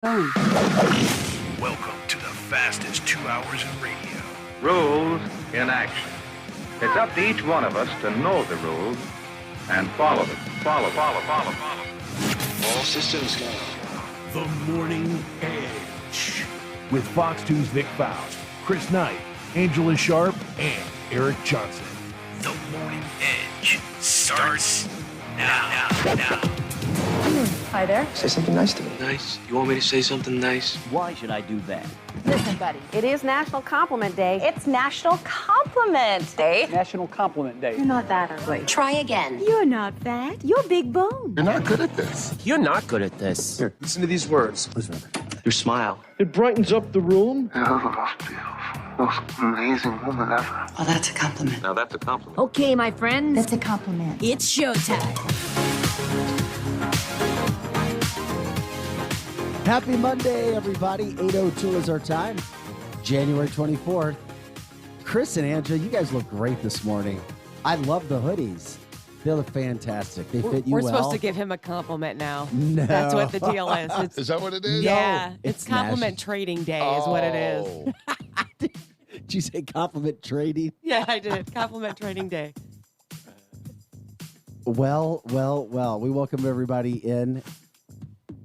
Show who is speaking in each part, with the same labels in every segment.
Speaker 1: Going.
Speaker 2: Welcome to the fastest 2 hours in radio.
Speaker 3: Rules in action. It's up to each one of us to know the rules and follow them. Follow.
Speaker 4: All systems go.
Speaker 2: The Morning Edge. With Fox 2's Vic Faust, Chris Knight, Angela Sharp, and Eric Johnson. The Morning Edge starts now.
Speaker 1: Hi there.
Speaker 4: Say something nice to me. Nice? You want me to say something nice?
Speaker 5: Why should I do that?
Speaker 1: Listen, buddy.
Speaker 6: It is National Compliment Day.
Speaker 7: It's National Compliment Day.
Speaker 5: National Compliment Day.
Speaker 1: You're not that ugly.
Speaker 7: Try again.
Speaker 6: You're not fat. You're big bone.
Speaker 8: You're not good at this.
Speaker 5: You're not good at this.
Speaker 4: Here, listen to these words.
Speaker 5: Listen.
Speaker 4: Your smile.
Speaker 5: It brightens up the room.
Speaker 8: You're the most amazing woman ever.
Speaker 7: Well, that's a compliment.
Speaker 4: Now that's a compliment.
Speaker 6: Okay, my friends.
Speaker 7: That's a compliment.
Speaker 6: It's showtime.
Speaker 9: Happy Monday, everybody. 8:02 is our time. January 24th. Chris and Angela, you guys look great this morning. I love the hoodies. They look fantastic. They fit you
Speaker 10: We're
Speaker 9: well.
Speaker 10: supposed to give him a compliment now.
Speaker 9: No.
Speaker 10: That's what the deal is. It's,
Speaker 8: Is that what it is?
Speaker 10: yeah,
Speaker 9: No,
Speaker 10: it's
Speaker 9: it's
Speaker 10: compliment trading day is what it is.
Speaker 9: Did you say compliment trading?
Speaker 10: Yeah, I did. Compliment trading day.
Speaker 9: Well. We welcome everybody in.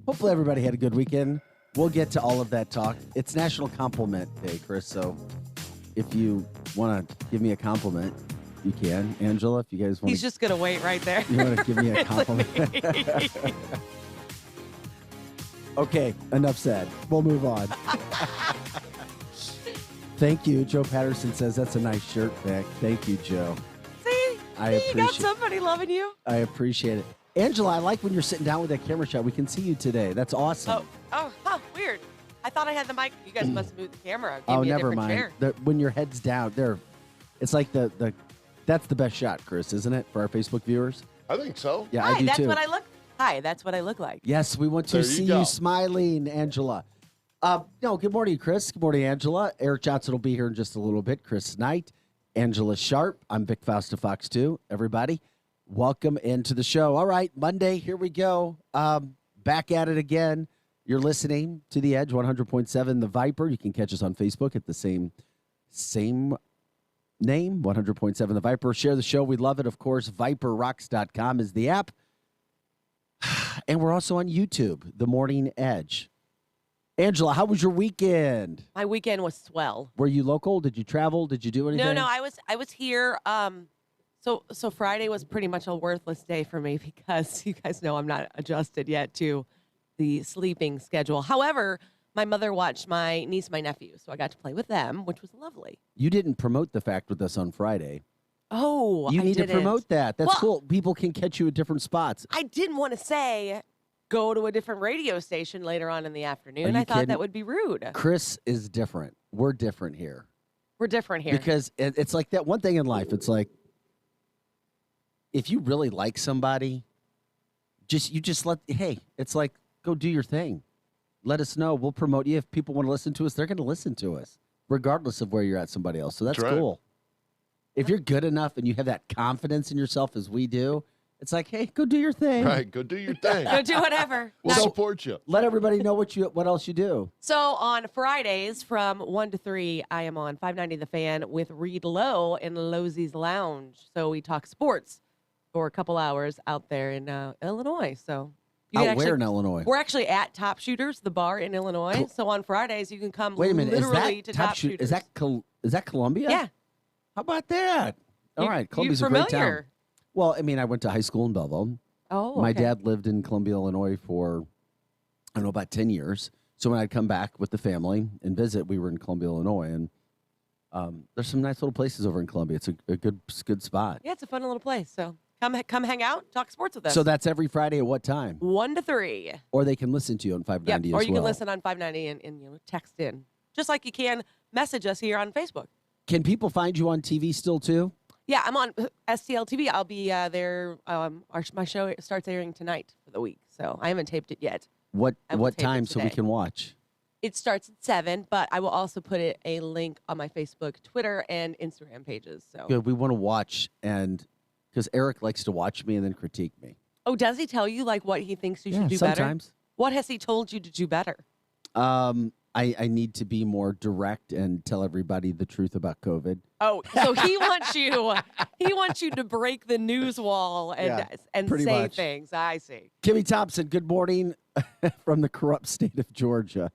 Speaker 9: Hopefully everybody had a good weekend. We'll get to all of that talk. It's National Compliment Day, Chris, so if you want to give me a compliment, you can. Angela, if you guys want
Speaker 10: He's just going to wait right there.
Speaker 9: You want to give me a compliment? Okay, enough said. We'll move on. Thank you. Joe Patterson says that's a nice shirt, Vic. Thank you, Joe.
Speaker 10: See? You got somebody loving you.
Speaker 9: I appreciate it. Angela, I like when you're sitting down with that camera shot. We can see you today. That's awesome.
Speaker 10: Weird. I thought I had the mic. You guys must move the camera.
Speaker 9: Oh,
Speaker 10: Give me a
Speaker 9: never
Speaker 10: different
Speaker 9: mind.
Speaker 10: chair.
Speaker 9: When your head's down, it's like that's the best shot, Chris, isn't it, for our Facebook viewers?
Speaker 8: I think so.
Speaker 9: Yeah,
Speaker 10: Hi,
Speaker 9: I do
Speaker 10: that's
Speaker 9: too.
Speaker 10: what I look. Hi, that's what I look like.
Speaker 9: Yes, we want to
Speaker 8: There you
Speaker 9: see
Speaker 8: go.
Speaker 9: you smiling, Angela. Good morning, Chris. Good morning, Angela. Eric Johnson will be here in just a little bit. Chris Knight, Angela Sharp. I'm Vic Faust of Fox 2. Everybody, welcome into the show. All right, Monday, here we go. Back at it again. You're listening to The Edge, 100.7 The Viper. You can catch us on Facebook at the same name, 100.7 The Viper. Share the show. We love it, of course. ViperRocks.com is the app. And we're also on YouTube, The Morning Edge. Angela, how was your weekend?
Speaker 10: My weekend was swell.
Speaker 9: Were you local? Did you travel? Did you do anything?
Speaker 10: No, I was here. So Friday was pretty much a worthless day for me because you guys know I'm not adjusted yet to the sleeping schedule. However, my mother watched my niece, and my nephew, so I got to play with them, which was lovely.
Speaker 9: You didn't promote the fact with us on Friday.
Speaker 10: Oh,
Speaker 9: You
Speaker 10: I
Speaker 9: need to
Speaker 10: didn't.
Speaker 9: promote that. That's
Speaker 10: Well,
Speaker 9: cool. People can catch you at different spots.
Speaker 10: I didn't want to say go to a different radio station later on in the afternoon.
Speaker 9: Are you
Speaker 10: I thought
Speaker 9: kidding?
Speaker 10: that would be rude.
Speaker 9: Chris is different. We're different here.
Speaker 10: We're different here.
Speaker 9: Because it's like that one thing in life. It's like, if you really like somebody, it's like, go do your thing. Let us know. We'll promote you. If people want to listen to us, they're going to listen to us, regardless of where you're at somebody else. So that's
Speaker 8: That's right.
Speaker 9: cool. If you're good enough and you have that confidence in yourself as we do, it's like, hey, go do your thing.
Speaker 8: Right, go do your thing.
Speaker 10: Go do whatever.
Speaker 8: We'll
Speaker 10: Now-
Speaker 8: support you.
Speaker 9: Let everybody know what else you do.
Speaker 10: So on Fridays from 1 to 3, I am on 590 The Fan with Reed Lowe in Losey's Lounge. So we talk sports for a couple hours out there in Illinois. So you can
Speaker 9: Where in Illinois?
Speaker 10: We're actually at Top Shooters, the bar in Illinois.
Speaker 9: Cool.
Speaker 10: So on Fridays you can come
Speaker 9: Wait a minute.
Speaker 10: literally to Top
Speaker 9: Shoot-
Speaker 10: Shooters.
Speaker 9: Is that Columbia?
Speaker 10: Yeah.
Speaker 9: How about that? All right. Columbia's
Speaker 10: you
Speaker 9: a great
Speaker 10: familiar?
Speaker 9: town. Well, I mean, I went to high school in Belleville.
Speaker 10: Oh,
Speaker 9: My
Speaker 10: okay.
Speaker 9: dad lived in Columbia, Illinois for, I don't know, about 10 years. So when I'd come back with the family and visit, we were in Columbia, Illinois. And there's some nice little places over in Columbia. It's a good spot.
Speaker 10: Yeah, it's a fun little place. So come hang out, talk sports with us.
Speaker 9: So that's every Friday at what time?
Speaker 10: 1 to 3.
Speaker 9: Or they can listen to you on 590
Speaker 10: Yep.
Speaker 9: as
Speaker 10: Or you
Speaker 9: well.
Speaker 10: can listen on 590 and text in. Just like you can message us here on Facebook.
Speaker 9: Can people find you on TV still, too?
Speaker 10: Yeah, I'm on STL TV. I'll be there. My show starts airing tonight for the week, so I haven't taped it yet.
Speaker 9: What
Speaker 10: I will tape it
Speaker 9: time so we
Speaker 10: today.
Speaker 9: can watch?
Speaker 10: It starts at 7, but I will also put a link on my Facebook, Twitter, and Instagram pages. So.
Speaker 9: Good. We want to watch, and because Eric likes to watch me and then critique me.
Speaker 10: Oh, does he tell you like what he thinks you should do
Speaker 9: sometimes.
Speaker 10: better? What has he told you to do better?
Speaker 9: I need to be more direct and tell everybody the truth about COVID.
Speaker 10: Oh, so he wants you to break the news wall and
Speaker 9: pretty
Speaker 10: say
Speaker 9: much.
Speaker 10: things. I see.
Speaker 9: Kimmy Thompson, good morning from the corrupt state of Georgia.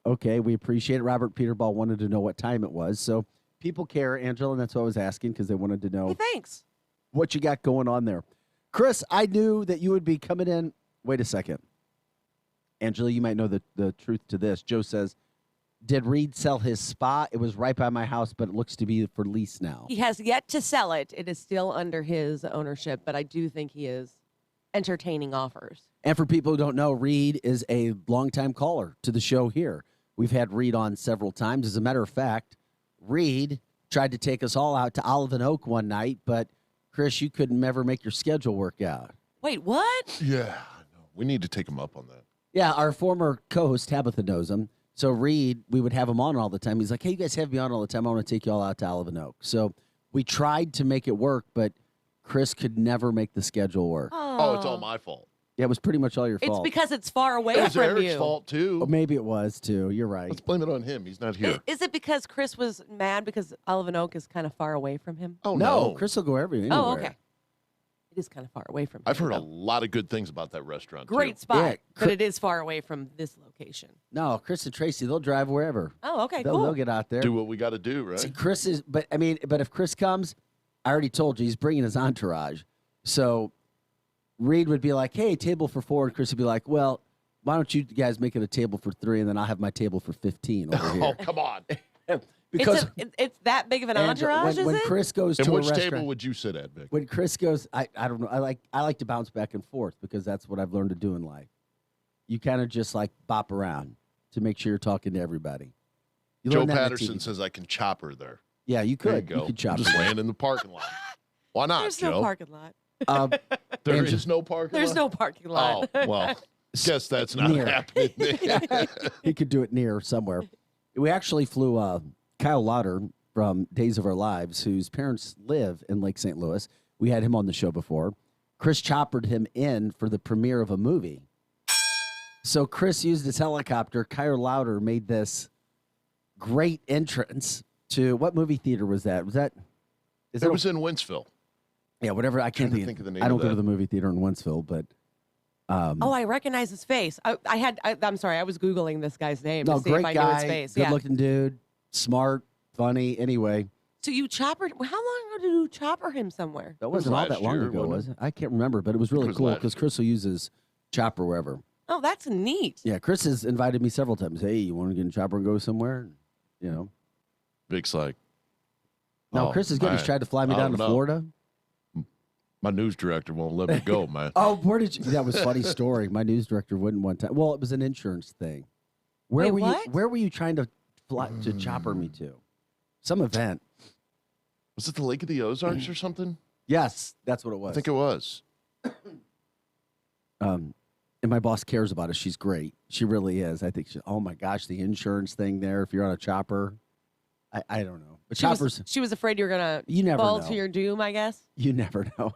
Speaker 9: Okay, we appreciate it. Robert Peterball wanted to know what time it was. So people care, Angela, and that's what I was asking because they wanted to know
Speaker 10: Hey, thanks.
Speaker 9: what you got going on there. Chris, I knew that you would be coming in. Wait a second. Angela, you might know the truth to this. Joe says, did Reed sell his spa? It was right by my house, but it looks to be for lease now.
Speaker 10: He has yet to sell it. It is still under his ownership, but I do think he is entertaining offers.
Speaker 9: And for people who don't know, Reed is a longtime caller to the show here. We've had Reed on several times. As a matter of fact, Reed tried to take us all out to Olive and Oak one night, but Chris, you couldn't ever make your schedule work out.
Speaker 10: Wait, what?
Speaker 11: Yeah, I know. We need to take him up on that.
Speaker 9: Yeah, our former co-host Tabitha knows him. So Reed, we would have him on all the time. He's like, hey, you guys have me on all the time. I want to take you all out to Olive and Oak. So we tried to make it work, but Chris could never make the schedule work.
Speaker 11: Oh, it's all my fault.
Speaker 9: Yeah, it was pretty much all your
Speaker 10: It's
Speaker 9: fault.
Speaker 10: because it's far away
Speaker 11: It was
Speaker 10: from
Speaker 11: Eric's
Speaker 10: you.
Speaker 11: fault, too.
Speaker 9: Or maybe it was, too. You're right.
Speaker 11: Let's blame it on him. He's not here.
Speaker 10: Is it because Chris was mad because Olive and Oak is kind of far away from him?
Speaker 11: Oh,
Speaker 9: No,
Speaker 11: no.
Speaker 9: Chris will go anywhere.
Speaker 10: Oh, okay. It is kind of far away from him.
Speaker 11: I've heard a
Speaker 10: though.
Speaker 11: lot of good things about that restaurant,
Speaker 10: Great
Speaker 11: too.
Speaker 10: spot,
Speaker 9: Yeah,
Speaker 10: but it is far away from this location.
Speaker 9: No, Chris and Tracy, they'll drive wherever.
Speaker 10: Oh, okay,
Speaker 9: They'll
Speaker 10: cool.
Speaker 9: get out there.
Speaker 11: Do what we got to do, right?
Speaker 9: See, Chris is, but if Chris comes, I already told you, he's bringing his entourage. So Reed would be like, hey, table for 4. And Chris would be like, well, why don't you guys make it a table for 3, and then I'll have my table for 15 over here.
Speaker 11: Oh, come on.
Speaker 9: Because
Speaker 10: it's that big of an
Speaker 9: Andrew,
Speaker 10: entourage,
Speaker 9: when
Speaker 10: is it?
Speaker 9: Chris goes
Speaker 11: And
Speaker 9: to a
Speaker 11: which
Speaker 9: restaurant,
Speaker 11: table would you sit at, Vic?
Speaker 9: when Chris goes, I don't know. I like to bounce back and forth because that's what I've learned to do in life. You kind of just like bop around to make sure you're talking to everybody. You
Speaker 11: Joe
Speaker 9: learn that in the
Speaker 11: Patterson
Speaker 9: TV.
Speaker 11: says I can chop her there.
Speaker 9: Yeah, you
Speaker 11: There you
Speaker 9: could.
Speaker 11: go.
Speaker 9: could chop
Speaker 11: Just
Speaker 9: it.
Speaker 11: land in the parking lot. Why not,
Speaker 10: There's
Speaker 11: Joe?
Speaker 10: no parking lot.
Speaker 11: There
Speaker 9: Andrew-
Speaker 11: is no parking
Speaker 10: There's
Speaker 11: lot?
Speaker 10: no parking lot.
Speaker 11: Oh, well, guess that's not
Speaker 9: Near.
Speaker 11: happening.
Speaker 9: He could do it near somewhere. We actually flew Kyle Lauder from Days of Our Lives, whose parents live in Lake St. Louis. We had him on the show before. Chris choppered him in for the premiere of a movie. So Chris used his helicopter. Kyle Lauder made this great entrance to what movie theater was that?
Speaker 11: It was in Wentzville.
Speaker 9: Yeah, whatever. I can't
Speaker 11: Trying to think of the name
Speaker 9: I don't
Speaker 11: of
Speaker 9: go to
Speaker 11: that.
Speaker 9: the movie theater in Wentzville, but
Speaker 10: Oh, I recognize his face. I'm sorry, I was Googling this guy's name
Speaker 9: no,
Speaker 10: to see
Speaker 9: great
Speaker 10: if I knew his
Speaker 9: guy,
Speaker 10: face.
Speaker 9: good
Speaker 10: Yeah.
Speaker 9: looking dude, smart, funny. Anyway,
Speaker 10: So you choppered, how long ago did you chopper him somewhere?
Speaker 9: that
Speaker 11: was
Speaker 9: wasn't all
Speaker 11: last
Speaker 9: that long
Speaker 11: year,
Speaker 9: ago,
Speaker 11: wasn't
Speaker 9: was it? I can't remember, but it was really
Speaker 11: was
Speaker 9: cool
Speaker 11: last
Speaker 9: because
Speaker 11: year.
Speaker 9: Chris will use his chopper wherever.
Speaker 10: Oh, that's neat.
Speaker 9: Yeah, Chris has invited me several times. Hey, you want to get in a chopper and go somewhere? You know.
Speaker 11: Vic's like,
Speaker 9: No,
Speaker 11: oh,
Speaker 9: Chris is good. He's
Speaker 11: man,
Speaker 9: tried to fly me
Speaker 11: I
Speaker 9: down
Speaker 11: don't
Speaker 9: to
Speaker 11: know.
Speaker 9: Florida.
Speaker 11: My news director won't let me go, man.
Speaker 9: Oh, where did you? That was a funny story. My news director wouldn't one time. Well, it was an insurance thing. Where
Speaker 10: Wait,
Speaker 9: were
Speaker 10: what?
Speaker 9: you? Where were you trying to fly to chopper me to? Some event.
Speaker 11: Was it the Lake of the Ozarks or something?
Speaker 9: Yes, that's what it was.
Speaker 11: I think it was.
Speaker 9: And my boss cares about us. She's great. She really is. I think she, oh my gosh, the insurance thing there. If you're on a chopper, I don't know. But choppers,
Speaker 10: She was afraid you were going
Speaker 9: You
Speaker 10: to
Speaker 9: never
Speaker 10: fall
Speaker 9: know.
Speaker 10: to your doom, I guess.
Speaker 9: you never know.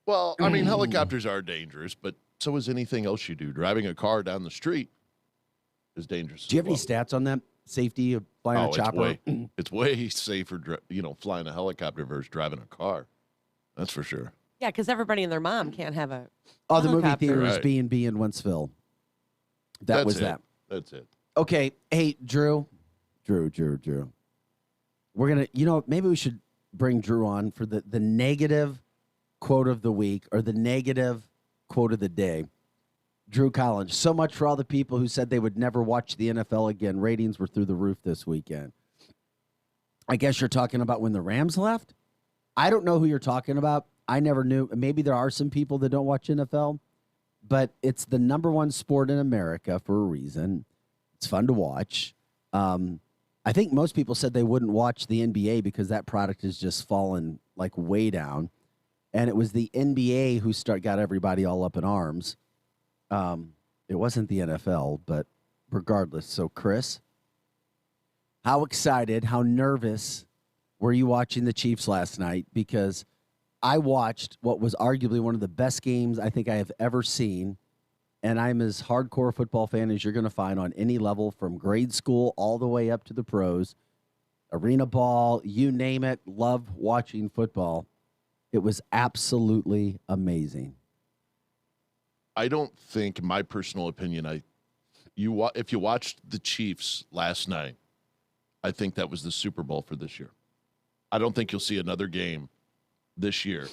Speaker 11: Well, I mean, helicopters are dangerous, but so is anything else you do. Driving a car down the street is dangerous.
Speaker 9: Do you have
Speaker 11: as
Speaker 9: any
Speaker 11: well.
Speaker 9: stats on that safety of flying a chopper?
Speaker 11: It's way safer, flying a helicopter versus driving a car. That's for sure.
Speaker 10: Yeah, because everybody and their mom can't have a
Speaker 9: Oh, the movie
Speaker 10: helicopter.
Speaker 9: theater is
Speaker 11: Right.
Speaker 9: B&B in Wentzville. That was
Speaker 11: it.
Speaker 9: that.
Speaker 11: That's it.
Speaker 9: Okay. Hey, Drew. We're going to, maybe we should bring Drew on for the negative quote of the week or the negative quote of the day. Drew Collins. So much for all the people who said they would never watch the NFL again. Ratings were through the roof this weekend. I guess you're talking about when the Rams left? I don't know who you're talking about. I never knew. Maybe there are some people that don't watch NFL, but it's the number one sport in America for a reason. It's fun to watch. I think most people said they wouldn't watch the NBA because that product has just fallen like way down. And it was the NBA who got everybody all up in arms. It wasn't the NFL, but regardless. So, Chris, how excited, how nervous were you watching the Chiefs last night? Because I watched what was arguably one of the best games I think I have ever seen. and I'm as hardcore football fan as you're going to find on any level, from grade school all the way up to the pros, arena ball, you name it. Love watching football. It was absolutely amazing.
Speaker 11: I don't think, in my personal opinion, if you watched the Chiefs last night, I think that was the Super Bowl for this year. I don't think you'll see another game this year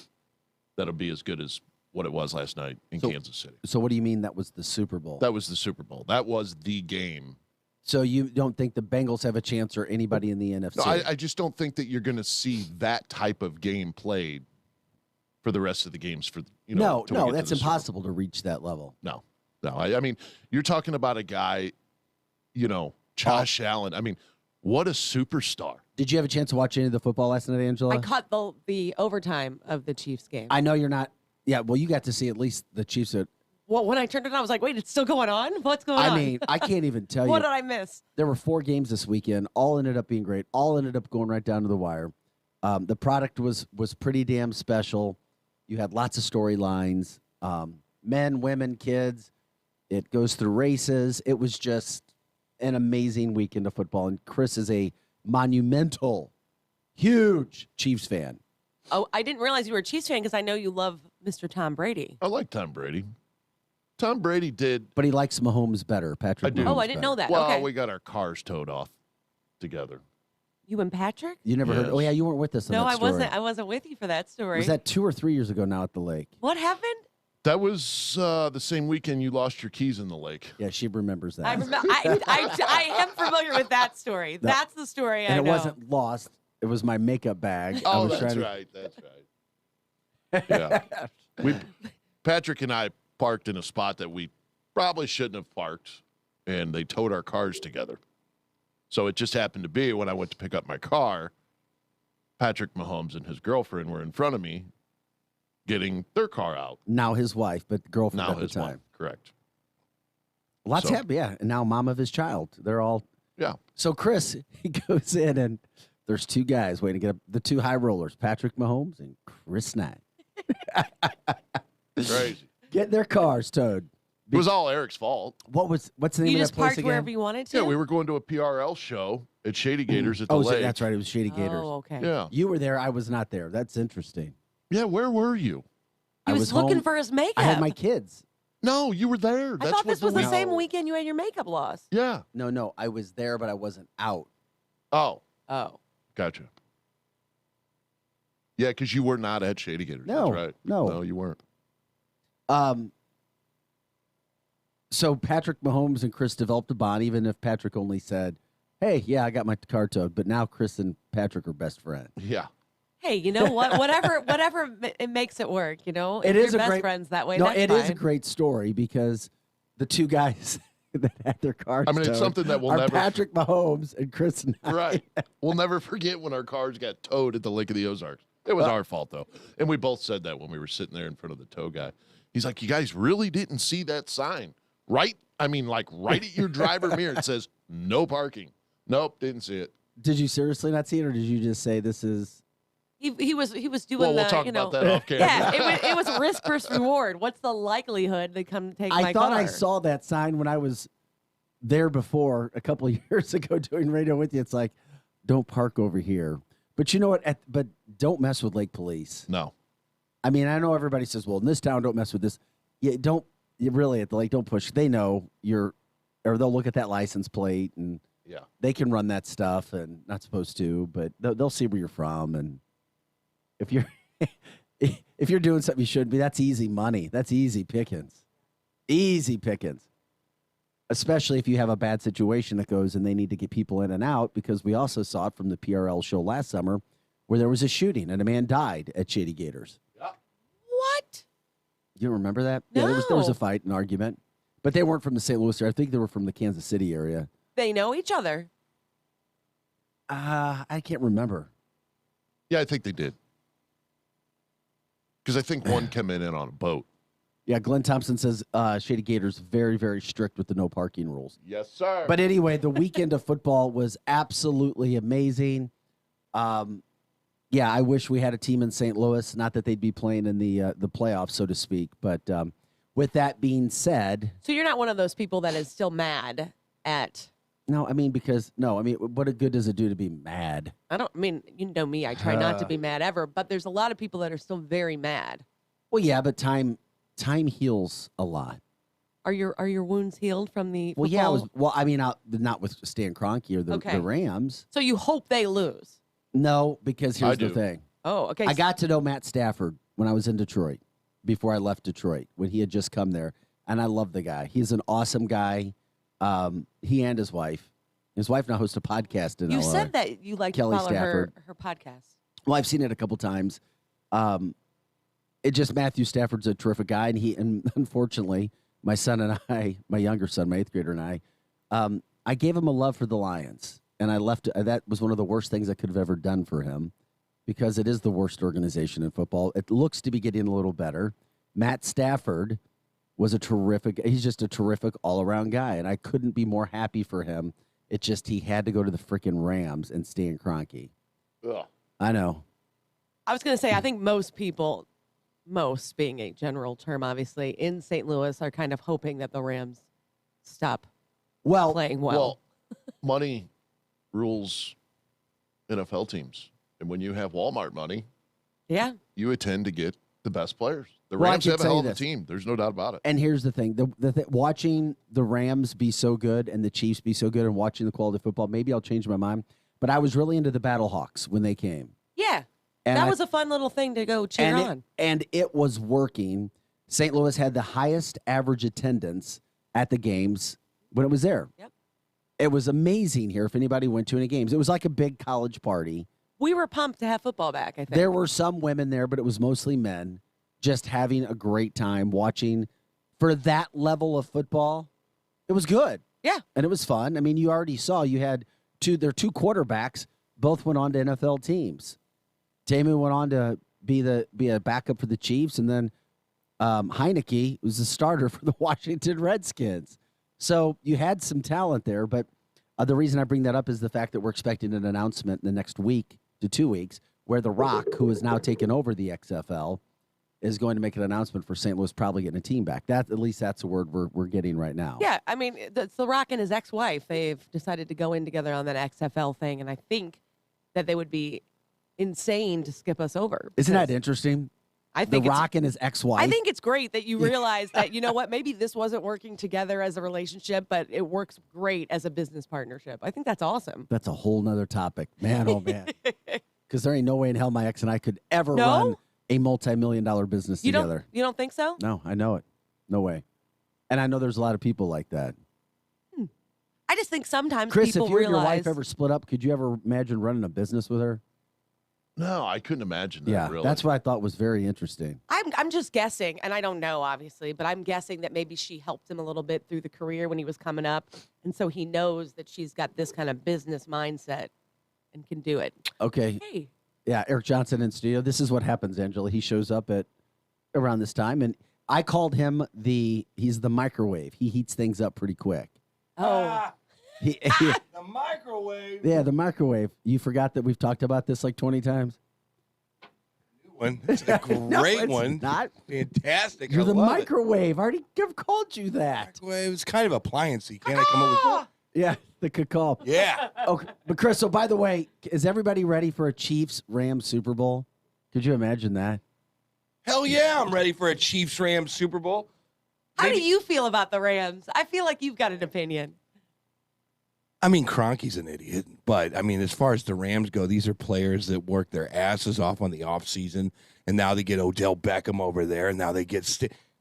Speaker 11: that'll be as good as what it was last night in Kansas City.
Speaker 9: So what do you mean that was the Super Bowl?
Speaker 11: That was the Super Bowl. That was the game.
Speaker 9: So you don't think the Bengals have a chance, or anybody in the NFC?
Speaker 11: No, I just don't think that you're going to see that type of game played for the rest of the games.
Speaker 9: No, that's impossible to reach that level.
Speaker 11: No. I mean, you're talking about a guy, Josh Allen. I mean, what a superstar.
Speaker 9: Did you have a chance to watch any of the football last night, Angela?
Speaker 10: I caught the overtime of the Chiefs game.
Speaker 9: I know you're not. Yeah, well, you got to see at least the Chiefs.
Speaker 10: Well, when I turned it on, I was like, wait, it's still going on? What's going on?
Speaker 9: I mean, I can't even tell you.
Speaker 10: What did I miss?
Speaker 9: There were 4 games this weekend. All ended up being great. All ended up going right down to the wire. The product was pretty damn special. You had lots of storylines, men, women, kids. It goes through races. It was just an amazing weekend of football. And Chris is a monumental, huge Chiefs fan.
Speaker 10: Oh, I didn't realize you were a Chiefs fan because I know you love Mr. Tom Brady.
Speaker 11: I like Tom Brady. Tom Brady did.
Speaker 9: But he likes Mahomes better, Patrick.
Speaker 11: I do.
Speaker 9: Mahomes
Speaker 10: Oh, I didn't know that.
Speaker 11: Well,
Speaker 10: Okay.
Speaker 11: we got our cars towed off together.
Speaker 10: You and Patrick?
Speaker 9: You never heard? Oh, yeah, you weren't with us on
Speaker 10: No,
Speaker 9: that story.
Speaker 10: I wasn't with you for that story.
Speaker 9: Was that 2 or 3 years ago now at the lake?
Speaker 10: What happened?
Speaker 11: That was the same weekend you lost your keys in the lake.
Speaker 9: Yeah, she remembers that.
Speaker 10: I am familiar with that story. That's the story I know.
Speaker 9: And it wasn't lost. It was my makeup bag. I
Speaker 11: Oh,
Speaker 9: was
Speaker 11: that's right. That's right. Yeah. Patrick and I parked in a spot that we probably shouldn't have parked, and they towed our cars together. So it just happened to be when I went to pick up my car, Patrick Mahomes and his girlfriend were in front of me getting their car out.
Speaker 9: Now his wife, but girlfriend
Speaker 11: Now
Speaker 9: at the
Speaker 11: his
Speaker 9: time.
Speaker 11: wife, correct.
Speaker 9: Lots
Speaker 11: So-
Speaker 9: happy, yeah. And now mom of his child. They're all.
Speaker 11: Yeah.
Speaker 9: So Chris, he goes in and there's 2 guys waiting to get up. The 2 high rollers, Patrick Mahomes and Chris Knight.
Speaker 11: Crazy.
Speaker 9: Get their cars towed.
Speaker 11: It was all Eric's fault.
Speaker 9: What's the name
Speaker 10: You
Speaker 9: of
Speaker 10: just
Speaker 9: that place
Speaker 10: parked
Speaker 9: again?
Speaker 10: wherever you wanted to?
Speaker 11: Yeah, we were going to a PRL show at Shady Gators at the lake.
Speaker 9: That's right. It was Shady Gators.
Speaker 10: Oh, okay.
Speaker 11: Yeah.
Speaker 9: You were there. I was not there. That's interesting.
Speaker 11: Yeah, where were you?
Speaker 10: He was looking
Speaker 9: home.
Speaker 10: for his makeup.
Speaker 9: I had my kids.
Speaker 11: No, you were there.
Speaker 10: I thought this was the
Speaker 9: week-
Speaker 10: same weekend you had your makeup lost.
Speaker 11: Yeah.
Speaker 9: No. I was there, but I wasn't out.
Speaker 11: Oh,
Speaker 10: Oh.
Speaker 11: gotcha. Yeah, because you were not at Shady Gators.
Speaker 9: No,
Speaker 11: That's right.
Speaker 9: no.
Speaker 11: No, you weren't.
Speaker 9: So Patrick Mahomes and Chris developed a bond, even if Patrick only said, "Hey, yeah, I got my car towed." But now Chris and Patrick are best friends.
Speaker 11: Yeah.
Speaker 10: Hey, you know what? Whatever it makes it work. You know,
Speaker 9: It
Speaker 10: if
Speaker 9: is
Speaker 10: you're
Speaker 9: a
Speaker 10: best
Speaker 9: great-
Speaker 10: friends that way.
Speaker 9: No,
Speaker 10: that's
Speaker 9: it is a
Speaker 10: fine.
Speaker 9: great story because the 2 guys that had their cars
Speaker 11: I mean, it's
Speaker 9: towed
Speaker 11: something that we'll
Speaker 9: are
Speaker 11: never-
Speaker 9: Patrick Mahomes and Chris Knight.
Speaker 11: Right. We'll never forget when our cars got towed at the Lake of the Ozarks. It was our fault, though. And we both said that when we were sitting there in front of the tow guy. He's like, you guys really didn't see that sign, right? I mean, like right at your driver mirror, it says no parking. Nope, didn't see it.
Speaker 9: Did you seriously not see it, or did you just say this is?
Speaker 10: He was doing
Speaker 11: Well, we'll
Speaker 10: the,
Speaker 11: talk
Speaker 10: you know,
Speaker 11: about that off camera.
Speaker 10: Yeah, it was risk versus reward. What's the likelihood they come take my
Speaker 9: I thought
Speaker 10: car?
Speaker 9: I saw that sign when I was there before a couple of years ago doing radio with you. It's like, don't park over here. But you know what? But don't mess with Lake Police.
Speaker 11: No.
Speaker 9: I mean, I know everybody says, well, in this town, don't mess with this. Yeah, don't. You really at the lake, don't push. They know you're, or they'll look at that license plate and
Speaker 11: Yeah.
Speaker 9: they can run that stuff and not supposed to, but they'll see where you're from. And if you're if you're doing something you shouldn't be, that's easy money. That's easy pickings. Easy pickings. Especially if you have a bad situation that goes and they need to get people in and out, because we also saw it from the PRL show last summer where there was a shooting and a man died at Shady Gators.
Speaker 10: What?
Speaker 9: You don't remember that? Yeah, there was
Speaker 10: No.
Speaker 9: a fight, an argument. But they weren't from the St. Louis area. I think they were from the Kansas City area.
Speaker 10: They know each other.
Speaker 9: I can't remember.
Speaker 11: Yeah, I think they did. Because I think one came in on a boat.
Speaker 9: Yeah, Glenn Thompson says Shady Gators very, very strict with the no parking rules.
Speaker 11: Yes, sir.
Speaker 9: But anyway, the weekend of football was absolutely amazing. Yeah, I wish we had a team in St. Louis. Not that they'd be playing in the playoffs, so to speak. But with that being said,
Speaker 10: So you're not one of those people that is still mad at.
Speaker 9: no, what good does it do to be mad?
Speaker 10: You know me, I try not to be mad ever, but there's a lot of people that are still very mad.
Speaker 9: Well, yeah, but time heals a lot.
Speaker 10: Are your wounds healed from the
Speaker 9: Well,
Speaker 10: football?
Speaker 9: not with Stan Kroenke or the Rams.
Speaker 10: So you hope they lose.
Speaker 9: No, because here's the thing.
Speaker 10: Oh, okay.
Speaker 9: I got to know Matt Stafford when I was in Detroit, before I left Detroit, when he had just come there, and I love the guy. He's an awesome guy. He and his wife. His wife now hosts a podcast in LA.
Speaker 10: You said that you like
Speaker 9: Kelly
Speaker 10: to follow
Speaker 9: Stafford.
Speaker 10: her podcast.
Speaker 9: Well, I've seen it a couple times. Matthew Stafford's a terrific guy, and unfortunately, my son and I, my younger son, my 8th grader, and I gave him a love for the Lions, and I left. That was one of the worst things I could have ever done for him, because it is the worst organization in football. It looks to be getting a little better. Matt Stafford was he's just a terrific all-around guy, and I couldn't be more happy for him. It's just he had to go to the freaking Rams and Stan Kroenke.
Speaker 11: Ugh.
Speaker 9: I know.
Speaker 10: I was going to say, I think most people, most being a general term, obviously, in St. Louis are kind of hoping that the Rams stop playing well.
Speaker 11: Well, money rules NFL teams. And when you have Walmart money, you tend to get the best players. The Rams have a hell of a team. There's no doubt about it.
Speaker 9: And here's the thing. Watching the Rams be so good and the Chiefs be so good and watching the quality of football, maybe I'll change my mind. But I was really into the Battlehawks when they came.
Speaker 10: Yeah.
Speaker 9: And
Speaker 10: that was a fun little thing to go cheer on.
Speaker 9: And it was working. St. Louis had the highest average attendance at the games when it was there.
Speaker 10: Yep.
Speaker 9: It was amazing here if anybody went to any games. It was like a big college party.
Speaker 10: We were pumped to have football back, I think.
Speaker 9: There were some women there, but it was mostly men just having a great time watching for that level of football. It was good.
Speaker 10: Yeah.
Speaker 9: And it was fun. I mean, you already saw you had their two quarterbacks both went on to NFL teams. Tamu went on to be a backup for the Chiefs, and then Heineke was the starter for the Washington Redskins. So you had some talent there, but the reason I bring that up is the fact that we're expecting an announcement in the next week to 2 weeks where The Rock, who has now taken over the XFL, is going to make an announcement for St. Louis probably getting a team back. At least that's the word we're getting right now.
Speaker 10: Yeah, I mean, it's The Rock and his ex-wife. They've decided to go in together on that XFL thing, and I think that they would be insane to skip us over.
Speaker 9: Isn't that interesting?
Speaker 10: I think
Speaker 9: The Rock and his ex-wife.
Speaker 10: I think it's great that you realize that, you know what, maybe this wasn't working together as a relationship, but it works great as a business partnership. I think that's awesome.
Speaker 9: That's a whole nother topic. Man, oh, man. Because there ain't no way in hell my ex and I could ever run a multi-million-dollar business together.
Speaker 10: You don't think so?
Speaker 9: No, I know it. No way. And I know there's a lot of people like that.
Speaker 10: I just think sometimes
Speaker 9: Chris,
Speaker 10: people
Speaker 9: if you and
Speaker 10: realize...
Speaker 9: your wife ever split up, could you ever imagine running a business with her?
Speaker 11: No, I couldn't imagine that, really.
Speaker 9: That's what I thought was very interesting.
Speaker 10: I'm just guessing, and I don't know, obviously, but I'm guessing that maybe she helped him a little bit through the career when he was coming up, and so he knows that she's got this kind of business mindset and can do it.
Speaker 9: Okay.
Speaker 10: Hey.
Speaker 9: Yeah, Eric Johnson in studio. This is what happens, Angela. He shows up at around this time, and I called him he's the microwave. He heats things up pretty quick.
Speaker 10: Oh.
Speaker 5: The microwave.
Speaker 9: Yeah, the microwave. You forgot that we've talked about this like 20 times?
Speaker 5: One. It's a great
Speaker 9: No, it's
Speaker 5: one.
Speaker 9: not.
Speaker 5: Fantastic.
Speaker 9: You're
Speaker 5: I
Speaker 9: the
Speaker 5: love
Speaker 9: microwave. I already called you that.
Speaker 5: Microwave is kind of appliance. Can't I come up with
Speaker 9: Yeah, the call.
Speaker 5: Yeah.
Speaker 9: Okay, but Chris, so by the way, is everybody ready for a Chiefs-Rams Super Bowl? Could you imagine that?
Speaker 5: Hell yeah, I'm ready for a Chiefs-Rams Super Bowl.
Speaker 10: How do you feel about the Rams? I feel like you've got an opinion.
Speaker 5: I mean, Kroenke's an idiot, but I mean, as far as the Rams go, these are players that work their asses off on the offseason, and now they get Odell Beckham over there, and now they get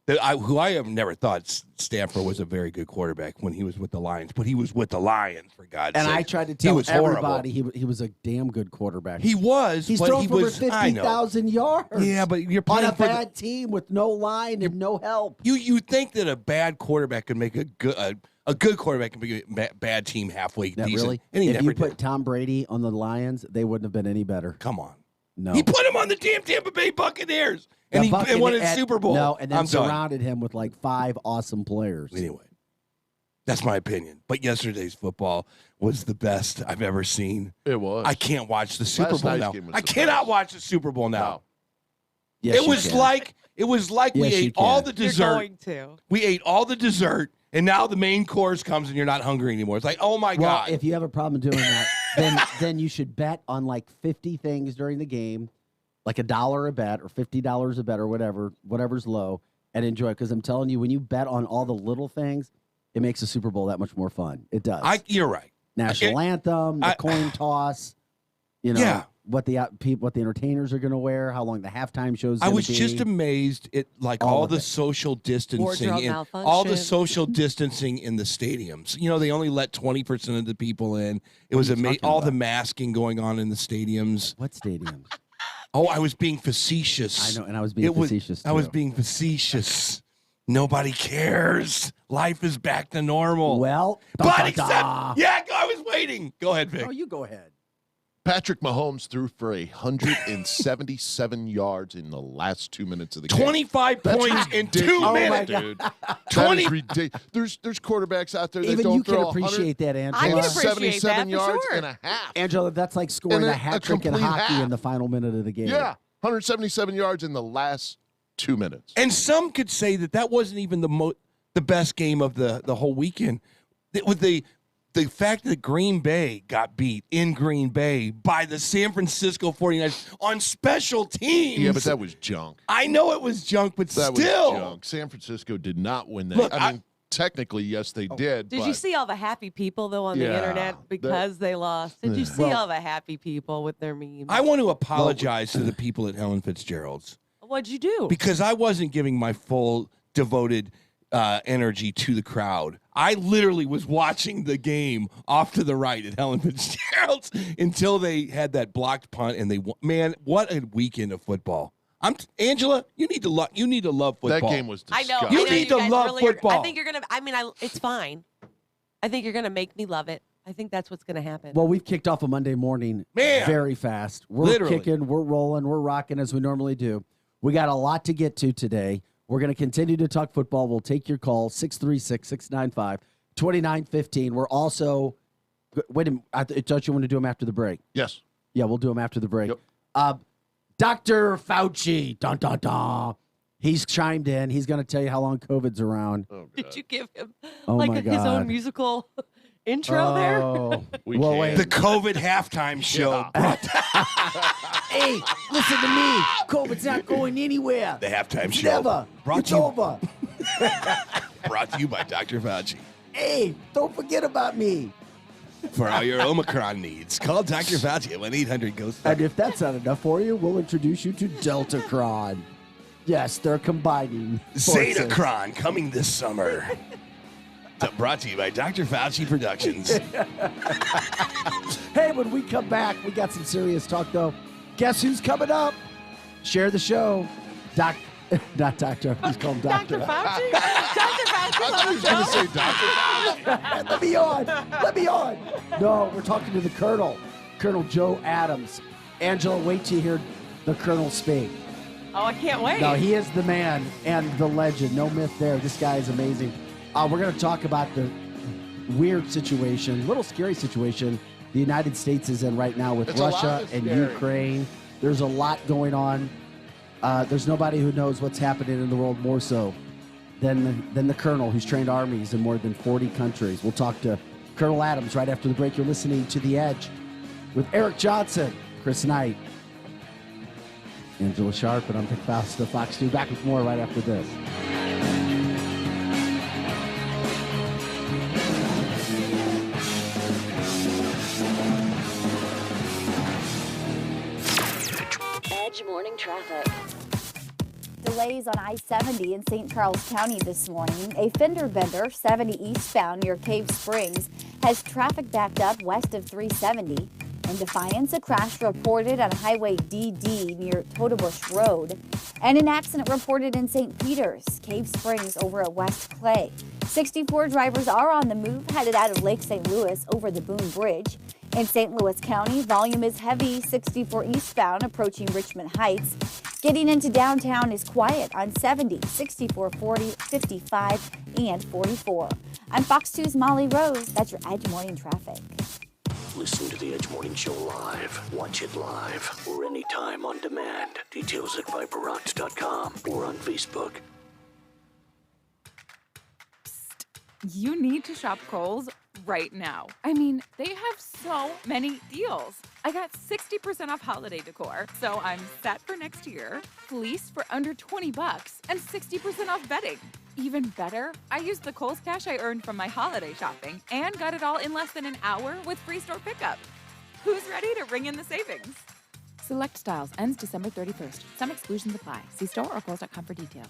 Speaker 5: who I have never thought Stanford was a very good quarterback when he was with the Lions, but he was with the Lions, for God's sake.
Speaker 9: And I tried to tell everybody
Speaker 5: horrible.
Speaker 9: he was a damn good quarterback.
Speaker 5: He was.
Speaker 9: He's
Speaker 5: but
Speaker 9: thrown
Speaker 5: he
Speaker 9: for over
Speaker 5: was,
Speaker 9: 50,000 yards.
Speaker 5: Yeah, but you're
Speaker 9: on
Speaker 5: playing
Speaker 9: a
Speaker 5: for
Speaker 9: bad team with no line and no help.
Speaker 5: You think that a bad quarterback could make a good quarterback can be a bad team halfway
Speaker 9: Not
Speaker 5: decent.
Speaker 9: really.
Speaker 5: And he
Speaker 9: If
Speaker 5: never
Speaker 9: you put
Speaker 5: did.
Speaker 9: Tom Brady on the Lions, they wouldn't have been any better.
Speaker 5: Come on.
Speaker 9: No.
Speaker 5: He put him on the damn Tampa Bay Buccaneers. And he won a Super Bowl.
Speaker 9: No, and then
Speaker 5: I'm done.
Speaker 9: surrounded him with like 5 awesome players.
Speaker 5: Anyway, that's my opinion. But yesterday's football was the best I've ever seen.
Speaker 11: It was.
Speaker 5: I can't watch the Super
Speaker 11: Last
Speaker 5: Bowl
Speaker 11: night's
Speaker 5: now.
Speaker 11: game was
Speaker 5: I
Speaker 11: the
Speaker 5: cannot
Speaker 11: best.
Speaker 5: watch the Super Bowl now.
Speaker 11: No.
Speaker 9: Yes,
Speaker 5: It
Speaker 9: you
Speaker 5: was
Speaker 9: can.
Speaker 5: like It was like
Speaker 9: Yes,
Speaker 5: we
Speaker 9: you
Speaker 5: ate all
Speaker 9: can.
Speaker 5: the
Speaker 10: You're
Speaker 5: dessert.
Speaker 10: going to.
Speaker 5: We ate all the dessert, and now the main course comes, and you're not hungry anymore. It's like, oh my
Speaker 9: Well,
Speaker 5: God.
Speaker 9: if you have a problem doing that, then you should bet on like 50 things during the game, like $1 a bet or $50 a bet or whatever's low, and enjoy it. Because I'm telling you, when you bet on all the little things, it makes the Super Bowl that much more fun. It does.
Speaker 5: You're right.
Speaker 9: National anthem, the coin toss,
Speaker 5: Yeah.
Speaker 9: what the entertainers are going to wear, how long the halftime shows.
Speaker 5: I was just amazed at like all the social distancing,
Speaker 10: Wardrobe
Speaker 5: and all the
Speaker 10: malfunction.
Speaker 5: social distancing in the stadiums. You know, they only let 20% of the people in. It was
Speaker 9: are you
Speaker 5: amazing.
Speaker 9: talking
Speaker 5: All the
Speaker 9: about?
Speaker 5: masking going on in the stadiums.
Speaker 9: What stadiums?
Speaker 5: Oh, I was being facetious.
Speaker 9: I know, and I was being facetious,
Speaker 5: I was
Speaker 9: too.
Speaker 5: being facetious. Nobody cares. Life is back to normal.
Speaker 9: Well,
Speaker 5: but
Speaker 9: da-da-da.
Speaker 5: except, yeah, I was waiting. Go ahead, Vic.
Speaker 9: Oh, you go ahead.
Speaker 11: Patrick Mahomes threw for 177 yards in the last 2 minutes of the game.
Speaker 5: 25 points in 2
Speaker 11: ridiculous,
Speaker 5: minutes.
Speaker 11: dude.
Speaker 5: 20
Speaker 11: That is ridiculous. There's quarterbacks out there that
Speaker 9: Even
Speaker 11: don't
Speaker 9: you can
Speaker 11: throw
Speaker 9: appreciate that, Angela.
Speaker 10: I can appreciate
Speaker 11: 177
Speaker 10: that for
Speaker 11: yards
Speaker 10: sure.
Speaker 11: and a half.
Speaker 9: Angela, that's like scoring
Speaker 11: And
Speaker 9: a hat trick in
Speaker 11: complete
Speaker 9: hockey
Speaker 11: half.
Speaker 9: in the final minute of the game.
Speaker 11: Yeah, 177 yards in the last 2 minutes.
Speaker 5: And some could say that wasn't even the best game of the whole weekend. With the fact that Green Bay got beat in Green Bay by the San Francisco 49ers on special teams.
Speaker 11: Yeah, but that was junk.
Speaker 5: I know it was junk, but
Speaker 11: That
Speaker 5: still.
Speaker 11: was junk. San Francisco did not win that.
Speaker 5: Look,
Speaker 11: I mean, technically, yes, they did.
Speaker 10: Did
Speaker 11: but
Speaker 10: you see all the happy people though on the
Speaker 11: Yeah,
Speaker 10: internet because they lost? Did you see
Speaker 9: Well-
Speaker 10: all the happy people with their memes?
Speaker 5: I want to apologize to the people at Helen Fitzgerald's
Speaker 10: What'd you do?
Speaker 5: because I wasn't giving my full devoted energy to the crowd. I literally was watching the game off to the right at Helen Fitzgerald's until they had that blocked punt and they man, what a weekend of football. Angela, you need to love football.
Speaker 11: that game was
Speaker 10: I know.
Speaker 11: disgusting.
Speaker 5: You
Speaker 10: I know
Speaker 5: need to
Speaker 10: guys
Speaker 5: love
Speaker 10: really are-
Speaker 5: football.
Speaker 10: I think you're gonna. I mean, it's fine. I think you're gonna make me love it. I think that's what's gonna happen.
Speaker 9: Well, we've kicked off a Monday morning
Speaker 5: Man.
Speaker 9: very fast. We're
Speaker 5: Literally.
Speaker 9: kicking, we're rolling, we're rocking as we normally do. We got a lot to get to today. We're going to continue to talk football. We'll take your call, 636-695-2915. We're also, wait a minute, I thought you want to do them after the break.
Speaker 11: Yes.
Speaker 9: Yeah, we'll do them after the break.
Speaker 11: Yep.
Speaker 9: Dr. Fauci, dun, dun, dun. He's chimed in. He's going to tell you how long COVID's around.
Speaker 11: Oh,
Speaker 10: Did
Speaker 11: God.
Speaker 10: you give him
Speaker 9: Oh, my
Speaker 10: his
Speaker 9: God.
Speaker 10: own musical intro there?
Speaker 9: Oh,
Speaker 11: We
Speaker 9: well,
Speaker 11: can't.
Speaker 9: wait.
Speaker 5: The COVID halftime show.
Speaker 9: Hey, listen to me. COVID's not going anywhere.
Speaker 5: The halftime show.
Speaker 9: Never.
Speaker 5: Brought
Speaker 9: It's
Speaker 5: to you-
Speaker 9: over.
Speaker 5: Brought to you by Dr. Fauci.
Speaker 9: Hey, don't forget about me.
Speaker 5: For all your Omicron needs, call Dr. Fauci at 1-800-GHOST.
Speaker 9: And if that's not enough for you, we'll introduce you to Deltacron. Yes, they're combining forces.
Speaker 5: Zetacron coming this summer. Brought to you by Dr. Fauci Productions.
Speaker 9: Hey, when we come back, we got some serious talk, though. Guess who's coming up? Share the show. Not Doctor. He's called Doctor.
Speaker 10: Dr. Fauci? Dr. Fauci's on the
Speaker 11: going to
Speaker 10: show?
Speaker 11: say Dr.
Speaker 9: Let me on. Let me on. No, we're talking to the Colonel, Colonel Joe Adams. Angela, wait till you hear the Colonel speak.
Speaker 10: Oh, I can't wait.
Speaker 9: No, he is the man and the legend. No myth there. This guy is amazing. We're going to talk about the weird situation, little scary situation the United States is in right now with
Speaker 11: It's a lot
Speaker 9: Russia
Speaker 11: of
Speaker 9: and
Speaker 11: scary.
Speaker 9: Ukraine. There's a lot going on. There's nobody who knows what's happening in the world more so than the Colonel, who's trained armies in more than 40 countries. We'll talk to Colonel Adams right after the break. You're listening to The Edge with Eric Johnson, Chris Knight, Angela Sharp, and I'm Vic Faust of Fox 2. Back with more right after this.
Speaker 7: Edge morning traffic.
Speaker 12: Delays on I-70 in St. Charles County this morning. A fender bender 70 eastbound near Cave Springs has traffic backed up west of 370. In Defiance, a crash reported on Highway DD near Totebush Road. And an accident reported in St. Peters, Cave Springs over at West Clay. 64 drivers are on the move, headed out of Lake St. Louis over the Boone Bridge. In St. Louis County, volume is heavy 64 eastbound approaching Richmond Heights. Getting into downtown is quiet on 70, 64, 40, 55, and 44. I'm Fox 2's Molly Rose. That's your Edge Morning Traffic.
Speaker 13: Listen to the Edge Morning Show live. Watch it live or anytime on demand. Details at ViperRocks.com or on Facebook.
Speaker 14: You need to shop Kohl's right now. I mean, they have so many deals. I got 60% off holiday decor, so I'm set for next year. Fleece for under $20 and 60% off bedding. Even better, I used the Kohl's cash I earned from my holiday shopping and got it all in less than an hour with free store pickup. Who's ready to ring in the savings? Select styles. Ends December 31st. Some exclusions apply. See store or Kohl's.com for details.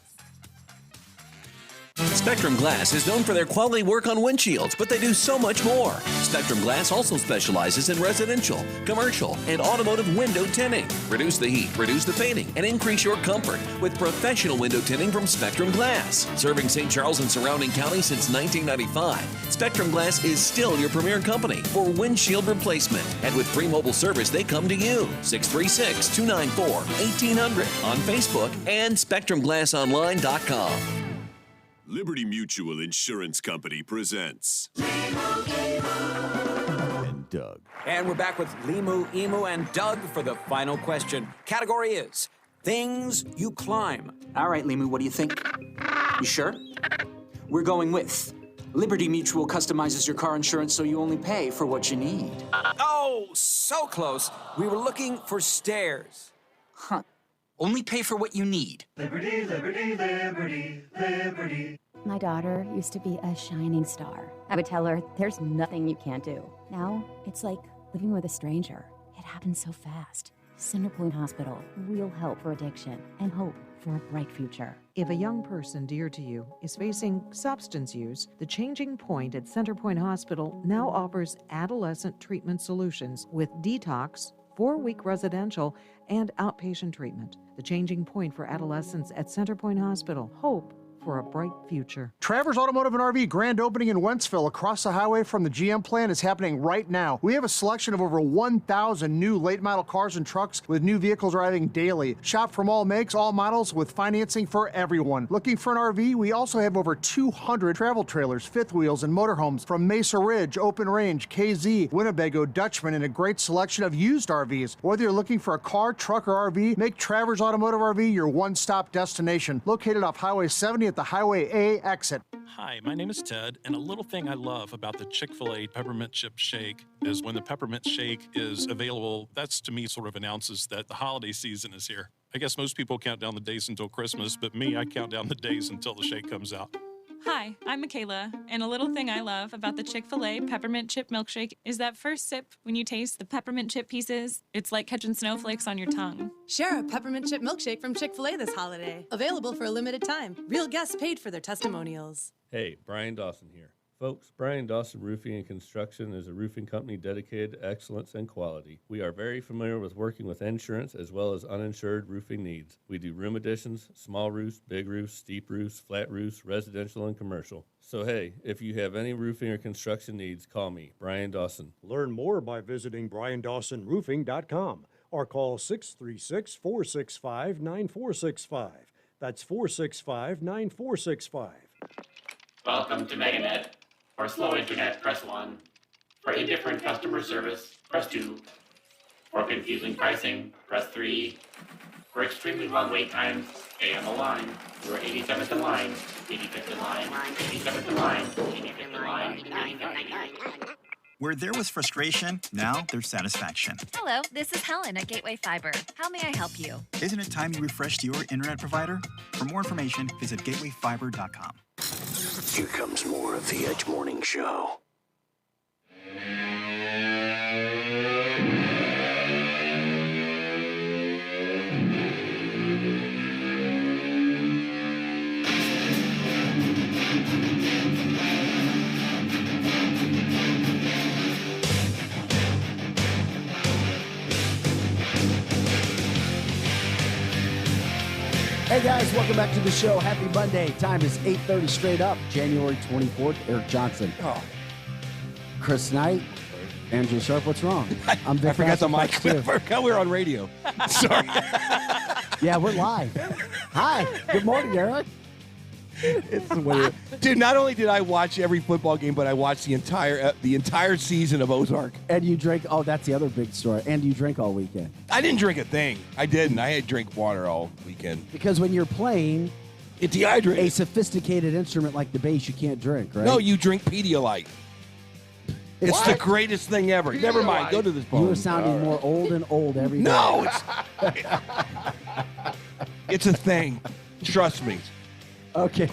Speaker 15: Spectrum Glass is known for their quality work on windshields, but they do so much more. Spectrum Glass also specializes in residential, commercial, and automotive window tinting. Reduce the heat, reduce the fading, and increase your comfort with professional window tinting from Spectrum Glass. Serving St. Charles and surrounding counties since 1995, Spectrum Glass is still your premier company for windshield replacement. And with free mobile service, they come to you. 636-294-1800 on Facebook and SpectrumGlassOnline.com.
Speaker 16: Liberty Mutual Insurance Company presents
Speaker 17: and Doug. And we're back with Limu, Emu, and Doug for the final question. Category is things you climb.
Speaker 18: All right, Limu, what do you think? You sure? We're going with Liberty Mutual customizes your car insurance so you only pay for what you need.
Speaker 17: Oh, so close. We were looking for stairs.
Speaker 18: Huh. Only pay for what you need.
Speaker 19: Liberty, liberty, liberty, liberty.
Speaker 12: My daughter used to be a shining star. I would tell her, there's nothing you can't do. Now, it's like living with a stranger. It happens so fast. Centerpoint Hospital, real help for addiction and hope for a bright future.
Speaker 20: If a young person dear to you is facing substance use, the Changing Point at Centerpoint Hospital now offers adolescent treatment solutions with detox, 4-week residential, and outpatient treatment. The Changing Point for Adolescents at Centerpoint Hospital. Hope for a bright future.
Speaker 21: Travers Automotive and RV grand opening in Wentzville across the highway from the GM plant is happening right now. We have a selection of over 1,000 new late model cars and trucks with new vehicles arriving daily. Shop from all makes, all models with financing for everyone. Looking for an RV? We also have over 200 travel trailers, fifth wheels, and motorhomes from Mesa Ridge, Open Range, KZ, Winnebago, Dutchman, and a great selection of used RVs. Whether you're looking for a car, truck, or RV, make Travers Automotive RV your one-stop destination. Located off Highway 70 at the Highway A exit.
Speaker 22: Hi, my name is Ted, and a little thing I love about the Chick-fil-A Peppermint Chip Shake is when the peppermint shake is available, that's to me sort of announces that the holiday season is here. I guess most people count down the days until Christmas, but me, I count down the days until the shake comes out.
Speaker 23: Hi, I'm Michaela, and a little thing I love about the Chick-fil-A Peppermint Chip Milkshake is that first sip when you taste the peppermint chip pieces, it's like catching snowflakes on your tongue.
Speaker 24: Share a peppermint chip milkshake from Chick-fil-A this holiday. Available for a limited time. Real guests paid for their testimonials.
Speaker 25: Hey, Brian Dawson here. Folks, Brian Dawson Roofing and Construction is a roofing company dedicated to excellence and quality. We are very familiar with working with insurance as well as uninsured roofing needs. We do room additions, small roofs, big roofs, steep roofs, flat roofs, residential and commercial. So hey, if you have any roofing or construction needs, call me, Brian Dawson.
Speaker 26: Learn more by visiting BrianDawsonRoofing.com or call 636-465-9465. That's 465-9465.
Speaker 27: Welcome to MegaNet. For slow internet, press 1. For indifferent customer service, press 2. For confusing pricing, press 3. For extremely long wait times, stay on the line. You are 87th in line, 85th in line, 87th in line, 85th in line, 85th in line.
Speaker 28: Where there was frustration, now there's satisfaction.
Speaker 29: Hello, this is Helen at Gateway Fiber. How may I help you?
Speaker 28: Isn't it time you refreshed your internet provider? For more information, visit gatewayfiber.com.
Speaker 13: Here comes more of the Edge Morning Show.
Speaker 9: Hey guys, welcome back to the show. Happy Monday. Time is 8:30 straight up, January 24th. Eric Johnson. Chris Knight. Angela Sharp, what's wrong? I'm Vic
Speaker 5: I forgot the mic.
Speaker 9: Fox, too.
Speaker 5: I forgot we were on radio. Sorry.
Speaker 9: Yeah, we're live. Hi. Good morning, Eric. It's the way
Speaker 5: Dude, not only did I watch every football game, but I watched the entire season of Ozark.
Speaker 9: And you drink. Oh, that's the other big story. And you drink all weekend.
Speaker 5: I didn't drink a thing. I didn't. I had to drink water all weekend.
Speaker 9: Because when you're playing
Speaker 5: it dehydrates.
Speaker 9: A sophisticated instrument like the bass, you can't drink, right?
Speaker 5: No, you drink Pedialyte. It's the greatest thing ever. Never mind. Go to this phone.
Speaker 9: You are sounding more old and old every day.
Speaker 5: No, it's a thing. Trust me.
Speaker 9: Okay.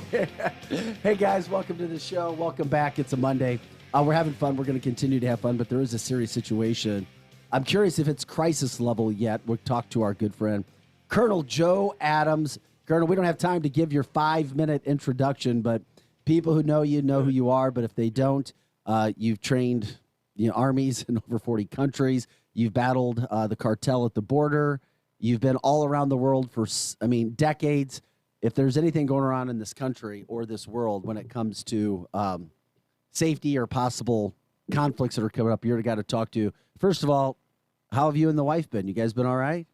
Speaker 9: Hey, guys, welcome to the show. Welcome back. It's a Monday. We're having fun. We're going to continue to have fun, but there is a serious situation. I'm curious if it's crisis level yet. We'll talk to our good friend, Colonel Joe Adams. Colonel, we don't have time to give your 5-minute introduction, but people who know you know who you are. But if they don't, you've trained armies in over 40 countries. You've battled the cartel at the border. You've been all around the world for, decades. If there's anything going on in this country or this world when it comes to safety or possible conflicts that are coming up, you're the guy to talk to. First of all, how have you and the wife been? You guys been all right?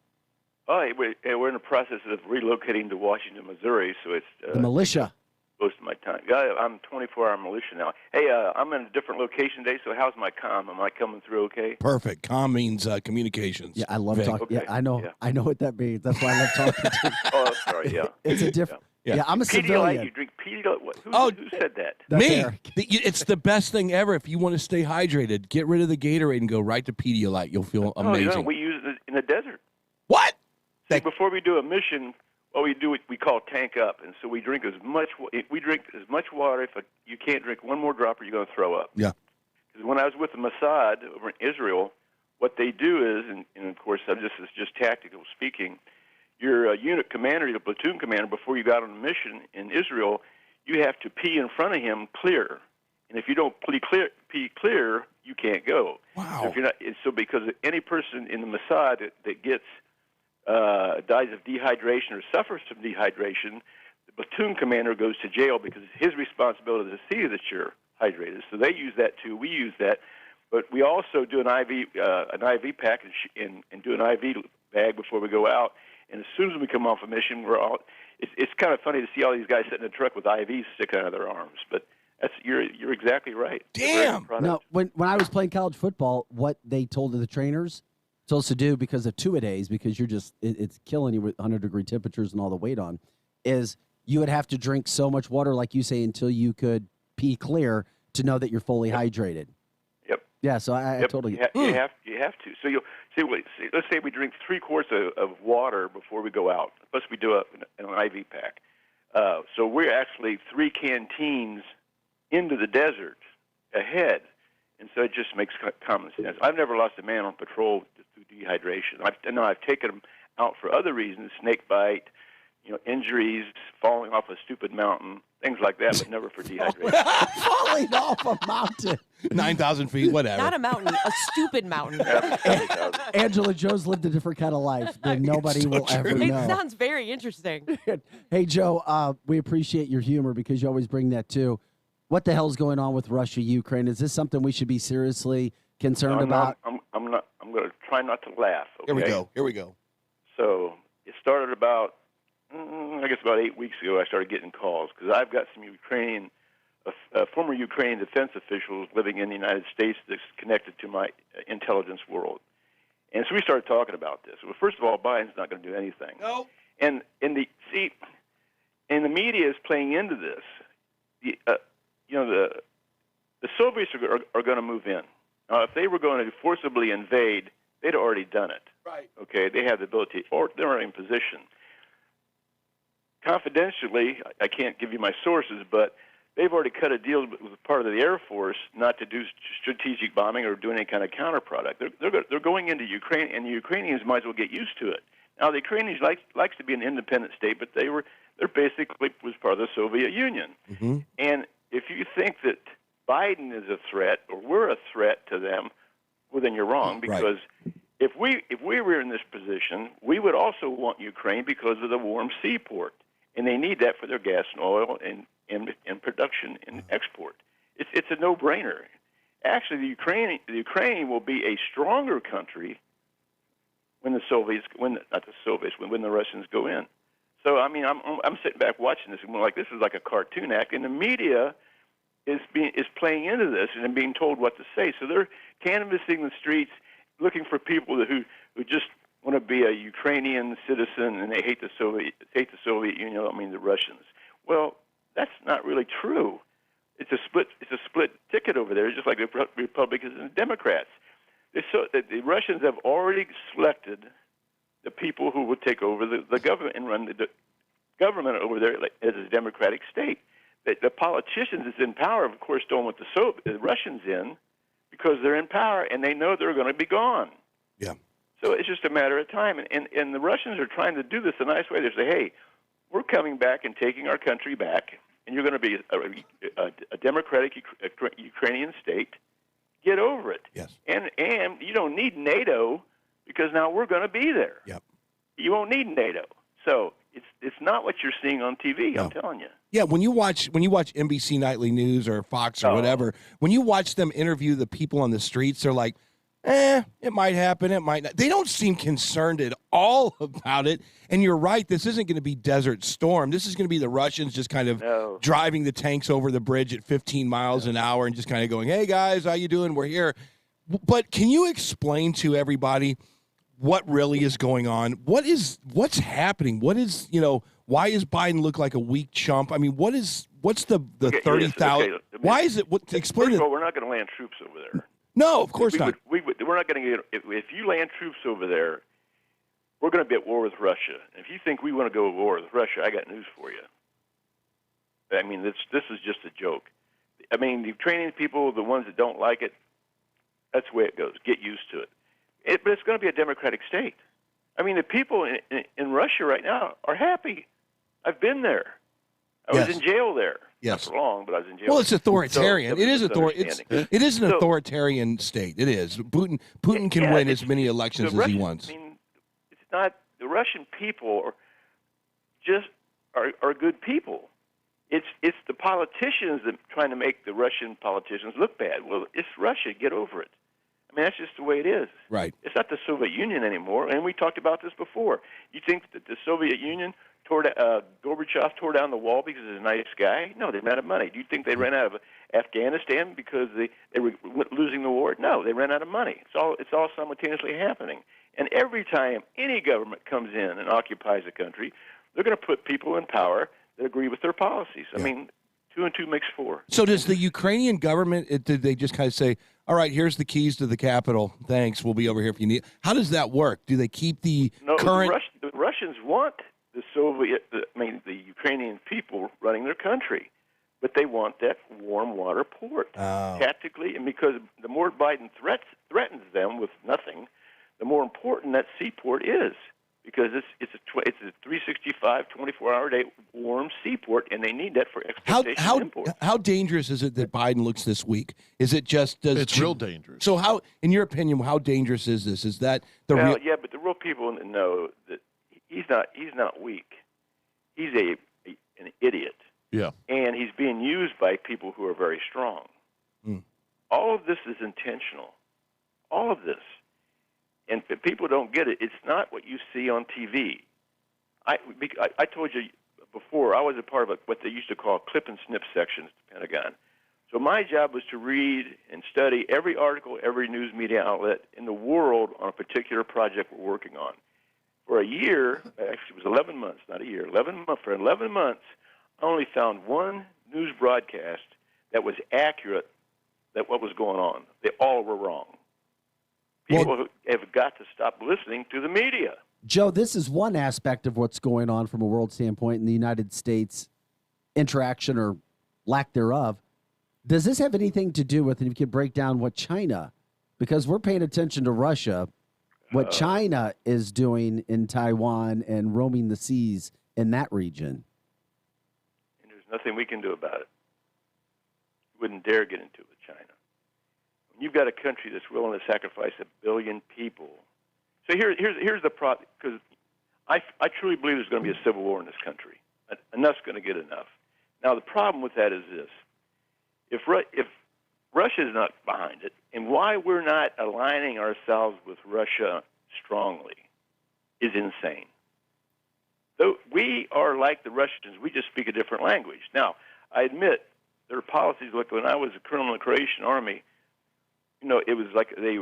Speaker 1: Oh, we're in the process of relocating to Washington, Missouri, so it's
Speaker 9: the militia.
Speaker 1: Most of my time. Yeah, I'm 24-hour militia now. Hey, I'm in a different location today, so how's my comm? Am I coming through okay?
Speaker 5: Perfect. Comm means communications.
Speaker 9: Yeah, I love talking.
Speaker 1: Okay.
Speaker 9: Yeah, I know. Yeah. I know what that means. That's why I love talking to you.
Speaker 1: Oh, sorry, yeah.
Speaker 9: It's a different. Yeah, I'm a
Speaker 1: Pedialyte,
Speaker 9: civilian.
Speaker 1: you drink Pedialyte? Who said that?
Speaker 5: Me. It's the best thing ever. If you want to stay hydrated, get rid of the Gatorade and go right to Pedialyte. You'll feel amazing.
Speaker 1: No, we use it in the desert.
Speaker 5: What?
Speaker 1: See, before we do a mission, what we do, we call tank up, and so we drink as much water. If you can't drink one more drop, or you're going to throw up.
Speaker 5: Yeah.
Speaker 1: Because when I was with the Mossad over in Israel, what they do is, and of course, this is just tactical speaking. Your unit commander, your platoon commander, before you got on a mission in Israel, you have to pee in front of him clear, and if you don't pee clear, you can't go.
Speaker 5: Wow.
Speaker 1: So if you're not, so because any person in the Mossad that gets dies of dehydration or suffers from dehydration, the platoon commander goes to jail because it's his responsibility to see that you're hydrated. So they use that too. We use that, but we also do an IV package and do an IV bag before we go out. And as soon as we come off a mission, we're all. It's kind of funny to see all these guys sitting in a truck with IVs sticking out of their arms, but you're exactly right.
Speaker 5: Damn.
Speaker 9: No, when I was playing college football, what they told the trainers supposed to do because of two-a-days, because you're just it's killing you with 100-degree temperatures and all the weight on, is you would have to drink so much water, like you say, until you could pee clear to know that you're fully hydrated.
Speaker 1: Yep.
Speaker 9: Yeah. So I totally.
Speaker 1: You have to. So you'll see. Let's say we drink 3 quarts of water before we go out. Plus we do an IV pack. So we're actually 3 canteens into the desert ahead. And so it just makes common sense. I've never lost a man on patrol through dehydration. I've taken them out for other reasons, snake bite, injuries, falling off a stupid mountain, things like that, but never for dehydration.
Speaker 9: Falling off a mountain.
Speaker 5: 9,000 feet, whatever.
Speaker 2: Not a mountain, a stupid mountain.
Speaker 9: Angela Joe's lived a different kind of life that nobody will ever
Speaker 2: It
Speaker 9: know.
Speaker 2: sounds very interesting.
Speaker 9: Hey, Joe, we appreciate your humor because you always bring that too. What the hell's going on with Russia, Ukraine? Is this something we should be seriously concerned about?
Speaker 1: I'm not. I'm going to try not to laugh. Okay?
Speaker 5: Here we go.
Speaker 1: So it started about 8 weeks ago. I started getting calls because I've got some former Ukrainian defense officials living in the United States that's connected to my intelligence world, and so we started talking about this. Well, first of all, Biden's not going to do anything.
Speaker 5: No.
Speaker 1: And the media is playing into this. The Soviets are going to move in. Now, if they were going to forcibly invade, they'd already done it.
Speaker 5: Right.
Speaker 1: Okay, they have the ability, or they're already in position. Confidentially, I can't give you my sources, but they've already cut a deal with part of the Air Force not to do strategic bombing or do any kind of counterproduct. They're going into Ukraine, and the Ukrainians might as well get used to it. Now, the Ukrainians likes to be an independent state, but they're basically was part of the Soviet Union.
Speaker 5: Mm-hmm.
Speaker 1: And if you think that Biden is a threat or we're a threat to them, well, then you're wrong, because if we were in this position, we would also want Ukraine because of the warm seaport, and they need that for their gas and oil and production and export. It's a no-brainer. Actually, the Ukraine will be a stronger country when the Russians go in. So I mean, I'm sitting back watching this, and we're like, this is like a cartoon act, and the media is playing into this and being told what to say. So they're canvassing the streets, looking for people who just want to be a Ukrainian citizen, and they hate the Soviet Union. I mean the Russians. Well, that's not really true. It's a split ticket over there, just like the Republicans and the Democrats. The Russians have already selected the people who will take over the government and run the government over there as a democratic state. The politicians that's in power, of course, don't want the Russians in because they're in power and they know they're going to be gone.
Speaker 5: Yeah.
Speaker 1: So it's just a matter of time. And the Russians are trying to do this a nice way. They say, hey, we're coming back and taking our country back, and you're going to be a democratic Ukrainian state. Get over it.
Speaker 5: Yes.
Speaker 1: And you don't need NATO because now we're going to be there.
Speaker 5: Yep.
Speaker 1: You won't need NATO. So it's not what you're seeing on TV,
Speaker 5: No.
Speaker 1: I'm telling you.
Speaker 5: Yeah, when you watch NBC Nightly News or Fox or whatever, when you watch them interview the people on the streets, they're like, it might happen, it might not. They don't seem concerned at all about it. And you're right, this isn't going to be Desert Storm. This is going to be the Russians just kind of driving the tanks over the bridge at 15 miles an hour and just kind of going, hey, guys, how you doing? We're here. But can you explain to everybody what really is going on? What's happening? Why does Biden look like a weak chump? I mean, what's the 30,000? Why is it? Explain
Speaker 1: First
Speaker 5: it.
Speaker 1: of all, we're not going to land troops over there.
Speaker 5: No, of course not.
Speaker 1: We're not going to get. If you land troops over there, we're going to be at war with Russia. And if you think we want to go to war with Russia, I got news for you. I mean, this is just a joke. I mean, the Ukrainian people, the ones that don't like it, that's the way it goes. Get used to it. But it's going to be a democratic state. I mean, the people in Russia right now are happy. I've been there. I was in jail there.
Speaker 5: Yes.
Speaker 1: Not for long, but I was in jail.
Speaker 5: Well, it's authoritarian.
Speaker 1: So,
Speaker 5: it is it is an authoritarian state. It is. Putin can win as many elections as he wants.
Speaker 1: I mean, it's not the Russian people are good people. It's the politicians that are trying to make the Russian politicians look bad. Well, it's Russia. Get over it. I mean, that's just the way it is.
Speaker 5: Right.
Speaker 1: It's not the Soviet Union anymore, and we talked about this before. You think that the Soviet Union Gorbachev tore down the wall because he's a nice guy? No, they ran out of money. Do you think they ran out of Afghanistan because they were losing the war? No, they ran out of money. It's all simultaneously happening. And every time any government comes in and occupies a country, they're going to put people in power that agree with their policies. I mean, 2 and 2 makes 4.
Speaker 5: So does the Ukrainian government, did they just kind of say, all right, here's the keys to the capital. Thanks. We'll be over here if you need. How does that work? Do they keep the current?
Speaker 1: The Russians want the the Ukrainian people running their country, but they want that warm water port tactically, and because the more Biden threatens them with nothing, the more important that seaport is. Because it's a 365, 24-hour day warm seaport, and they need that for exportation and import.
Speaker 5: How dangerous is it that Biden looks this weak? Is it just
Speaker 3: it's real dangerous.
Speaker 5: So how, in your opinion, how dangerous is this? Is that the real?
Speaker 1: Yeah, but the real people know that he's not weak. He's an idiot.
Speaker 3: Yeah,
Speaker 1: and he's being used by people who are very strong. All of this is intentional. All of this. And if people don't get it, it's not what you see on TV. I told you before, I was a part of what they used to call clip and snip sections at the Pentagon. So my job was to read and study every article, every news media outlet in the world on a particular project we're working on. For a year, actually it was 11 months, not a year, 11 months. For 11 months, I only found one news broadcast that was accurate, that what was going on. They all were wrong. People have got to stop listening to the media.
Speaker 9: Joe, this is one aspect of what's going on from a world standpoint in the United States interaction or lack thereof. Does this have anything to do with, and if you could break down what China, because we're paying attention to Russia, what China is doing in Taiwan and roaming the seas in that region?
Speaker 1: And there's nothing we can do about it. We wouldn't dare get into it with China. You've got a country that's willing to sacrifice 1 billion people. So here's the problem, because I truly believe there's going to be a civil war in this country. Enough's going to get enough. Now, the problem with that is this. If Russia is not behind it, and why we're not aligning ourselves with Russia strongly is insane. So We are like the Russians. We just speak a different language. Now, I admit their policies. Like when I was a colonel in the Croatian army, it was like they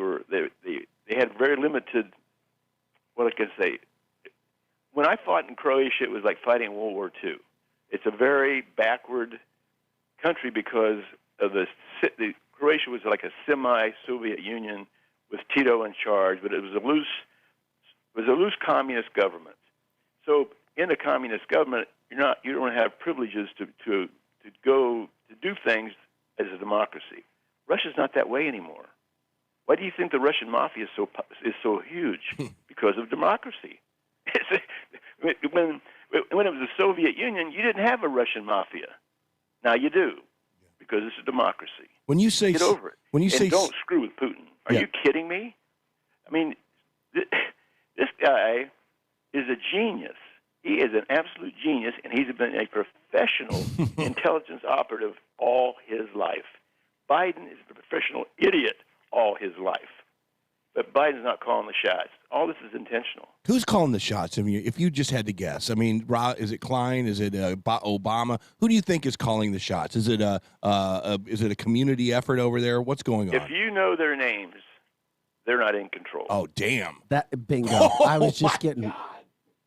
Speaker 1: had very limited. What I can say. When I fought in Croatia, it was like fighting in World War II. It's a very backward country because of the Croatia was like a semi-Soviet Union with Tito in charge, but it was a loose communist government. So in a communist government, you don't have privileges to go to do things as a democracy. Russia's not that way anymore. Why do you think the Russian mafia is so huge? Because of democracy. When it was the Soviet Union, you didn't have a Russian mafia. Now you do, because it's a democracy.
Speaker 5: When you say
Speaker 1: get over it,
Speaker 5: when you say
Speaker 1: don't screw with Putin. Are you kidding me? I mean, this guy is a genius. He is an absolute genius, and he's been a professional intelligence operative all his life. Biden is a professional idiot all his life. But Biden's not calling the shots. All this is intentional.
Speaker 5: Who's calling the shots? I mean, if you just had to guess, I mean, is it Klein? Is it Obama? Who do you think is calling the shots? Is it a community effort over there? What's going on?
Speaker 1: If you know their names, they're not in control.
Speaker 5: Oh, damn!
Speaker 9: That bingo. I was just getting.
Speaker 5: God.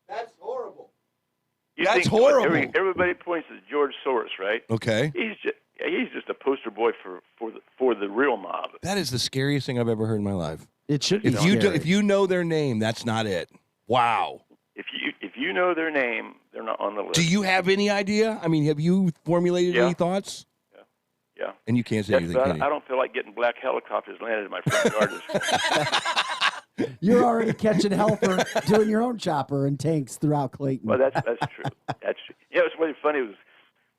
Speaker 5: That's horrible.
Speaker 1: That's
Speaker 5: horrible.
Speaker 1: Everybody points to George Soros, right?
Speaker 5: Okay.
Speaker 1: He's just a poster boy for the real mob.
Speaker 5: That is the scariest thing I've ever heard in my life.
Speaker 9: It should be.
Speaker 5: If you know their name, that's not it. Wow.
Speaker 1: If you know their name, they're not on the list.
Speaker 5: Do you have any idea? I mean, have you formulated any thoughts?
Speaker 1: Yeah.
Speaker 5: And you can't say anything.
Speaker 1: But
Speaker 5: Can you?
Speaker 1: I don't feel like getting black helicopters landed in my front yard.
Speaker 9: You're already catching hell for doing your own chopper and tanks throughout Clayton.
Speaker 1: Well, that's true. That's true. Yeah, it was really funny. It was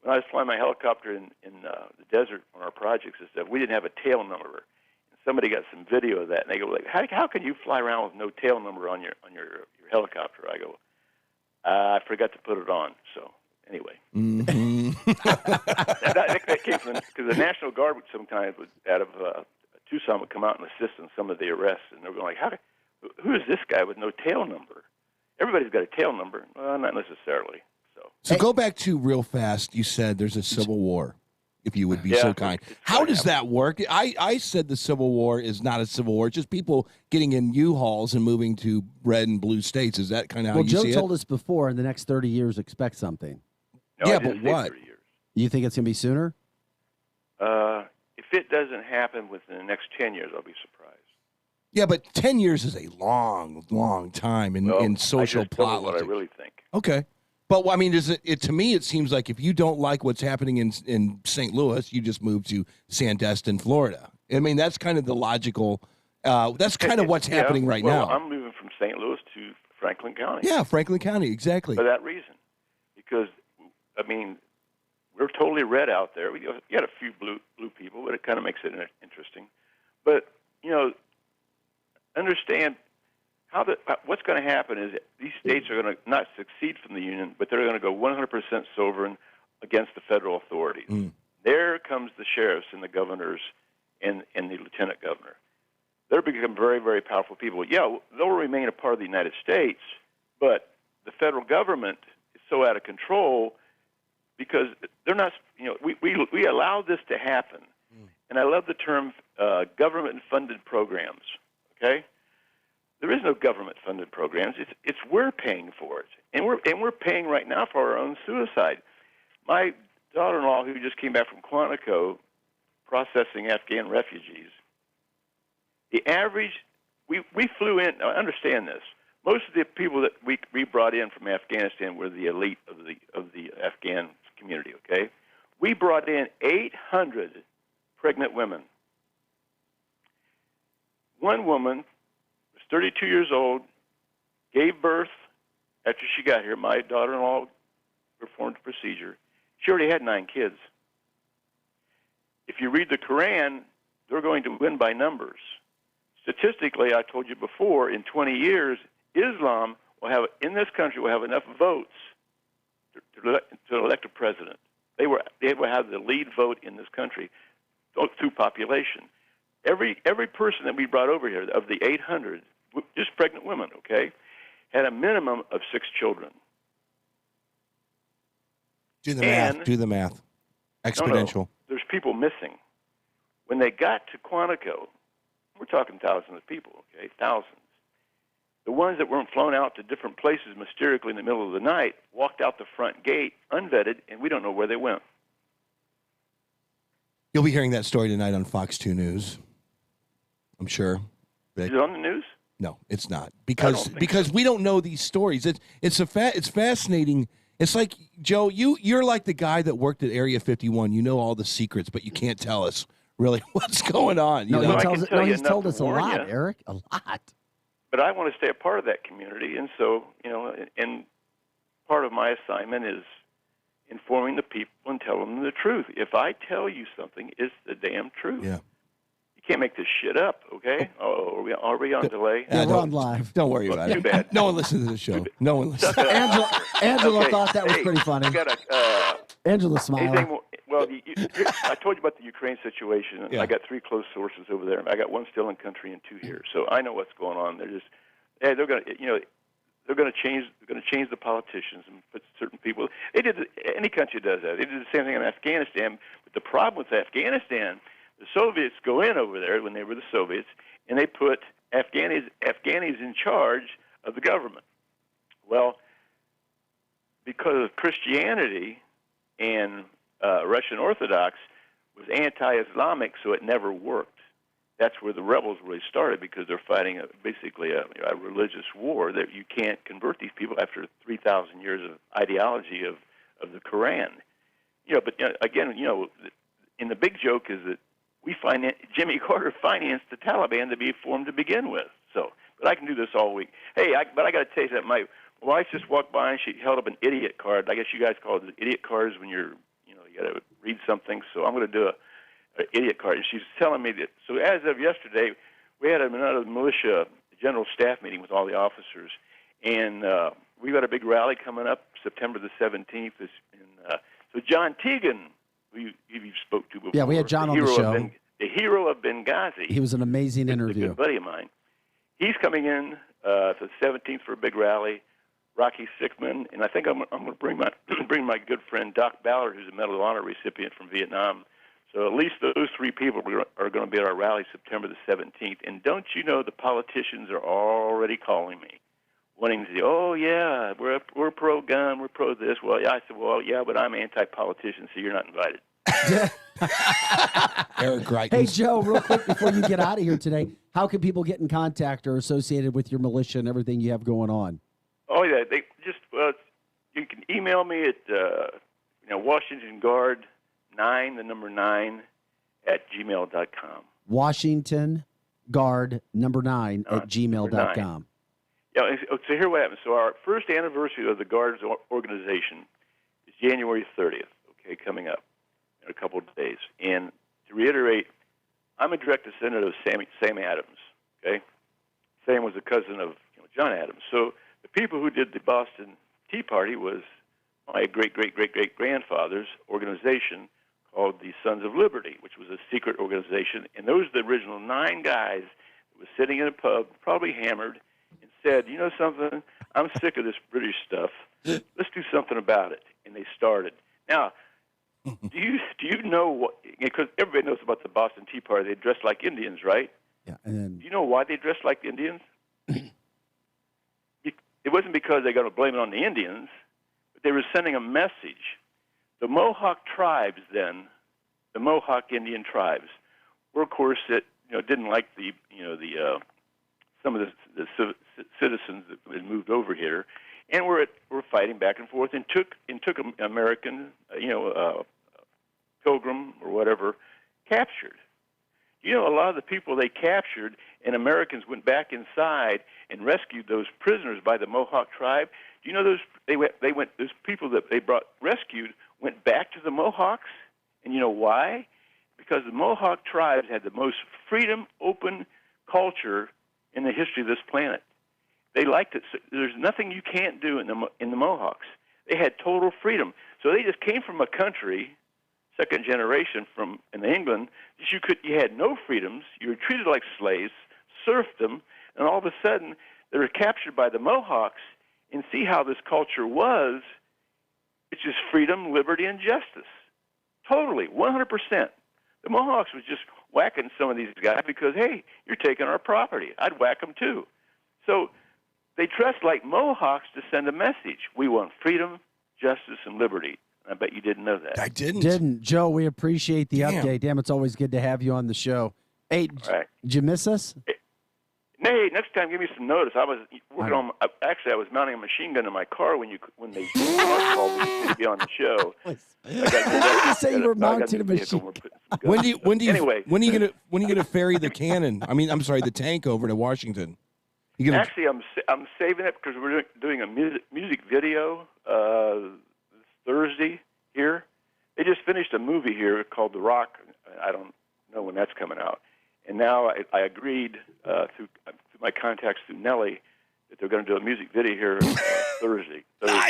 Speaker 1: when I was flying my helicopter in the desert on our projects and stuff. We didn't have a tail number. Somebody got some video of that, and they go, like, how can you fly around with no tail number on your helicopter? I go, I forgot to put it on. So anyway, that came from because the National Guard would sometimes out of Tucson would come out and assist in some of the arrests, and they were like, who is this guy with no tail number? Everybody's got a tail number. Well, not necessarily.
Speaker 5: So go back to real fast. You said there's a civil war. If you would be so kind. How does that work? I said the Civil War is not a civil war. It's just people getting in U-Hauls and moving to red and blue states. Is that kind of how you see it?
Speaker 9: Well, Joe told us before, in the next 30 years, expect something.
Speaker 1: No,
Speaker 5: yeah, but what?
Speaker 1: 30 years.
Speaker 9: You think it's going to be sooner?
Speaker 1: If it doesn't happen within the next 10 years, I'll be surprised.
Speaker 5: Yeah, but 10 years is a long, long time in social
Speaker 1: I just told you
Speaker 5: politics.
Speaker 1: what I really think.
Speaker 5: Okay. But, I mean, to me, it seems like if you don't like what's happening in St. Louis, you just move to Sandestin, Florida. I mean, that's kind of the logical that's kind of what's happening right now.
Speaker 1: I'm moving from St. Louis to Franklin County.
Speaker 5: Yeah, Franklin County, exactly.
Speaker 1: For that reason. Because, I mean, we're totally red out there. You got a few blue people, but it kind of makes it interesting. But, understand what's going to happen is these states are going to not succeed from the union, but they're going to go 100% sovereign against the federal authorities. There comes the sheriffs and the governors and the lieutenant governor. They're become very, very powerful people. Yeah, they'll remain a part of the United States, but the federal government is so out of control because they're not. We allow this to happen, and I love the term government-funded programs. Okay. There is no government-funded programs. It's we're paying for it, and we're paying right now for our own suicide. My daughter-in-law, who just came back from Quantico, processing Afghan refugees. The average, we flew in. Now, understand this. Most of the people that we brought in from Afghanistan were the elite of the Afghan community. Okay, we brought in 800 pregnant women. One woman. 32 years old, gave birth after she got here. My daughter-in-law performed the procedure. She already had 9 kids. If you read the Quran, they're going to win by numbers. Statistically, I told you before, in 20 years, Islam in this country will have enough votes to elect a president. They will have the lead vote in this country through population. Every person that we brought over here, of the 800, just pregnant women, okay, had a minimum of 6 children.
Speaker 5: Do the math. Do the math. Exponential.
Speaker 1: No, there's people missing. When they got to Quantico, we're talking thousands of people, okay? Thousands. The ones that weren't flown out to different places mysteriously in the middle of the night walked out the front gate unvetted, and we don't know where they went.
Speaker 5: You'll be hearing that story tonight on Fox 2 News, I'm sure.
Speaker 1: Is it on the news?
Speaker 5: No, it's not, because we don't know these stories. It's fascinating. It's like, Joe, you're like the guy that worked at Area 51. You know all the secrets, but you can't tell us really what's going on.
Speaker 9: He's told us a lot, Eric, a lot.
Speaker 1: But I want to stay a part of that community, and so, and part of my assignment is informing the people and telling them the truth. If I tell you something, it's the damn truth.
Speaker 5: Yeah.
Speaker 1: You can't make this shit up, okay? Oh, are we on delay?
Speaker 9: Yeah, we're on live.
Speaker 5: Don't worry about it.
Speaker 1: Too bad.
Speaker 5: No one listens to the show. No one listens.
Speaker 9: Angela thought that was pretty funny.
Speaker 1: I got
Speaker 9: Angela smiled.
Speaker 1: Well, I told you about the Ukraine situation.
Speaker 5: Yeah.
Speaker 1: I got 3 close sources over there. I got 1 still in country and 2 here, so I know what's going on. They're going to change the politicians and put certain people. Any country does that. They did the same thing in Afghanistan. But the problem with Afghanistan, the Soviets go in over there when they were the Soviets, and they put Afghanis in charge of the government. Well, because of Christianity and Russian Orthodox was anti-Islamic, so it never worked. That's where the rebels really started, because they're fighting basically a religious war that you can't convert these people after 3,000 years of ideology of the Quran. But again, and the big joke is that Jimmy Carter financed the Taliban to be formed to begin with. So, but I can do this all week. Hey, but I got to tell you that my wife just walked by and she held up an idiot card. I guess you guys call it idiot cards when you got to read something. So I'm going to do an idiot card. And she's telling me that, so as of yesterday, we had another militia general staff meeting with all the officers. And we got a big rally coming up September the 17th. So John Teagan, who you spoke to before.
Speaker 9: Yeah, we had John on the show.
Speaker 1: The hero of Benghazi.
Speaker 9: He was an amazing interview.
Speaker 1: A good buddy of mine. He's coming in the 17th for a big rally. Rocky Sickman, and I think I'm going to bring my good friend Doc Ballard, who's a Medal of Honor recipient from Vietnam. So at least those 3 people are going to be at our rally September the 17th. And don't you know the politicians are already calling me, wanting to say, "Oh yeah, we're pro gun, we're pro this." Well, yeah, I said, "Well, yeah, but I'm anti-politician, so you're not invited."
Speaker 5: Eric Greitens.
Speaker 9: Hey, Joe, real quick before you get out of here today, how can people get in contact or associated with your militia and everything you have going on?
Speaker 1: Oh yeah, they just you can email me at Washington Guard 9, the number 9 at gmail.com.
Speaker 9: Washington Guard number 9 at gmail.com.
Speaker 1: Yeah, so here what happens. So our first anniversary of the Guards organization is January 30th. Okay, coming up in a couple of days. And to reiterate, I'm a direct descendant of Sam Adams. Okay, Sam was a cousin of John Adams. So the people who did the Boston Tea Party was my great-great-great-great-grandfather's organization called the Sons of Liberty, which was a secret organization. And those are the original 9 guys that was sitting in a pub, probably hammered, and said, "You know something? I'm sick of this British stuff. Let's do something about it." And they started. Now, do you know what? Because everybody knows about the Boston Tea Party. They dressed like Indians, right?
Speaker 9: Yeah. And then,
Speaker 1: do you know why they dressed like Indians? It wasn't because they're going to blame it on the Indians, but they were sending a message. The Mohawk tribes then, the Mohawk Indian tribes, were of course didn't like some of the citizens that had moved over here, and were fighting back and forth, and took an American pilgrim or whatever captured. A lot of the people they captured, and Americans went back inside and rescued those prisoners by the Mohawk tribe. Do you know those people that they rescued went back to the Mohawks? And you know why? Because the Mohawk tribes had the most freedom, open culture in the history of this planet. They liked it. So there's nothing you can't do in the Mohawks. They had total freedom. So they just came from a country, second generation in England, you had no freedoms. You were treated like slaves, serfed them, and all of a sudden they were captured by the Mohawks. And see how this culture was which is freedom, liberty, and justice. Totally, 100%. The Mohawks was just whacking some of these guys because, hey, you're taking our property. I'd whack them too. So they dress like Mohawks to send a message. We want freedom, justice, and liberty. I bet you didn't know that.
Speaker 5: I didn't.
Speaker 9: Didn't. Joe, we appreciate the
Speaker 5: Damn.
Speaker 9: update. Damn, it's always good to have you on the show. Hey,
Speaker 1: Right.
Speaker 9: did you miss us?
Speaker 1: Hey, next time, give me some notice. I was working on. Actually, I was mounting a machine gun in my car when they called me to be on the show.
Speaker 9: Did you say you were mounting a machine gun?
Speaker 5: When are
Speaker 1: Anyway.
Speaker 5: you gonna ferry the cannon? I mean, I'm sorry, the tank over to Washington. You gonna?
Speaker 1: Actually, I'm saving it because we're doing a music video this Thursday here. They just finished a movie here called The Rock. I don't know when that's coming out. And now I agreed through my contacts through Nelly that they're going to do a music video here Thursday.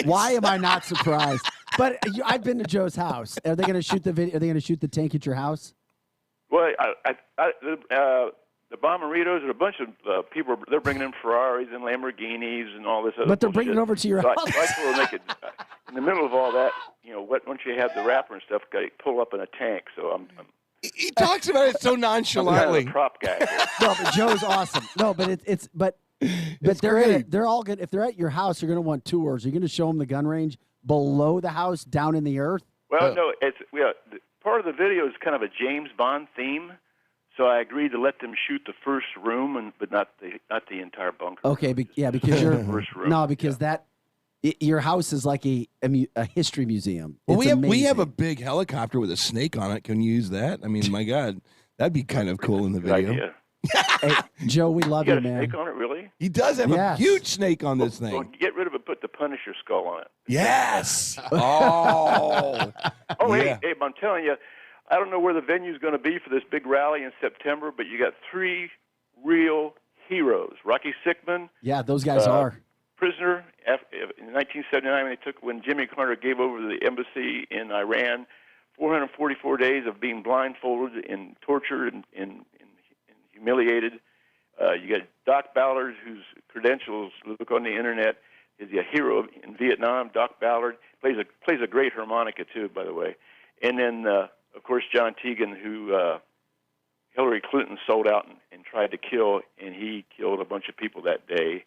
Speaker 9: Why am I not surprised? But I've been to Joe's house. Are they going to shoot the video? Are they going to shoot the tank at your house?
Speaker 1: Well, the Bomberitos and a bunch of people, they're bringing in Ferraris and Lamborghinis and all this other
Speaker 9: But they're
Speaker 1: bullshit.
Speaker 9: bringing it over to your
Speaker 1: So
Speaker 9: house.
Speaker 1: I sort of make it, in the middle of all that, once you have the rapper and stuff, got to pull up in a tank. So I'm
Speaker 5: He talks about it so
Speaker 1: I'm kind of
Speaker 5: nonchalantly.
Speaker 1: a prop guy.
Speaker 9: No, but Joe's awesome. No, but but they're all good. If they're at your house, you're going to want tours. You're going to show them the gun range below the house, down in the earth.
Speaker 1: Well, no, part of the video is kind of a James Bond theme. So I agreed to let them shoot the first room, but not the entire bunker.
Speaker 9: Okay, because you're
Speaker 1: First room.
Speaker 9: no, because your house is like a history museum.
Speaker 5: Well,
Speaker 9: It's
Speaker 5: we have a
Speaker 9: amazing.
Speaker 5: big helicopter with a snake on it. Can you use that? I mean, my God, that'd be kind of cool in the
Speaker 1: Good
Speaker 5: video.
Speaker 1: idea.
Speaker 9: Hey, Joe, we love
Speaker 1: You
Speaker 9: you,
Speaker 1: got a
Speaker 9: man.
Speaker 1: snake on it, really?
Speaker 5: He does have a
Speaker 9: Yes.
Speaker 5: huge snake on this
Speaker 1: Well,
Speaker 5: thing.
Speaker 1: get rid of it. Put the Punisher skull on it.
Speaker 5: Yes. Oh.
Speaker 1: Oh,
Speaker 5: Yeah.
Speaker 1: hey, I'm telling you, I don't know where the venue's going to be for this big rally in September, but you got three real heroes: Rocky Sickman,
Speaker 9: Yeah, those guys are.
Speaker 1: prisoner in 1979 when Jimmy Carter gave over the embassy in Iran. 444 days of being blindfolded and tortured and humiliated. You got Doc Ballard, whose credentials look on the internet. Is a hero in Vietnam. Doc Ballard plays a great harmonica too, by the way. And then of course John Tegan, who Hillary Clinton sold out and tried to kill, and he killed a bunch of people that day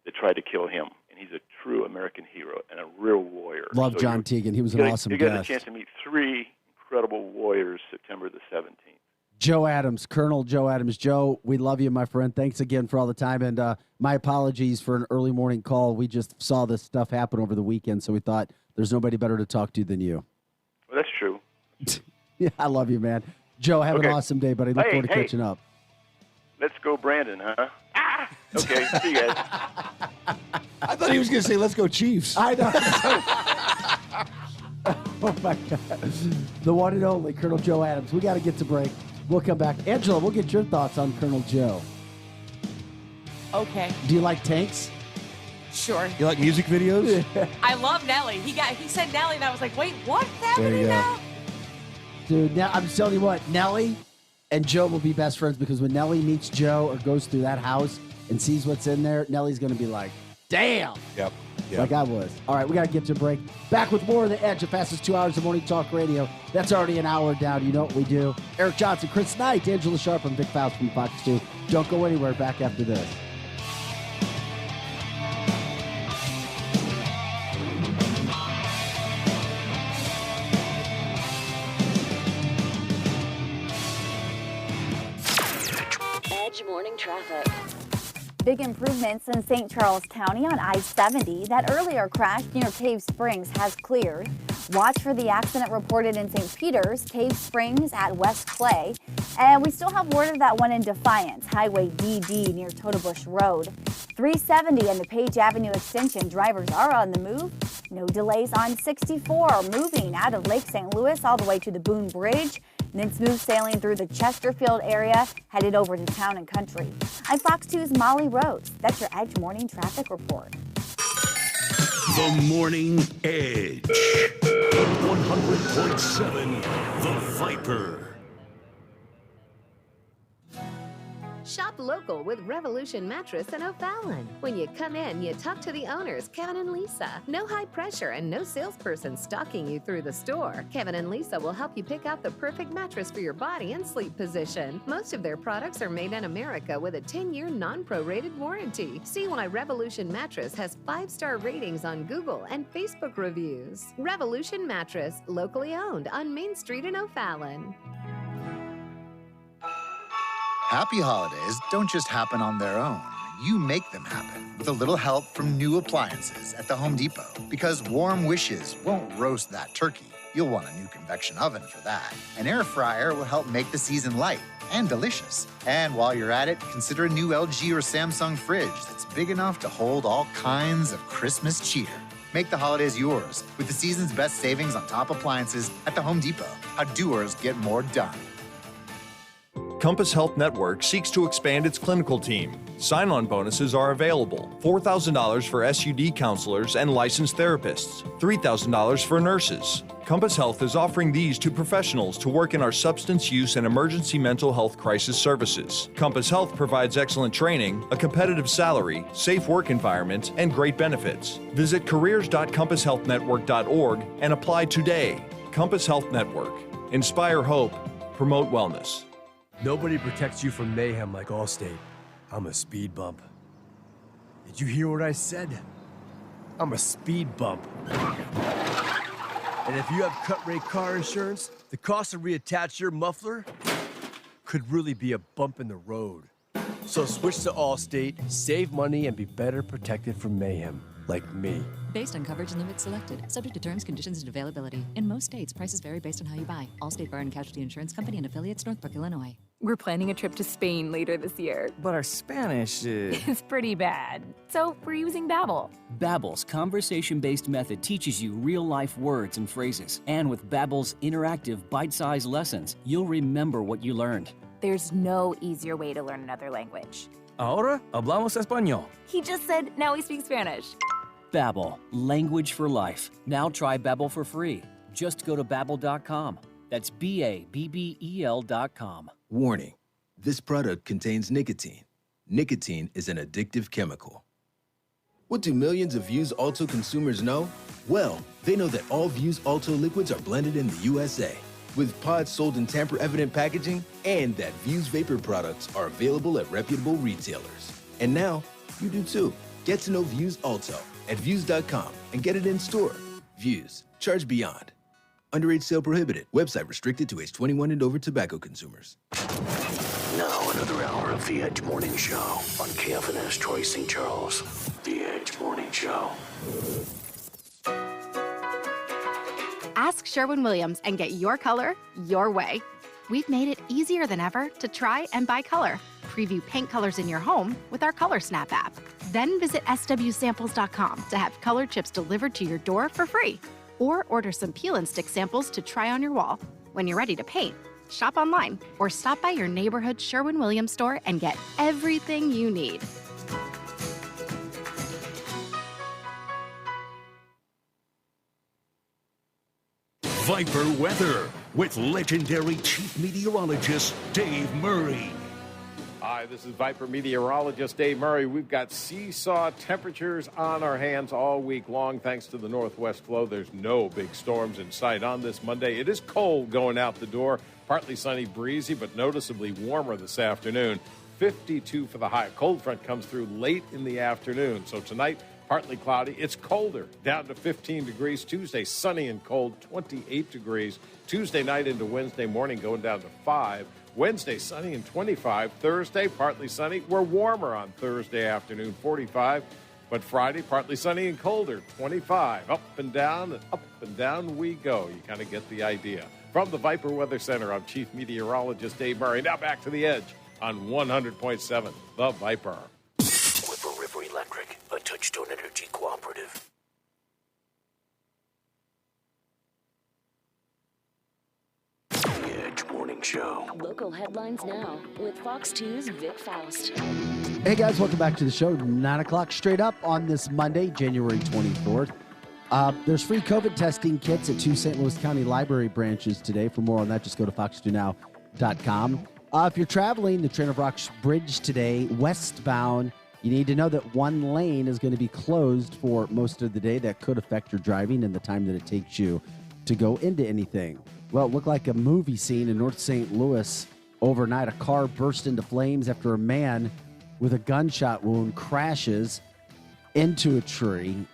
Speaker 1: that tried to kill him. And he's a true American hero and a real warrior.
Speaker 9: Love
Speaker 1: So
Speaker 9: John
Speaker 1: you're-
Speaker 9: Tegan. He was an
Speaker 1: you're
Speaker 9: awesome
Speaker 1: You're getting a
Speaker 9: guest.
Speaker 1: chance to meet three incredible warriors September the 17th.
Speaker 9: Joe Adams, Colonel Joe Adams. Joe, we love you, my friend. Thanks again for all the time. And my apologies for an early morning call. We just saw this stuff happen over the weekend, so we thought there's nobody better to talk to than you.
Speaker 1: Well, that's true.
Speaker 9: Yeah, I love you, man. Joe, have an
Speaker 1: Okay.
Speaker 9: awesome day, buddy. Look
Speaker 1: Hey,
Speaker 9: forward to
Speaker 1: hey.
Speaker 9: catching up.
Speaker 1: Let's go, Brandon, huh? Okay, see you guys.
Speaker 5: I thought he was going to say, let's go Chiefs.
Speaker 9: I know. Oh, my God. The one and only Colonel Joe Adams. We got to get to break. We'll come back. Angela, we'll get your thoughts on Colonel Joe.
Speaker 2: Okay,
Speaker 9: Do you like tanks?
Speaker 2: sure.
Speaker 5: You like music videos?
Speaker 2: I love Nelly. He said Nelly, and I was like, wait, what's
Speaker 5: There
Speaker 2: happening
Speaker 5: you go.
Speaker 2: now?
Speaker 9: Dude, now I'm telling you what, Nelly and Joe will be best friends because when Nelly meets Joe or goes through that house and sees what's in there, Nelly's going to be like, damn.
Speaker 5: Yep.
Speaker 9: Like I was. All right, we got to get to a break. Back with more of The Edge, the fastest 2 hours of morning talk radio. That's already an hour down. You know what we do. Eric Johnson, Chris Knight, Angela Sharp, and Vic Faust from Fox 2. Don't go anywhere. Back after this.
Speaker 3: Edge morning traffic.
Speaker 12: Big improvements in St. Charles County on I-70. That earlier crash near Cave Springs has cleared. Watch for the accident reported in St. Peters, Cave Springs at West Clay. And we still have word of that one in Defiance, Highway DD near Totebush Road. 370 and the Page Avenue extension. Drivers are on the move. No delays on 64, moving out of Lake St. Louis all the way to the Boone Bridge. And then smooth sailing through the Chesterfield area, headed over to Town and Country. I'm Fox 2's Molly Rhodes. That's your Edge Morning Traffic Report.
Speaker 16: The Morning Edge. 100.7 The Viper.
Speaker 4: Shop local with Revolution Mattress in O'Fallon. When you come in, you talk to the owners, Kevin and Lisa. No high pressure and no salesperson stalking you through the store. Kevin and Lisa will help you pick out the perfect mattress for your body and sleep position. Most of their products are made in America with a 10-year non-prorated warranty. See why Revolution Mattress has 5-star ratings on Google and Facebook reviews. Revolution Mattress, locally owned on Main Street in O'Fallon.
Speaker 6: Happy holidays don't just happen on their own. You make them happen with a little help from new appliances at the Home Depot. Because warm wishes won't roast that turkey. You'll want a new convection oven for that. An air fryer will help make the season light and delicious. And while you're at it, consider a new LG or Samsung fridge that's big enough to hold all kinds of Christmas cheer. Make the holidays yours with the season's best savings on top appliances at the Home Depot. How doers get more done.
Speaker 7: Compass Health Network seeks to expand its clinical team. Sign-on bonuses are available. $4,000 for SUD counselors and licensed therapists. $3,000 for nurses. Compass Health is offering these to professionals to work in our substance use and emergency mental health crisis services. Compass Health provides excellent training, a competitive salary, safe work environment, and great benefits. Visit careers.compasshealthnetwork.org and apply today. Compass Health Network. Inspire hope. Promote wellness.
Speaker 8: Nobody protects you from mayhem like Allstate. I'm a speed bump. Did you hear what I said? I'm a speed bump. And if you have cut-rate car insurance, the cost to reattach your muffler could really be a bump in the road. So switch to Allstate, save money, and be better protected from mayhem, like me.
Speaker 10: Based on coverage and limits selected, subject to terms, conditions, and availability. In most states, prices vary based on how you buy. Allstate Bar and Casualty Insurance Company and affiliates, Northbrook, Illinois.
Speaker 11: We're planning a trip to Spain later this year.
Speaker 14: But our Spanish is...
Speaker 11: It's pretty bad. So we're using Babbel.
Speaker 15: Babbel's conversation-based method teaches you real-life words and phrases. And with Babbel's interactive, bite-sized lessons, you'll remember what you learned.
Speaker 11: There's no easier way to learn another language.
Speaker 14: Ahora hablamos español.
Speaker 11: He just said, now we speak Spanish.
Speaker 15: Babbel, language for life. Now try Babbel for free. Just go to Babbel.com. That's BABBEL.com.
Speaker 17: Warning, this product contains nicotine. Nicotine is an addictive chemical. What do millions of Vuse Alto consumers know? Well, they know that all Vuse Alto liquids are blended in the USA, with pods sold in tamper-evident packaging, and that Vuse Vapor products are available at reputable retailers. And now, you do too. Get to know Vuse Alto at Vuse.com and get it in store. Vuse, charge beyond. Underage sale prohibited. Website restricted to age 21 and over tobacco consumers.
Speaker 13: Now another hour of The Edge Morning Show on KFNS Troy St. Charles. The Edge Morning Show.
Speaker 30: Ask Sherwin-Williams and get your color your way. We've made it easier than ever to try and buy color. Preview paint colors in your home with our Color Snap app. Then visit swsamples.com to have color chips delivered to your door for free. Or order some peel and stick samples to try on your wall. When you're ready to paint, shop online or stop by your neighborhood Sherwin-Williams store and get everything you need.
Speaker 16: Viper Weather with legendary chief meteorologist Dave Murray.
Speaker 31: Hi, this is Viper meteorologist Dave Murray. We've got seesaw temperatures on our hands all week long thanks to the northwest flow. There's no big storms in sight on this Monday. It is cold going out the door. Partly sunny, breezy, but noticeably warmer this afternoon. 52 for the high. Cold front comes through late in the afternoon. So tonight, partly cloudy. It's colder, down to 15 degrees. Tuesday, sunny and cold, 28 degrees. Tuesday night into Wednesday morning, going down to 5. Wednesday, sunny and 25. Thursday, partly sunny. We're warmer on Thursday afternoon, 45. But Friday, partly sunny and colder, 25. Up and down we go. You kind of get the idea. From the Viper Weather Center, I'm Chief Meteorologist Dave Murray. Now back to the Edge on 100.7, The Viper.
Speaker 13: Whipper River Electric, a Touchstone Energy cooperative. Morning Show.
Speaker 3: Local headlines now with Fox 2's Vic Faust.
Speaker 9: Hey guys, welcome back to the show. 9 o'clock straight up on this Monday, January 24th. There's free COVID testing kits at 2 St. Louis County Library branches today. For more on that, just go to fox2now.com. If you're traveling the Train of Rocks Bridge today, westbound, you need to know that one lane is going to be closed for most of the day. That could affect your driving and the time that it takes you to go into anything. Well, it looked like a movie scene in North St. Louis overnight. A car burst into flames after a man with a gunshot wound crashes into a tree.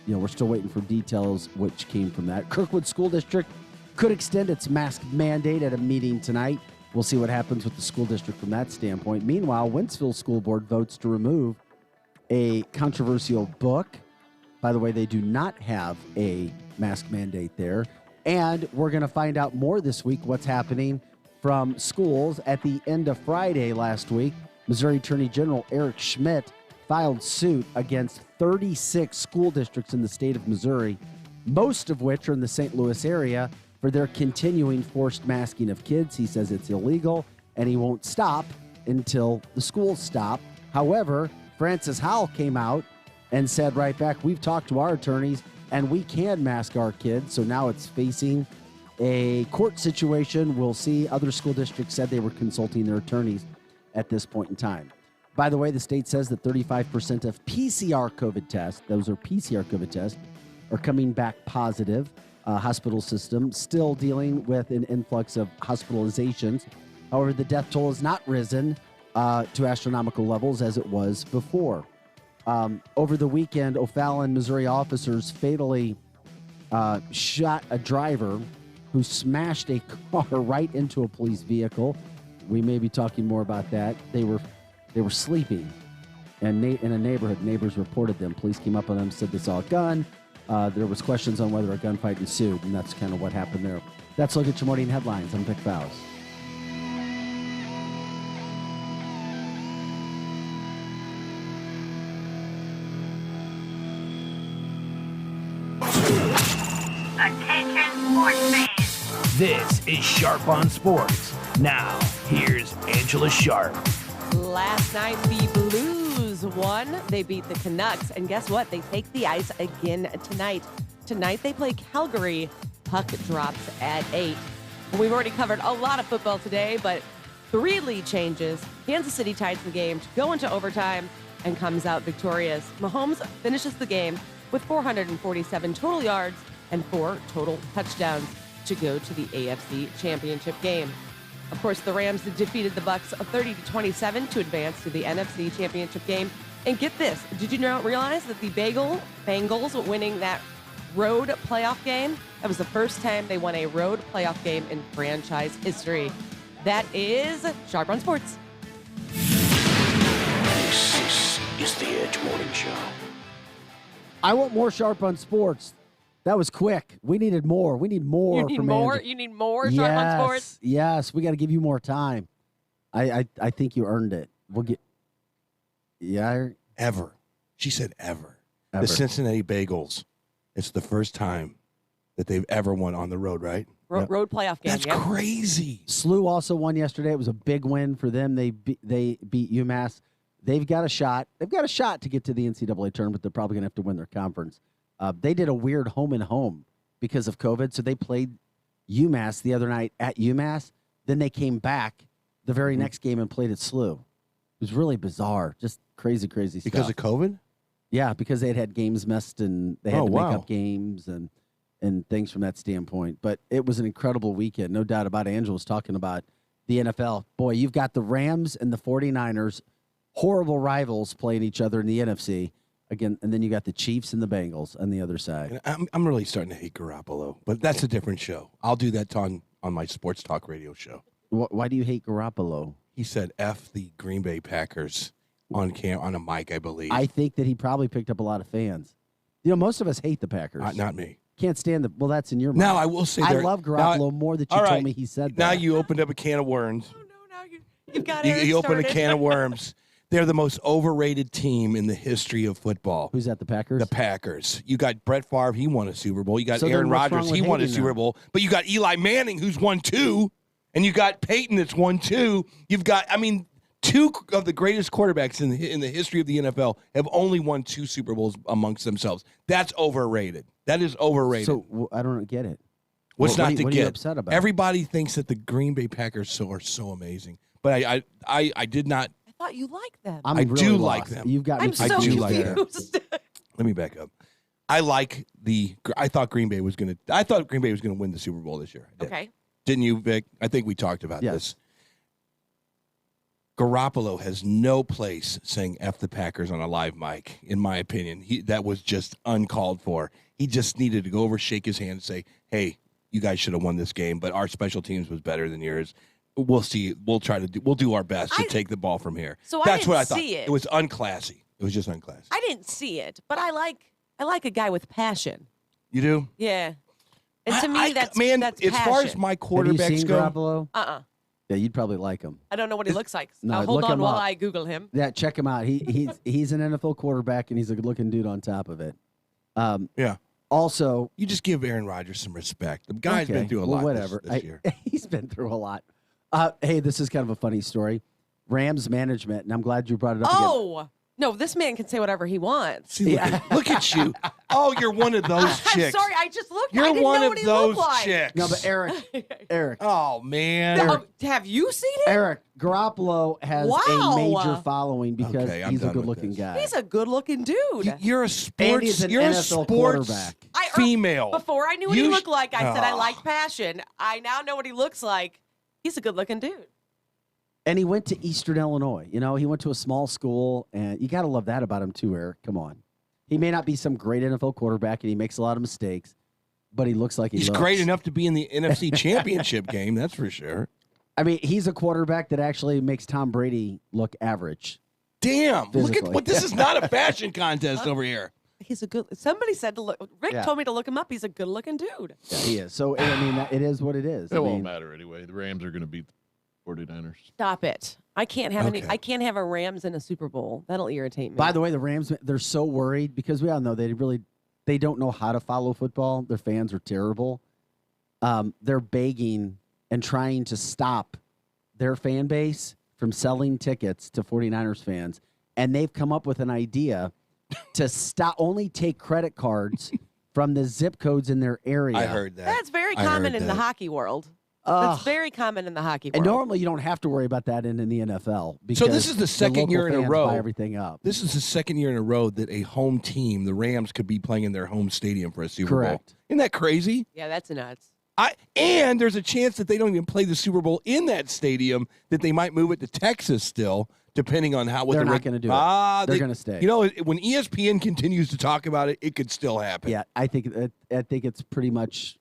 Speaker 9: We're still waiting for details which came from that. Kirkwood School District could extend its mask mandate at a meeting tonight. We'll see what happens with the school district from that standpoint. Meanwhile, Wentzville School Board votes to remove a controversial book. By the way, they do not have a mask mandate there. And we're going to find out more this week what's happening from schools. At the end of Friday last week, Missouri Attorney General Eric Schmidt filed suit against 36 school districts in the state of Missouri, most of which are in the St. Louis area, for their continuing forced masking of kids. He says it's illegal, and he won't stop until the schools stop. However, Francis Howell came out and said right back, we've talked to our attorneys, and we can mask our kids. So now it's facing a court situation. We'll see. Other school districts said they were consulting their attorneys at this point in time. By the way, the state says that 35% of PCR COVID tests, those are PCR COVID tests, are coming back positive. Hospital system still dealing with an influx of hospitalizations. However, the death toll has not risen to astronomical levels as it was before. Over the weekend, O'Fallon, Missouri officers fatally shot a driver who smashed a car right into a police vehicle. We may be talking more about that. They were sleeping and in a neighborhood. Neighbors reported them. Police came up on them, said they saw a gun. There was questions on whether a gunfight ensued, and that's kind of what happened there. That's a look at your morning headlines. I'm Vic Faust.
Speaker 18: Attention sports fans. This is Sharp on Sports. Now, here's Angela Sharp.
Speaker 2: Last night, the Blues won. They beat the Canucks. And guess what? They take the ice again tonight. Tonight, they play Calgary. Puck drops at 8. We've already covered a lot of football today, but 3 lead changes. Kansas City ties the game to go into overtime and comes out victorious. Mahomes finishes the game with 447 total yards and 4 total touchdowns to go to the AFC Championship game. Of course, the Rams defeated the Bucs 30-27 to advance to the NFC Championship game. And get this, did you not realize that the Bengals winning that road playoff game, that was the first time they won a road playoff game in franchise history. That is Sharp on Sports.
Speaker 13: This is the Edge Morning Show.
Speaker 9: I want more Sharp on Sports. That was quick. We needed more. We need more.
Speaker 2: You need more? You need more Sharp on Sports?
Speaker 9: Yes. We got to give you more time. I think you earned it. We'll get. Yeah.
Speaker 5: Ever. She said ever.
Speaker 9: Ever.
Speaker 5: The Cincinnati Bengals. It's the first time that they've ever won on the road, right?
Speaker 2: Road playoff game.
Speaker 5: That's crazy.
Speaker 9: SLU also won yesterday. It was a big win for them. They beat UMass. They've got a shot. They've got a shot to get to the NCAA tournament. They're probably going to have to win their conference. They did a weird home and home because of COVID. So they played UMass the other night at UMass. Then they came back the very next game and played at SLU. It was really bizarre. Just crazy stuff.
Speaker 5: Because of COVID?
Speaker 9: Yeah, because they had games missed and they had to make up games and things from that standpoint. But it was an incredible weekend. No doubt about it. Angela was talking about the NFL. Boy, you've got the Rams and the 49ers, horrible rivals playing each other in the NFC. Again, and then you got the Chiefs and the Bengals on the other side.
Speaker 5: I'm really starting to hate Garoppolo, but that's a different show. I'll do that on my sports talk radio show.
Speaker 9: Why do you hate Garoppolo?
Speaker 5: He said F the Green Bay Packers on a mic, I believe.
Speaker 9: I think that he probably picked up a lot of fans. You know, most of us hate the Packers.
Speaker 5: Not me.
Speaker 9: Can't stand well, that's in your mind.
Speaker 5: Now, I will say
Speaker 9: I love Garoppolo more that you told me he said that.
Speaker 5: Now you opened up a can of worms.
Speaker 2: Oh, no, now you've got
Speaker 5: You opened a can of worms. They're the most overrated team in the history of football.
Speaker 9: Who's that, the Packers?
Speaker 5: The Packers. You got Brett Favre, he won a Super Bowl. You got
Speaker 9: So then
Speaker 5: Aaron
Speaker 9: what's wrong
Speaker 5: Rodgers,
Speaker 9: with
Speaker 5: he won a
Speaker 9: hating
Speaker 5: Super
Speaker 9: them?
Speaker 5: Bowl. But you got Eli Manning, who's won 2. And you got Peyton, that's won 2. You've got, 2 of the greatest quarterbacks in the history of the NFL have only won 2 Super Bowls amongst themselves. That's overrated. That is overrated.
Speaker 9: So I don't get it.
Speaker 5: What's not to
Speaker 9: what
Speaker 5: get?
Speaker 9: are you upset about?
Speaker 5: Everybody thinks that the Green Bay Packers are so amazing, but I did not.
Speaker 2: I thought you liked them.
Speaker 9: I'm
Speaker 5: I
Speaker 9: really
Speaker 5: do
Speaker 9: lost.
Speaker 5: like them.
Speaker 9: You've got me.
Speaker 2: I'm so confused.
Speaker 5: Let me back up. I thought Green Bay was going to win the Super Bowl this year.
Speaker 2: Okay.
Speaker 5: Didn't you, Vic? I think we talked about
Speaker 9: Yes.
Speaker 5: this. Garoppolo has no place saying F the Packers on a live mic, in my opinion. That was just uncalled for. He just needed to go over, shake his hand, and say, hey, you guys should have won this game, but our special teams was better than yours. We'll see. We'll do our best to take the ball from here.
Speaker 2: So I
Speaker 5: That's
Speaker 2: didn't
Speaker 5: what I thought.
Speaker 2: see it.
Speaker 5: It was unclassy. It was just unclassy.
Speaker 2: I didn't see it, but I like a guy with passion.
Speaker 5: You do?
Speaker 2: Yeah. And to me, that's
Speaker 5: as far as
Speaker 2: passion.
Speaker 5: my
Speaker 9: Have you
Speaker 5: quarterbacks
Speaker 9: seen
Speaker 5: go,
Speaker 9: Garoppolo?
Speaker 2: Uh-uh.
Speaker 9: Yeah, you'd probably like him.
Speaker 2: I don't know what he looks like.
Speaker 9: No,
Speaker 2: Hold
Speaker 9: look
Speaker 2: on
Speaker 9: him
Speaker 2: while
Speaker 9: up.
Speaker 2: I Google him.
Speaker 9: Yeah, check him out. He's an NFL quarterback, and he's a good-looking dude on top of it.
Speaker 5: Yeah.
Speaker 9: Also,
Speaker 5: you just give Aaron Rodgers some respect. The guy's been through a lot
Speaker 9: whatever.
Speaker 5: this year.
Speaker 9: He's been through a lot. Hey, this is kind of a funny story. Rams management, and I'm glad you brought it up again.
Speaker 2: Oh, no, this man can say whatever he wants.
Speaker 5: See, look at you. Oh, you're one of those chicks.
Speaker 2: I'm sorry, I just looked.
Speaker 5: You're
Speaker 2: I didn't
Speaker 5: one
Speaker 2: know
Speaker 5: of
Speaker 2: what he
Speaker 5: those
Speaker 2: looked like.
Speaker 5: chicks.
Speaker 9: No, but Eric.
Speaker 5: Oh, man.
Speaker 2: No, have you seen him?
Speaker 9: Eric, Garoppolo has a major following because
Speaker 5: Okay, I'm
Speaker 9: he's a
Speaker 5: done with
Speaker 9: good-looking
Speaker 5: this.
Speaker 9: guy.
Speaker 2: He's a good-looking dude.
Speaker 5: You're a
Speaker 9: And
Speaker 5: sports.
Speaker 9: he's an
Speaker 5: You're a
Speaker 9: NFL
Speaker 5: sports
Speaker 9: quarterback.
Speaker 5: female.
Speaker 2: Before I knew what he
Speaker 5: You
Speaker 2: looked like, I said I
Speaker 5: Oh.
Speaker 2: like passion. I now know what he looks like. He's a good-looking dude.
Speaker 9: And he went to Eastern Illinois. You know, he went to a small school, and you got to love that about him too, Eric. Come on. He may not be some great NFL quarterback, and he makes a lot of mistakes, but he looks like
Speaker 5: He's
Speaker 9: looks.
Speaker 5: great enough to be in the NFC Championship game, that's for sure.
Speaker 9: I mean, he's a quarterback that actually makes Tom Brady look average.
Speaker 5: Damn. Look at
Speaker 9: Physically.
Speaker 5: what this is not a fashion contest over here.
Speaker 2: He's a good. Somebody said to look. Rick
Speaker 9: Yeah.
Speaker 2: told me to look him up. He's a good-looking dude.
Speaker 9: Yeah, he is. So, I mean, it is what it is.
Speaker 31: It
Speaker 9: I
Speaker 31: won't
Speaker 9: mean,
Speaker 31: matter anyway. The Rams are going to beat the 49ers.
Speaker 2: Stop it. I can't have
Speaker 5: Okay.
Speaker 2: I can't have a Rams in a Super Bowl. That'll irritate me.
Speaker 9: By the way, the Rams, they're so worried because we all know they don't know how to follow football. Their fans are terrible. They're begging and trying to stop their fan base from selling tickets to 49ers fans. And they've come up with an idea to only take credit cards from the zip codes in their area.
Speaker 5: I heard that.
Speaker 2: That's very
Speaker 5: I
Speaker 2: common
Speaker 5: heard
Speaker 2: in the
Speaker 5: that.
Speaker 2: hockey world.
Speaker 9: Ugh.
Speaker 2: That's very common in the hockey world.
Speaker 9: And normally you don't have to worry about that in the NFL. Because
Speaker 5: So this is the second
Speaker 9: local
Speaker 5: year in a
Speaker 9: fans
Speaker 5: row.
Speaker 9: buy everything up.
Speaker 5: This is the second year in a row that a home team, the Rams, could be playing in their home stadium for a Super Bowl.
Speaker 9: Correct.
Speaker 5: Isn't that crazy?
Speaker 2: Yeah, that's nuts.
Speaker 5: And there's a chance that they don't even play the Super Bowl in that stadium, that they might move it to Texas still, depending on how.
Speaker 9: They're not going to do it. They're going to stay.
Speaker 5: You know, when ESPN continues to talk about it, it could still happen.
Speaker 9: Yeah, I think it's pretty much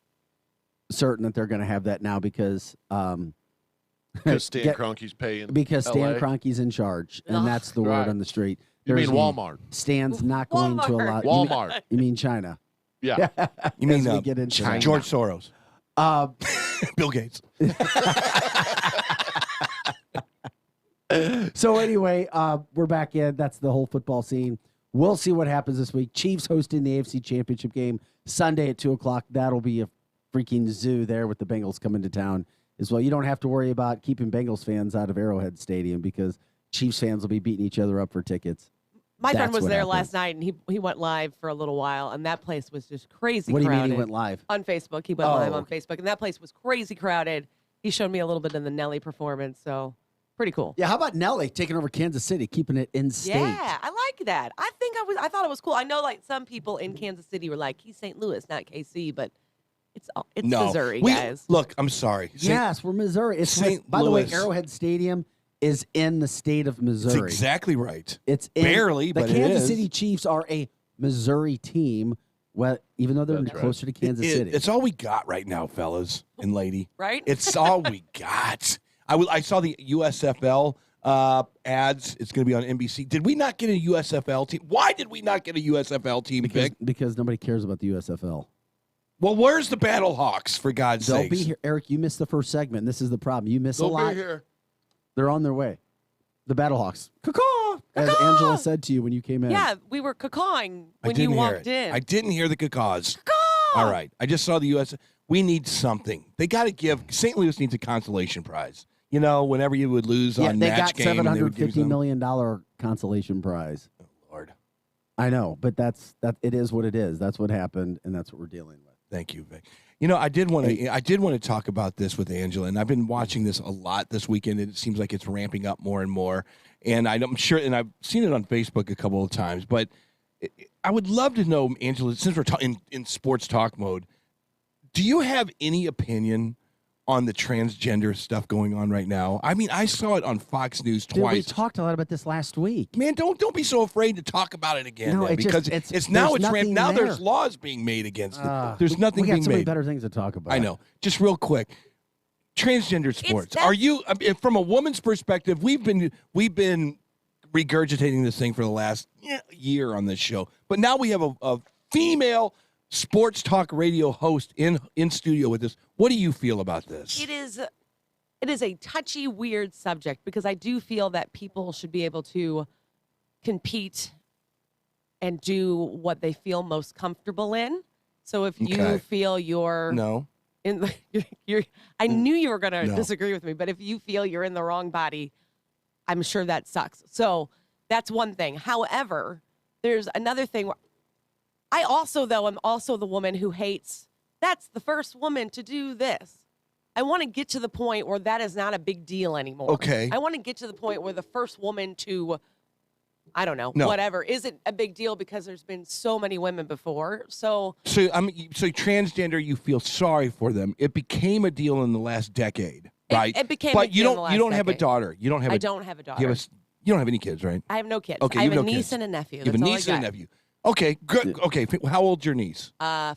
Speaker 9: certain that they're going to have that now because
Speaker 31: Because Stan Kroenke's paying.
Speaker 9: because Stan
Speaker 31: LA.
Speaker 9: Kroenke's in charge, and
Speaker 2: Ugh.
Speaker 9: that's the word
Speaker 31: Right.
Speaker 9: on the street.
Speaker 31: You mean
Speaker 9: There's-
Speaker 31: Walmart?
Speaker 9: Stan's not going to allow
Speaker 31: Walmart.
Speaker 9: You mean China?
Speaker 31: Yeah.
Speaker 5: You mean
Speaker 9: As we get into that.
Speaker 5: George Soros, Bill Gates.
Speaker 9: So anyway, we're back in. That's the whole football scene. We'll see what happens this week. Chiefs hosting the AFC Championship game Sunday at 2:00. That'll be a freaking zoo there with the Bengals coming to town as well. You don't have to worry about keeping Bengals fans out of Arrowhead Stadium because Chiefs fans will be beating each other up for tickets.
Speaker 2: My friend
Speaker 9: That's
Speaker 2: was
Speaker 9: what
Speaker 2: there
Speaker 9: happens.
Speaker 2: last night, and he went live for a little while, and that place was just crazy
Speaker 9: What do you
Speaker 2: crowded.
Speaker 9: mean he went live?
Speaker 2: On Facebook. He went
Speaker 9: Oh,
Speaker 2: live on
Speaker 9: okay.
Speaker 2: Facebook, and that place was crazy crowded. He showed me a little bit of the Nelly performance, so pretty cool.
Speaker 9: Yeah, how about Nelly taking over Kansas City, keeping it in state?
Speaker 2: Yeah, I like that. I thought it was cool. I know like some people in Kansas City were like, he's St. Louis, not KC, but it's
Speaker 5: No.
Speaker 2: Missouri,
Speaker 5: We-
Speaker 2: guys.
Speaker 5: Look, I'm sorry.
Speaker 9: Yes, we're Missouri. It's
Speaker 5: St.
Speaker 9: by the way,
Speaker 5: Louis.
Speaker 9: Arrowhead Stadium is in the state of
Speaker 5: That's
Speaker 9: Missouri.
Speaker 5: exactly right.
Speaker 9: It's in,
Speaker 5: Barely,
Speaker 9: the
Speaker 5: but it
Speaker 9: Kansas
Speaker 5: is.
Speaker 9: City Chiefs are a Missouri team. Well, even though they're
Speaker 31: That's right.
Speaker 9: closer to Kansas City,
Speaker 5: It's all we got right now, fellas and lady.
Speaker 2: Right?
Speaker 5: It's all we got. I saw the USFL ads. It's going to be on NBC. Did we not get a USFL team? Why did we not get a USFL team, Vic?
Speaker 9: because nobody cares about the USFL.
Speaker 5: Well, where's the Battle Hawks, for God's
Speaker 9: They'll
Speaker 5: sake?
Speaker 9: be here, Eric. You missed the first segment. This is the problem. You miss a
Speaker 31: They'll
Speaker 9: lot.
Speaker 31: be here.
Speaker 9: They're on their way. The Battlehawks, caw, as Angela said to you when you came in.
Speaker 2: Yeah, we were cacawing
Speaker 5: I
Speaker 2: when
Speaker 5: didn't
Speaker 2: you
Speaker 5: hear
Speaker 2: walked
Speaker 5: it.
Speaker 2: in.
Speaker 5: I didn't hear the cacaws. All right. I just saw the US. We need something. They got to give. St. Louis needs a consolation prize. You know, whenever you would lose
Speaker 9: Yeah,
Speaker 5: on
Speaker 9: they
Speaker 5: match
Speaker 9: got
Speaker 5: game, and they would give
Speaker 9: $750
Speaker 5: you
Speaker 9: million consolation prize.
Speaker 5: Oh, Lord.
Speaker 9: I know, but that. It is what it is. That's what happened, and that's what we're dealing with.
Speaker 5: Thank you, Vic. I did want to talk about this with Angela, and I've been watching this a lot this weekend. And it seems like it's ramping up more and more, and I'm sure, and I've seen it on Facebook a couple of times. But I would love to know, Angela, since we're in sports talk mode, do you have any opinion on the transgender stuff going on right now? I mean, I saw it on Fox News twice.
Speaker 9: We talked a lot about this last week.
Speaker 5: Man, don't be so afraid to talk about it again.
Speaker 9: No,
Speaker 5: because now there's laws being made against it. There's nothing being made.
Speaker 9: We got so many better things to talk about.
Speaker 5: I know. Just real quick, transgender sports. Are you, from a woman's perspective? We've been regurgitating this thing for the last year on this show, but now we have a female sports talk radio host in studio with us. What do you feel about this?
Speaker 2: It is a touchy, weird subject because I do feel that people should be able to compete and do what they feel most comfortable in. So if you feel you're I knew you were going to disagree with me, but if you feel you're in the wrong body, I'm sure that sucks. So that's one thing. However, there's another thing where I also, though, am also the woman who hates, that's the first woman to do this. I want to get to the point where that is not a big deal anymore.
Speaker 5: Okay.
Speaker 2: I want to get to the point where the first woman to, I don't know, whatever, isn't a big deal because there's been so many women before. So
Speaker 5: transgender, you feel sorry for them. It became a deal in the last decade, right?
Speaker 2: It became
Speaker 5: but
Speaker 2: a deal in the last
Speaker 5: you don't have a
Speaker 2: decade.
Speaker 5: daughter. You don't have
Speaker 2: I don't have a daughter.
Speaker 5: You don't have any kids, right?
Speaker 2: I have no kids.
Speaker 5: Okay,
Speaker 2: I have
Speaker 5: you
Speaker 2: a
Speaker 5: have no
Speaker 2: niece
Speaker 5: kids.
Speaker 2: and a nephew.
Speaker 5: You have a niece and a nephew. Okay, good. Okay, how old's your niece?
Speaker 2: 5.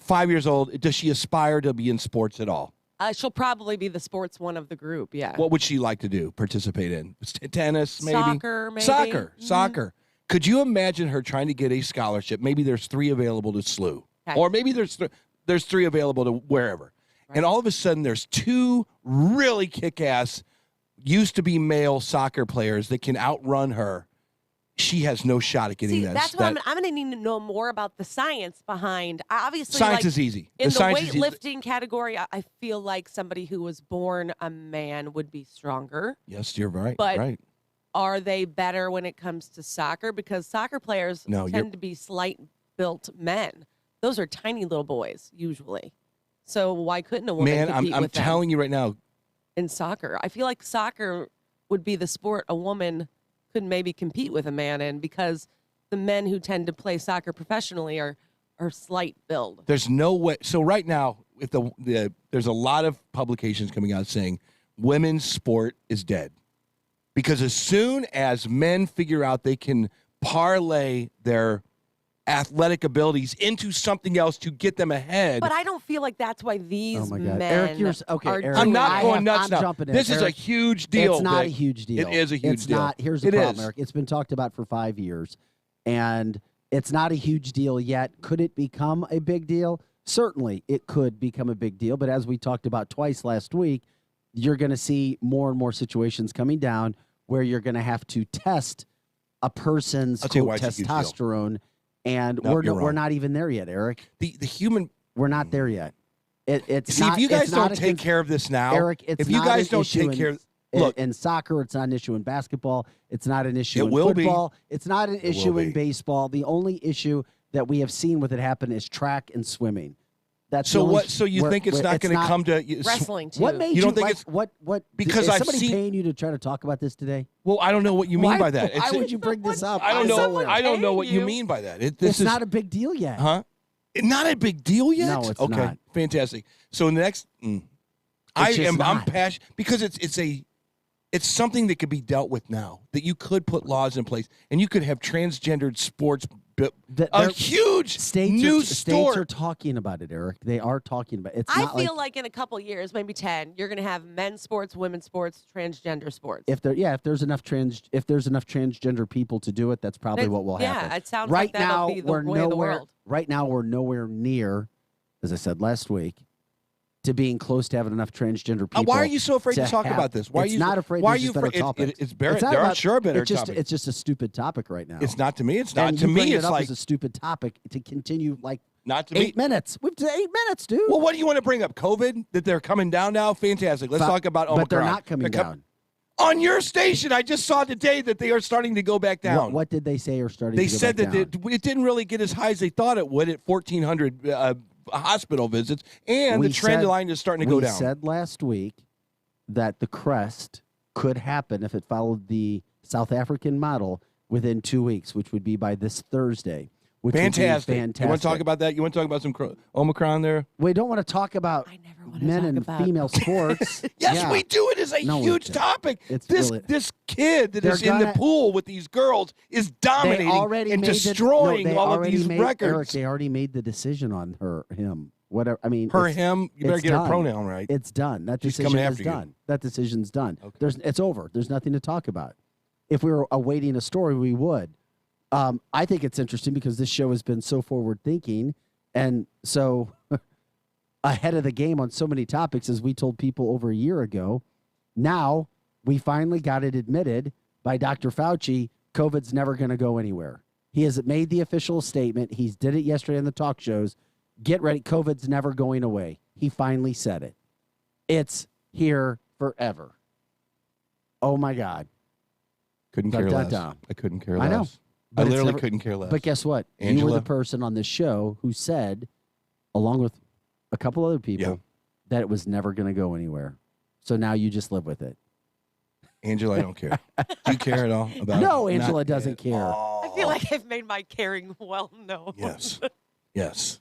Speaker 5: 5 years old. Does she aspire to be in sports at all?
Speaker 2: She'll probably be the sports one of the group, yeah.
Speaker 5: What would she like to do? Participate in? Tennis, maybe?
Speaker 2: Soccer, maybe.
Speaker 5: Soccer. Could you imagine her trying to get a scholarship? Maybe there's 3 available to SLU.
Speaker 2: Okay.
Speaker 5: Or maybe there's 3 available to wherever. Right. And all of a sudden there's 2 really kick-ass, used-to-be male soccer players that can outrun her. She has no shot at getting that.
Speaker 2: That's what I'm going to need to know more about the science behind. Obviously,
Speaker 5: science is easy.
Speaker 2: In the weightlifting category, I feel like somebody who was born a man would be stronger.
Speaker 5: Yes, you're right.
Speaker 2: But
Speaker 5: right.
Speaker 2: Are they better when it comes to soccer? Because soccer players tend to be slight-built men. Those are tiny little boys, usually. So why couldn't a woman compete
Speaker 5: I'm
Speaker 2: with them
Speaker 5: telling you right now.
Speaker 2: in soccer? I feel like soccer would be the sport a woman could maybe compete with a man in because the men who tend to play soccer professionally are slight build.
Speaker 5: There's no way. So right now, if there's a lot of publications coming out saying women's sport is dead. Because as soon as men figure out they can parlay their athletic abilities into something else to get them ahead.
Speaker 2: But I don't feel like that's why these men
Speaker 9: Eric,
Speaker 2: are
Speaker 9: Eric,
Speaker 5: I'm not going nuts
Speaker 9: I'm
Speaker 5: now.
Speaker 9: jumping in.
Speaker 5: This is
Speaker 9: Eric,
Speaker 5: a huge deal.
Speaker 9: It's not
Speaker 5: Vic.
Speaker 9: a huge deal.
Speaker 5: It is a huge deal.
Speaker 9: It's not. Here's the problem, Eric. It's been talked about for 5 years, and it's not a huge deal yet. Could it become a big deal? Certainly, it could become a big deal. But as we talked about twice last week, you're going to see more and more situations coming down where you're going to have to test a person's quote, testosterone. And we're not even there yet, Eric.
Speaker 5: The human,
Speaker 9: we're not there yet. It's
Speaker 5: see,
Speaker 9: not,
Speaker 5: if you guys
Speaker 9: it's
Speaker 5: don't
Speaker 9: not
Speaker 5: take care of this now,
Speaker 9: Eric. It's
Speaker 5: if you
Speaker 9: not
Speaker 5: guys
Speaker 9: an
Speaker 5: don't
Speaker 9: issue
Speaker 5: take care,
Speaker 9: in soccer, it's not an issue in basketball. It's not an issue
Speaker 5: It
Speaker 9: in
Speaker 5: will be.
Speaker 9: football. It's not an issue
Speaker 5: will
Speaker 9: in
Speaker 5: be.
Speaker 9: baseball. The only issue that we have seen with it happen is track and swimming. That's
Speaker 5: so
Speaker 9: the only
Speaker 5: what? So you think it's not going to come to
Speaker 2: wrestling too?
Speaker 9: What made
Speaker 5: you don't think it's
Speaker 9: what?
Speaker 5: because
Speaker 9: is
Speaker 5: I've
Speaker 9: somebody
Speaker 5: seen
Speaker 9: paying you to try to talk about this today?
Speaker 5: Well, I don't know what you mean by that.
Speaker 9: Why would you bring this up?
Speaker 5: I don't know. I don't know what you
Speaker 2: you.
Speaker 5: mean by that.
Speaker 9: It's not a big deal yet.
Speaker 5: Huh? Not a big deal yet?
Speaker 9: No, it's
Speaker 5: okay.
Speaker 9: not.
Speaker 5: Fantastic. So next, I'm passionate because it's something that could be dealt with now. That you could put laws in place, and you could have transgendered sports. A huge new
Speaker 9: States
Speaker 5: sport.
Speaker 9: are talking about it, Eric. They are talking about it. It's
Speaker 2: I
Speaker 9: not
Speaker 2: feel like in a couple years, maybe 10, you're going to have men's sports, women's sports, transgender sports.
Speaker 9: if there's enough transgender people to do it, that's probably what will happen.
Speaker 2: Yeah, it sounds
Speaker 9: right
Speaker 2: like that'll
Speaker 9: now
Speaker 2: be the
Speaker 9: we're
Speaker 2: way of the
Speaker 9: nowhere.
Speaker 2: world.
Speaker 9: Right now we're nowhere near, as I said last week, to being close to having enough transgender people.
Speaker 5: Why are you so afraid to talk about this? Why
Speaker 9: it's
Speaker 5: are you
Speaker 9: not afraid.
Speaker 5: Why are
Speaker 9: there's
Speaker 5: you
Speaker 9: just better
Speaker 5: afraid?
Speaker 9: topics.
Speaker 5: It's better.
Speaker 9: It's not
Speaker 5: There are
Speaker 9: about-
Speaker 5: sure better
Speaker 9: it's just,
Speaker 5: topics.
Speaker 9: It's just a stupid topic right now.
Speaker 5: It's not to me. It's not
Speaker 9: and
Speaker 5: to
Speaker 9: you
Speaker 5: me.
Speaker 9: bring
Speaker 5: It's
Speaker 9: it up
Speaker 5: like
Speaker 9: as a stupid topic to continue like
Speaker 5: not to
Speaker 9: 8
Speaker 5: me.
Speaker 9: minutes. We've done 8 minutes, dude.
Speaker 5: Well, what do you want to bring up? COVID? That they're coming down now? Fantastic. Let's talk about Omicron.
Speaker 9: But they're not coming down.
Speaker 5: On your station, I just saw today that they are starting to go back down.
Speaker 9: What did they say are starting
Speaker 5: They
Speaker 9: to go
Speaker 5: said
Speaker 9: back
Speaker 5: that
Speaker 9: down?
Speaker 5: it didn't really get as high as they thought it would at 1,400 hospital visits, and the trend line is starting to go down.
Speaker 9: We said last week that the crest could happen if it followed the South African model within 2 weeks, which would be by this Thursday. Which
Speaker 5: Fantastic.
Speaker 9: Would be fantastic.
Speaker 5: You want to talk about that? You want to talk about some Omicron there?
Speaker 9: We don't want to talk about men and female sports.
Speaker 5: Yes, we do. It is a huge topic. This kid that is in the pool with these girls is dominating and destroying all of these records.
Speaker 9: Eric, they already made the decision on him. Whatever. I mean,
Speaker 5: him. You better get her pronoun right.
Speaker 9: It's done. That decision is done. That decision's done. Okay. It's over. There's nothing to talk about. If we were awaiting a story, we would. I think it's interesting because this show has been so forward thinking and so ahead of the game on so many topics, as we told people over a year ago. Now we finally got it admitted by Dr. Fauci. COVID's never going to go anywhere. He has made the official statement. He's did it yesterday on the talk shows. Get ready. COVID's never going away. He finally said it. It's here forever. Oh my God.
Speaker 5: Couldn't care less. I couldn't care less.
Speaker 9: I know.
Speaker 5: I literally couldn't care less.
Speaker 9: But guess what?
Speaker 5: Angela?
Speaker 9: You were the person on this show who said, along with a couple other people, that it was never going to go anywhere. So now you just live with it.
Speaker 5: Angela, I don't care. Do you care at all about it?
Speaker 9: No, Angela doesn't care.
Speaker 2: I feel like I've made my caring well known.
Speaker 5: Yes. Yes.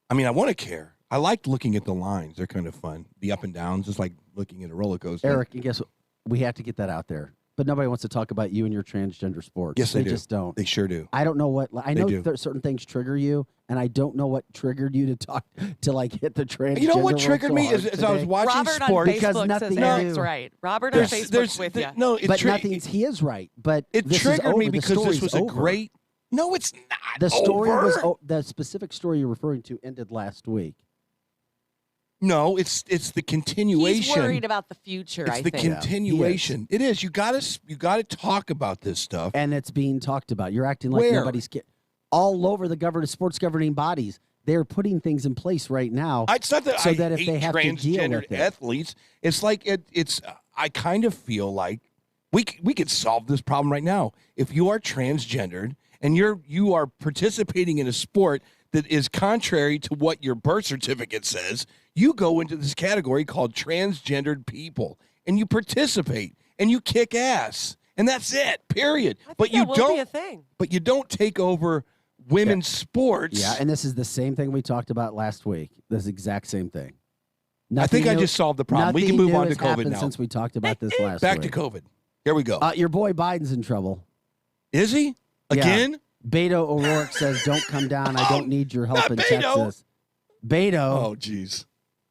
Speaker 5: I mean, I want to care. I like looking at the lines. They're kind of fun. The up and downs, just like looking at a roller coaster.
Speaker 9: Eric, and guess what? We have to get that out there. But nobody wants to talk about you and your transgender sports.
Speaker 5: Yes, they do.
Speaker 9: Just don't.
Speaker 5: They sure do.
Speaker 9: I don't know what. I know
Speaker 5: do.
Speaker 9: certain things trigger you, and I don't know what triggered you to talk to like hit the transgender.
Speaker 5: You know what
Speaker 9: world
Speaker 5: triggered
Speaker 9: so
Speaker 5: me
Speaker 9: hard
Speaker 5: is I was
Speaker 9: today.
Speaker 5: watching
Speaker 2: Robert
Speaker 5: sport
Speaker 2: on
Speaker 9: because
Speaker 2: Facebook
Speaker 9: nothing
Speaker 2: says Eric's right. Robert on Facebook's with you.
Speaker 5: No,
Speaker 9: but nothing's. He is right. But
Speaker 5: it
Speaker 9: this
Speaker 5: triggered
Speaker 9: is
Speaker 5: me
Speaker 9: over. The
Speaker 5: because this was
Speaker 9: story's
Speaker 5: a
Speaker 9: over.
Speaker 5: great. No, it's not.
Speaker 9: The story
Speaker 5: over.
Speaker 9: was the specific story you're referring to ended last week.
Speaker 5: No, it's the continuation.
Speaker 2: He's worried about the future.
Speaker 5: It's the continuation. It is. You got to talk about this stuff,
Speaker 9: and it's being talked about. You're acting like
Speaker 5: Where?
Speaker 9: nobody's all over the sports governing bodies. They're putting things in place right now.
Speaker 5: It's not that
Speaker 9: so
Speaker 5: I
Speaker 9: that if
Speaker 5: hate
Speaker 9: they have to deal
Speaker 5: transgendered
Speaker 9: with it.
Speaker 5: athletes. It's like it's. I kind of feel like we could solve this problem right now. If you are transgendered and you are participating in a sport that is contrary to what your birth certificate says, you go into this category called transgendered people, and you participate, and you kick ass, and that's it, period. But you don't.
Speaker 2: Be a thing.
Speaker 5: But you don't take over women's sports.
Speaker 9: Yeah, and this is the same thing we talked about last week. This exact same thing.
Speaker 5: I think I just solved the problem. We can move on to COVID now.
Speaker 9: Since we talked about this last
Speaker 5: Back
Speaker 9: week.
Speaker 5: to COVID. Here we go.
Speaker 9: Your boy Biden's in trouble.
Speaker 5: Is he? Again?
Speaker 9: Yeah. Beto O'Rourke says, "Don't come down. I don't need your help in Texas." Beto.
Speaker 5: Jeez.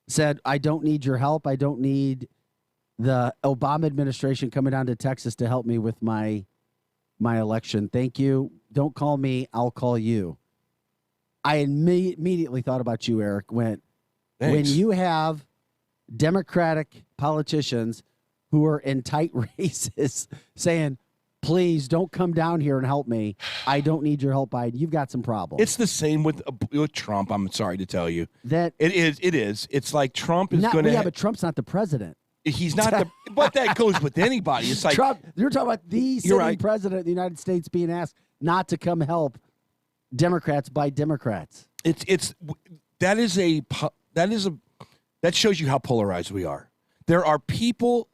Speaker 9: Said, "I don't need your help. I don't need the Obama administration coming down to Texas to help me with my election. Thank you. Don't call me. I'll call you." I immediately thought about you, Eric. When you have Democratic politicians who are in tight races saying, "Please don't come down here and help me. I don't need your help, Biden." You've got some problems.
Speaker 5: It's the same with Trump. I'm sorry to tell you
Speaker 9: that
Speaker 5: it is. It's like Trump is going to.
Speaker 9: Yeah, but Trump's not the president.
Speaker 5: He's not the. But that goes with anybody. It's like
Speaker 9: Trump. You're talking about the sitting president of the United States being asked not to come help Democrats by Democrats.
Speaker 5: That shows you how polarized we are. There are people.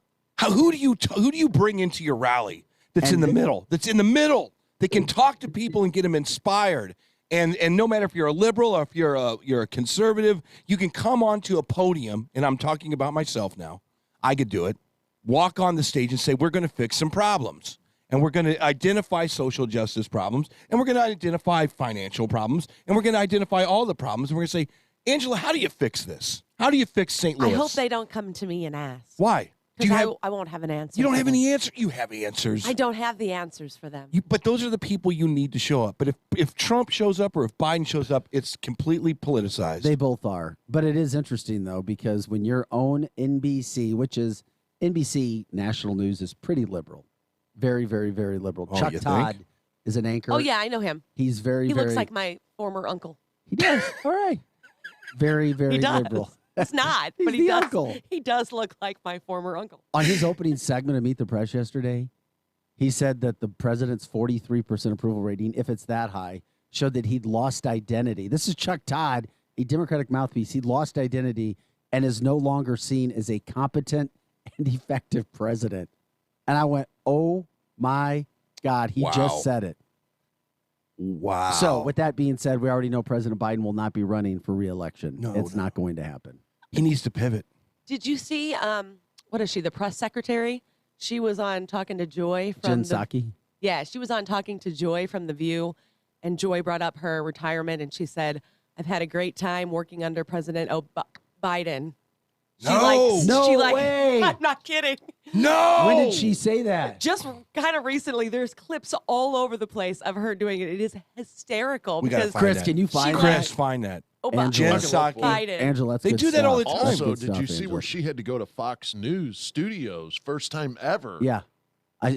Speaker 5: Who do you bring into your rally? That's in the middle. That can talk to people and get them inspired. And no matter if you're a liberal or if you're a conservative, you can come onto a podium, and I'm talking about myself now. I could do it. Walk on the stage and say, we're going to fix some problems. And we're going to identify social justice problems. And we're going to identify financial problems. And we're going to identify all the problems. And we're going to say, Angela, how do you fix this? How do you fix St. Louis?
Speaker 2: I hope they don't come to me and ask.
Speaker 5: Why?
Speaker 2: Because I won't have an answer.
Speaker 5: You don't have any answer. You have answers.
Speaker 2: I don't have the answers for them.
Speaker 5: But those are the people you need to show up. But if Trump shows up or if Biden shows up, it's completely politicized.
Speaker 9: They both are. But it is interesting, though, because when your own NBC, which is NBC National News, is pretty liberal. Very, very, very liberal.
Speaker 5: Oh,
Speaker 9: Chuck
Speaker 5: you
Speaker 9: Todd
Speaker 5: think?
Speaker 9: is an anchor.
Speaker 2: Oh, yeah, I know him.
Speaker 9: He's very,
Speaker 2: He
Speaker 9: very...
Speaker 2: looks like my former uncle.
Speaker 9: He does. All right. Very, very
Speaker 2: He does.
Speaker 9: liberal.
Speaker 2: It's not,
Speaker 9: He's
Speaker 2: but he
Speaker 9: the
Speaker 2: does.
Speaker 9: uncle.
Speaker 2: He does look like my former uncle.
Speaker 9: On his opening segment of Meet the Press yesterday, he said that the president's 43% approval rating, if it's that high, showed that he'd lost identity. This is Chuck Todd a Democratic mouthpiece. He lost identity and is no longer seen as a competent and effective president. And I went, oh my God, he just said it.
Speaker 5: Wow.
Speaker 9: So with that being said, we already know President Biden will not be running for re-election. No, it's not going to happen.
Speaker 5: He needs to pivot.
Speaker 2: Did you see, what is she, the press secretary? She was on talking to Joy from
Speaker 9: Jen Psaki?
Speaker 2: Yeah, she was on talking to Joy from The View, and Joy brought up her retirement, and she said, I've had a great time working under President Biden.
Speaker 9: No way.
Speaker 2: I'm not kidding.
Speaker 5: No.
Speaker 9: When did she say that?
Speaker 2: Just kind of recently, there's clips all over the place of her doing it. It is hysterical.
Speaker 5: We gotta
Speaker 2: because
Speaker 5: find
Speaker 9: Chris,
Speaker 5: that.
Speaker 9: can you find
Speaker 5: Chris,
Speaker 9: that?
Speaker 5: find that.
Speaker 2: Jen
Speaker 5: Psaki.
Speaker 2: Biden.
Speaker 9: Angela, that's
Speaker 5: They
Speaker 9: good
Speaker 5: do that
Speaker 9: stuff.
Speaker 5: all the time.
Speaker 9: That's
Speaker 19: Also,
Speaker 9: good
Speaker 19: did you
Speaker 9: stuff,
Speaker 19: see
Speaker 9: Angela.
Speaker 19: where she had to go to Fox News studios first time ever?
Speaker 9: Yeah.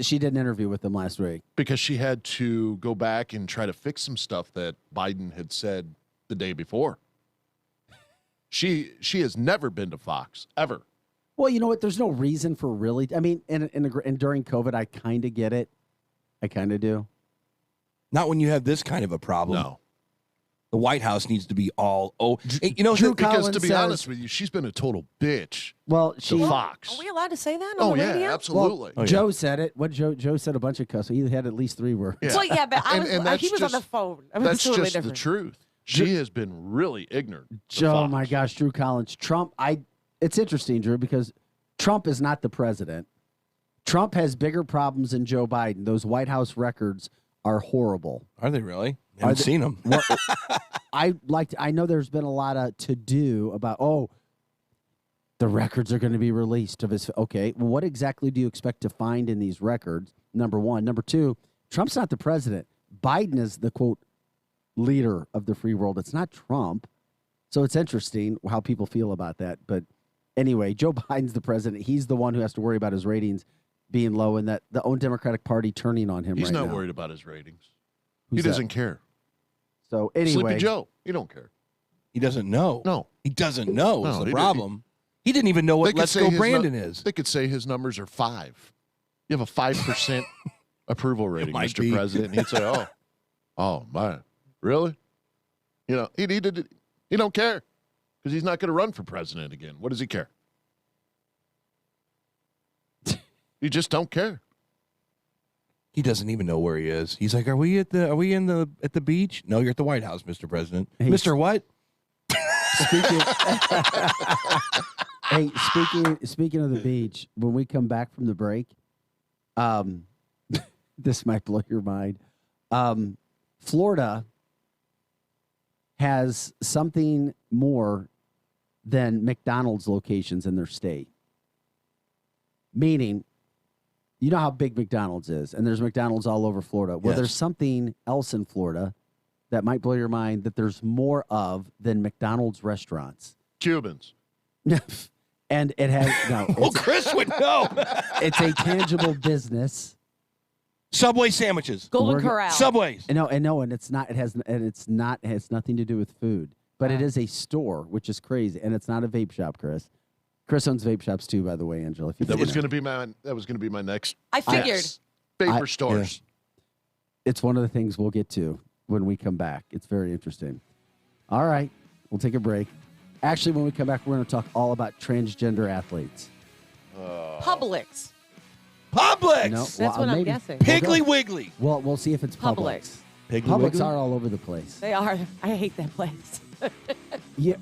Speaker 9: She did an interview with them last week.
Speaker 19: Because she had to go back and try to fix some stuff that Biden had said the day before. She has never been to Fox, ever.
Speaker 9: Well, you know what? There's no reason for really. I mean, and during COVID, I kind of get it. I kind of do.
Speaker 5: Not when you have this kind of a problem.
Speaker 19: No.
Speaker 5: The White House needs to be all. You know,
Speaker 9: Drew
Speaker 19: because
Speaker 9: Collins
Speaker 19: to be
Speaker 9: says-
Speaker 19: honest with you, she's been a total bitch
Speaker 9: Well,
Speaker 19: to
Speaker 9: she.
Speaker 19: Fox.
Speaker 2: Are we allowed to say that on
Speaker 19: Oh,
Speaker 2: the
Speaker 19: yeah,
Speaker 2: radio?
Speaker 19: absolutely.
Speaker 9: Well, Joe said it. What Joe said a bunch of cuss. He had at least 3 words.
Speaker 19: Yeah.
Speaker 2: Well, yeah, but
Speaker 19: that's
Speaker 2: he was on
Speaker 19: just-
Speaker 2: the phone. I mean,
Speaker 19: That's
Speaker 2: it's totally
Speaker 19: just the
Speaker 2: different.
Speaker 19: truth. She has been really ignorant. to
Speaker 9: Joe,
Speaker 19: Fox.
Speaker 9: my gosh, Drew Collins. Trump. It's interesting, Drew, because Trump is not the president. Trump has bigger problems than Joe Biden. Those White House records are horrible.
Speaker 5: Are they really? I haven't seen them.
Speaker 9: Well, I know there's been a lot of to do about, the records are going to be released of his. Okay, well, what exactly do you expect to find in these records? Number one. Number two, Trump's not the president. Biden is the, quote, leader of the free world. It's not Trump. So it's interesting how people feel about that. But anyway, Joe Biden's the president. He's the one who has to worry about his ratings being low and that the own Democratic Party turning on him
Speaker 19: He's
Speaker 9: right
Speaker 19: not
Speaker 9: now.
Speaker 19: worried about his ratings.
Speaker 9: Who's
Speaker 19: he doesn't
Speaker 9: that?
Speaker 19: care.
Speaker 9: So anyway.
Speaker 19: Sleepy Joe, he don't care.
Speaker 5: He doesn't know.
Speaker 19: No.
Speaker 5: He doesn't know is
Speaker 19: No,
Speaker 5: the
Speaker 19: he
Speaker 5: problem. He didn't even know what
Speaker 19: They could
Speaker 5: Let's
Speaker 19: say
Speaker 5: Go
Speaker 19: his
Speaker 5: Brandon is.
Speaker 19: They could say his numbers are 5. You have a 5% approval rating,
Speaker 5: might
Speaker 19: Mr.
Speaker 5: be.
Speaker 19: President. And he'd say, oh, man, really? You know, he don't care because he's not going to run for president again. What does he care? You just don't care.
Speaker 5: He doesn't even know where he is. He's like, Are we at the beach? No, you're at the White House, Mr. President.
Speaker 9: Hey,
Speaker 5: Mr. What?
Speaker 9: Speaking of the beach, when we come back from the break, this might blow your mind. Florida has something more than McDonald's locations in their state. Meaning, you know how big McDonald's is, and there's McDonald's all over Florida. Well,
Speaker 5: Yes.
Speaker 9: there's something else in Florida that might blow your mind that there's more of than McDonald's restaurants.
Speaker 19: Cubans.
Speaker 9: And it has no.
Speaker 5: Oh,
Speaker 9: It's,
Speaker 5: Chris would know.
Speaker 9: it's a tangible business.
Speaker 5: Subway sandwiches.
Speaker 2: Golden
Speaker 9: We're-
Speaker 2: Corral.
Speaker 5: Subways.
Speaker 9: And it's not. It has nothing to do with food. But it is a store, which is crazy, and it's not a vape shop, Chris. Chris owns vape shops too, by the way, Angela. If you
Speaker 19: That
Speaker 9: didn't
Speaker 19: was
Speaker 9: know.
Speaker 19: going to be my next.
Speaker 2: I figured.
Speaker 19: guess. Vapor stores.
Speaker 9: It's one of the things we'll get to when we come back. It's very interesting. All right, we'll take a break. Actually, when we come back, we're going to talk all about transgender athletes.
Speaker 2: Publix.
Speaker 5: Publix.
Speaker 9: No,
Speaker 2: That's what I'm guessing.
Speaker 5: Piggly Wiggly.
Speaker 9: Well, we'll see if it's Publix.
Speaker 2: Publix.
Speaker 5: Piggly
Speaker 9: Publix
Speaker 5: Wiggly?
Speaker 9: are all over the place.
Speaker 2: They are. I hate that place.
Speaker 9: Yeah.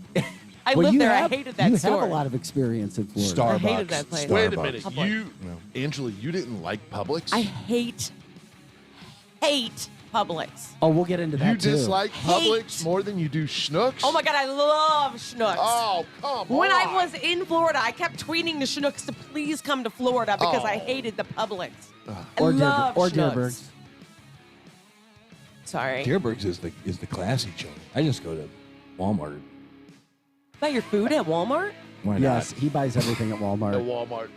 Speaker 2: I
Speaker 9: Well,
Speaker 2: lived
Speaker 9: you
Speaker 2: there.
Speaker 9: have-
Speaker 2: I hated that
Speaker 9: you
Speaker 2: store.
Speaker 9: have a lot of experience in Florida.
Speaker 2: I hated that place.
Speaker 19: Wait a
Speaker 5: Starbucks.
Speaker 19: minute.
Speaker 2: Publix.
Speaker 19: Angela, you didn't like Publix?
Speaker 2: I hate Publix.
Speaker 9: Oh, we'll get into that
Speaker 19: You
Speaker 9: too.
Speaker 19: dislike Publix more than you do Schnucks?
Speaker 2: Oh my God, I love Schnucks.
Speaker 19: Oh, come
Speaker 2: When
Speaker 19: on.
Speaker 2: I was in Florida, I kept tweeting to Schnucks to please come to Florida because I hated the Publix. I love Schnucks.
Speaker 9: Dearborg's.
Speaker 2: Sorry.
Speaker 5: Dearborg's is the classy chain. I just go to Walmart.
Speaker 2: Buy your food at Walmart?
Speaker 5: Why not?
Speaker 9: Yes, he buys everything at Walmart.
Speaker 19: At Walmart.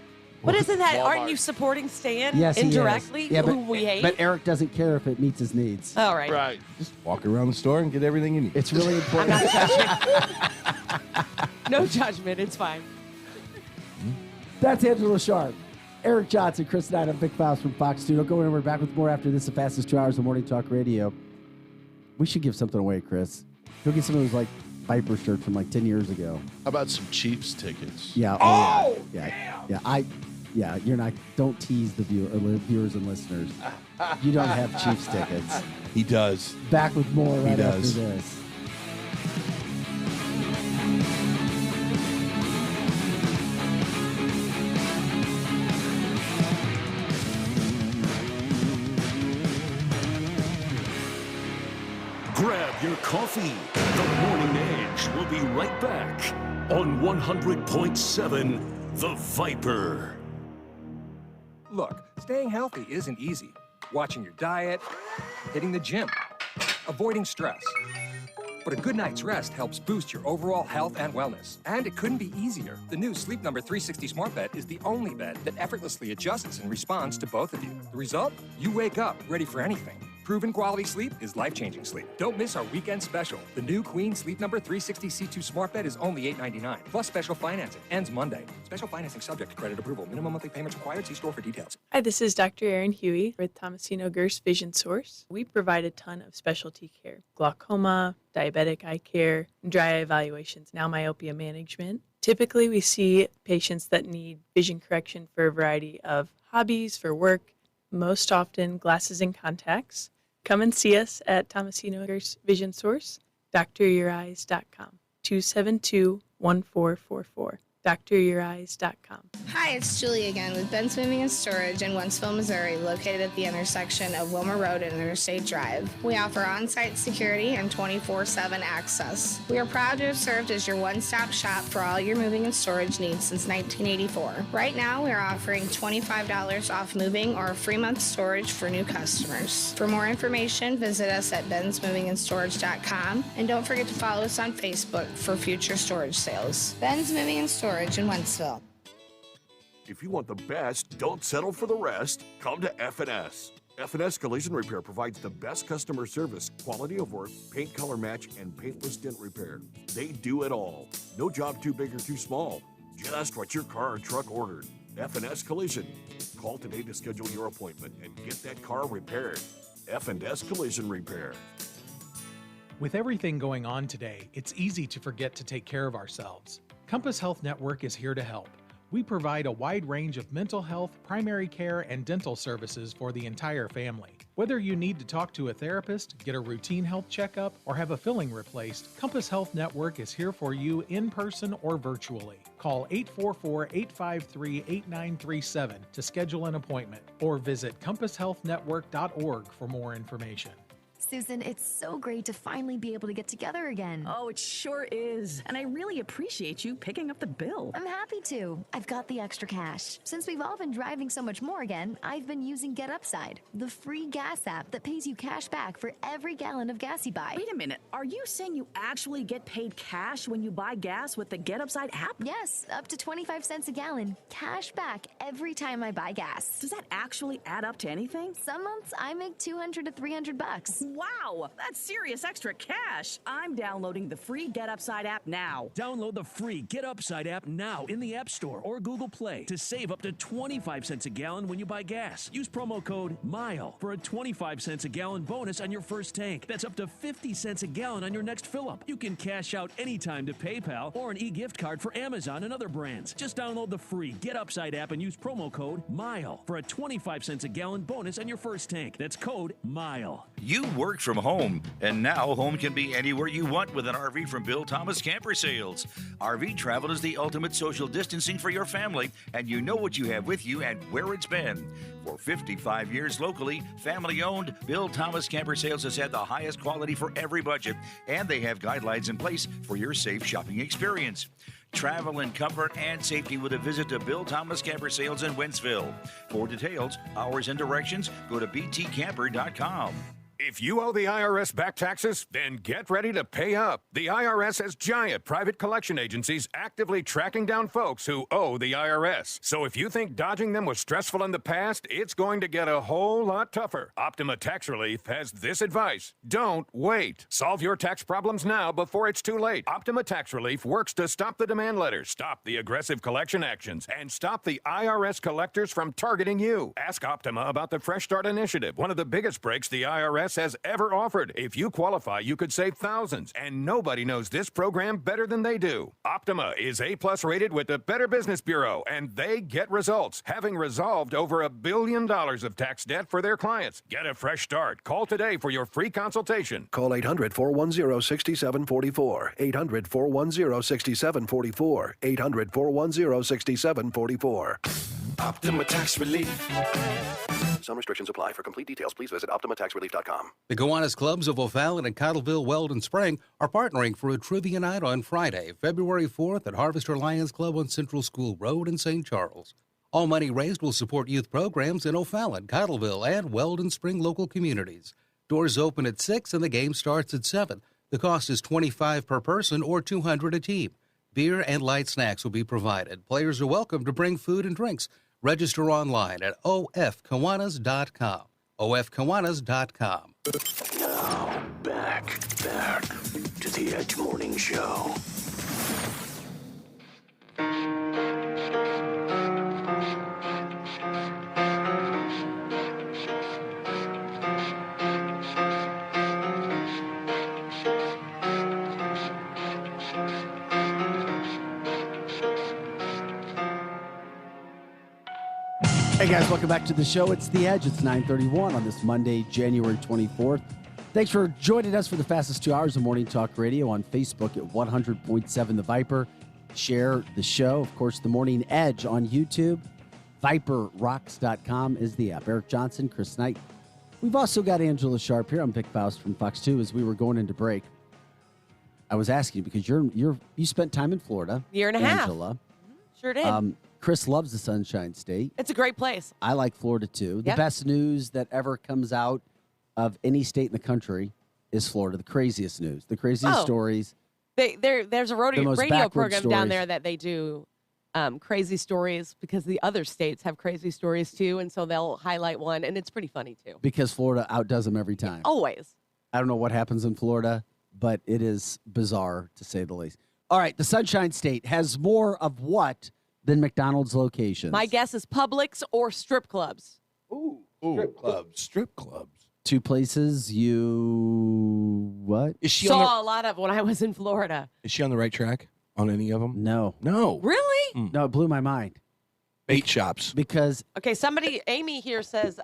Speaker 2: What isn't that?
Speaker 19: Walmart.
Speaker 2: Aren't you supporting Stan
Speaker 9: Yes, he is.
Speaker 2: indirectly,
Speaker 9: Yeah,
Speaker 2: who we hate?
Speaker 9: But Eric doesn't care if it meets his needs.
Speaker 2: All right.
Speaker 19: Right.
Speaker 5: Just walk around the store and get everything you need.
Speaker 9: It's really
Speaker 2: I'm
Speaker 9: important.
Speaker 2: not judging. No judgment. It's fine.
Speaker 9: That's Angela Sharp. Eric Johnson, Chris Knight, I'm Vic Faust from Fox 2. Don't go anywhere. We're back with more after this, the fastest 2 hours of morning talk radio. We should give something away, Chris. Go get some of those, like, Viper shirt from like 10 years ago.
Speaker 19: How about some Chiefs tickets?
Speaker 9: Yeah. Yeah. You're not. Don't tease the viewers and listeners. You don't have Chiefs tickets.
Speaker 5: He does.
Speaker 9: Back with more right after this.
Speaker 16: Grab your coffee. The Morning Edge will be right back on 100.7 The Viper.
Speaker 1: Look, staying healthy isn't easy. Watching your diet, hitting the gym, avoiding stress. But a good night's rest helps boost your overall health and wellness. And it couldn't be easier. The new Sleep Number 360 Smart Bed is the only bed that effortlessly adjusts and responds to both of you. The result? You wake up ready for anything. Proven quality sleep is life-changing sleep. Don't miss our weekend special. The new Queen Sleep Number 360 C2 Smart Bed is only $8.99, plus special financing. Ends Monday. Special financing subject to credit approval. Minimum monthly payments required. See store for details.
Speaker 20: Hi, this is Dr. Erin Huey with Tomasino Gerst Vision Source. We provide a ton of specialty care. Glaucoma, diabetic eye care, dry eye evaluations, now myopia management. Typically, we see patients that need vision correction for a variety of hobbies, for work, most often glasses and contacts. Come and see us at Tomasino Gerst Vision Source, dryoureyes.com, 272-1444, dryoureyes.com.
Speaker 21: Hi, it's Julie again with Ben's Moving and Storage in Wentzville, Missouri, located at the intersection of Wilmer Road and Interstate Drive. We offer on-site security and 24/7 access. We are proud to have served as your one-stop shop for all your moving and storage needs since 1984. Right now, we are offering $25 off moving or a free month storage for new customers. For more information, visit us at bensmovingandstorage.com, and don't forget to follow us on Facebook for future storage sales. Ben's Moving and Storage in Wentzville.
Speaker 22: If you want the best, don't settle for the rest. Come to F&S. F&S Collision Repair provides the best customer service, quality of work, paint color match, and paintless dent repair. They do it all. No job too big or too small. Just what your car or truck ordered. F&S Collision. Call today to schedule your appointment and get that car repaired. F&S Collision Repair.
Speaker 20: With everything going on today, it's easy to forget to take care of ourselves. Compass Health Network is here to help. We provide a wide range of mental health, primary care, and dental services for the entire family. Whether you need to talk to a therapist, get a routine health checkup, or have a filling replaced, Compass Health Network is here for you in person or virtually. Call 844-853-8937 to schedule an appointment, or visit compasshealthnetwork.org for more information.
Speaker 23: Susan, it's so great to finally be able to get together again.
Speaker 24: Oh, it sure is. And I really appreciate you picking up the bill.
Speaker 23: I'm happy to. I've got the extra cash. Since we've all been driving so much more again, I've been using Get Upside, the free gas app that pays you cash back for every gallon of gas you buy.
Speaker 24: Wait a minute. Are you saying you actually get paid cash when you buy gas with the Get Upside app?
Speaker 23: Yes, up to 25 cents a gallon. Cash back every time I buy gas.
Speaker 24: Does that actually add up to anything?
Speaker 23: Some months I make $200 to $300.
Speaker 24: Wow, that's serious extra cash. I'm downloading the free Get Upside app now.
Speaker 18: Download the free Get Upside app now in the App Store or Google Play to save up to 25 cents a gallon when you buy gas. Use promo code MILE for a 25 cents a gallon bonus on your first tank. That's up to 50 cents a gallon on your next fill-up. You can cash out anytime to PayPal or an e-gift card for Amazon and other brands. Just download the free Get Upside app and use promo code MILE for a 25 cents a gallon bonus on your first tank. That's code MILE.
Speaker 25: You work from home, and now home can be anywhere you want with an RV from Bill Thomas Camper Sales. RV travel is the ultimate social distancing for your family, and you know what you have with you and where it's been. For 55 years locally, family-owned, Bill Thomas Camper Sales has had the highest quality for every budget, and they have guidelines in place for your safe shopping experience. Travel in comfort and safety with a visit to Bill Thomas Camper Sales in Wentzville. For details, hours, and directions, go to btcamper.com.
Speaker 31: If you owe the IRS back taxes, then get ready to pay up. The IRS has giant private collection agencies actively tracking down folks who owe the IRS. So if you think dodging them was stressful in the past, it's going to get a whole lot tougher. Optima Tax Relief has this advice. Don't wait. Solve your tax problems now before it's too late. Optima Tax Relief works to stop the demand letters, stop the aggressive collection actions, and stop the IRS collectors from targeting you. Ask Optima about the Fresh Start Initiative, one of the biggest breaks the IRS
Speaker 4: FNS has ever offered. If you qualify, you could save thousands, and nobody knows this program better than they do. Optima is A-plus rated with the Better Business Bureau, and they get results, having resolved over $1 billion of tax debt for their clients. Get a fresh start. Call today for your free consultation.
Speaker 6: Call 800-410-6744. 800-410-6744. 800-410-6744.
Speaker 7: Optima Tax Relief.
Speaker 6: Some restrictions apply. For complete details, please visit OptimaTaxRelief.com.
Speaker 8: The Kiwanis Clubs of O'Fallon and Cottleville, Weldon Spring are partnering for a trivia night on Friday, February 4th at Harvester Lions Club on Central School Road in St. Charles. All money raised will support youth programs in O'Fallon, Cottleville, and Weldon Spring local communities. Doors open at 6 and the game starts at 7. The cost is $25 per person or $200 a team. Beer and light snacks will be provided. Players are welcome to bring food and drinks. Register online at ofkiwanis.com. ofkiwanis.com.
Speaker 13: Now, back to the Edge Morning Show.
Speaker 9: Hey guys, welcome back to the show. It's The Edge. It's 9:31 on this Monday, January 24th. Thanks for joining us for the fastest 2 hours of Morning Talk Radio on Facebook at 100.7 The Viper. Share the show. Of course, The Morning Edge on YouTube. ViperRocks.com is the app. Eric Johnson, Chris Knight. We've also got Angela Sharp here. I'm Vic Faust from Fox 2. As we were going into break, I was asking you because you spent time in Florida.
Speaker 2: Year and a half.
Speaker 9: Angela.
Speaker 2: Sure did.
Speaker 9: Chris loves the Sunshine State.
Speaker 2: It's a great place.
Speaker 9: I like Florida, too. The
Speaker 2: Yep.
Speaker 9: best news that ever comes out of any state in the country is Florida. The craziest news, the craziest stories.
Speaker 2: There's a radio
Speaker 9: most
Speaker 2: program
Speaker 9: backward
Speaker 2: down
Speaker 9: stories.
Speaker 2: there that they do crazy stories because the other states have crazy stories, too. And so they'll highlight one, and it's pretty funny, too.
Speaker 9: Because Florida outdoes them every time.
Speaker 2: Always.
Speaker 9: I don't know what happens in Florida, but it is bizarre, to say the least. All right, the Sunshine State has more of what than McDonald's locations?
Speaker 2: My guess is Publix or strip clubs.
Speaker 5: Ooh, strip clubs.
Speaker 9: Two places you what?
Speaker 5: Is she
Speaker 2: Saw a lot of when I was in Florida.
Speaker 5: Is she on the right track on any of them?
Speaker 9: No.
Speaker 2: Really?
Speaker 9: No, it blew my mind.
Speaker 5: Bait shops.
Speaker 9: Because
Speaker 2: Okay, Amy here says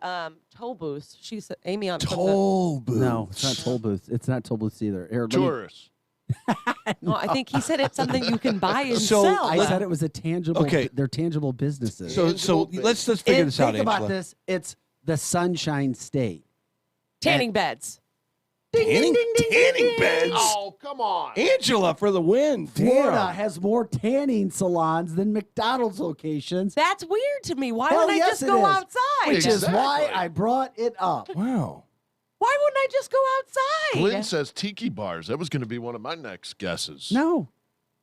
Speaker 2: toll booths. She said Amy on
Speaker 5: toll booths.
Speaker 9: No, it's not toll booths. It's not toll booths either. Here, let me-
Speaker 19: Tourists.
Speaker 2: No, I think he said it's something you can buy and
Speaker 9: So
Speaker 2: sell.
Speaker 9: I said it was a tangible.
Speaker 5: Okay.
Speaker 9: They're tangible businesses.
Speaker 5: So let's figure this out,
Speaker 9: Think about
Speaker 5: Angela.
Speaker 9: this. It's the Sunshine State.
Speaker 2: Tanning beds.
Speaker 5: Tanning beds.
Speaker 19: Oh, come on.
Speaker 5: Angela for the win.
Speaker 9: Florida
Speaker 5: Damn.
Speaker 9: has more tanning salons than McDonald's locations.
Speaker 2: That's weird to me. Why
Speaker 9: Hell
Speaker 2: wouldn't I
Speaker 9: yes,
Speaker 2: just
Speaker 9: it
Speaker 2: go
Speaker 9: is.
Speaker 2: outside?
Speaker 9: Which is why I brought it up.
Speaker 5: Wow.
Speaker 2: Why wouldn't I just go outside?
Speaker 19: Glenn says tiki bars. That was going to be one of my next guesses.
Speaker 9: No,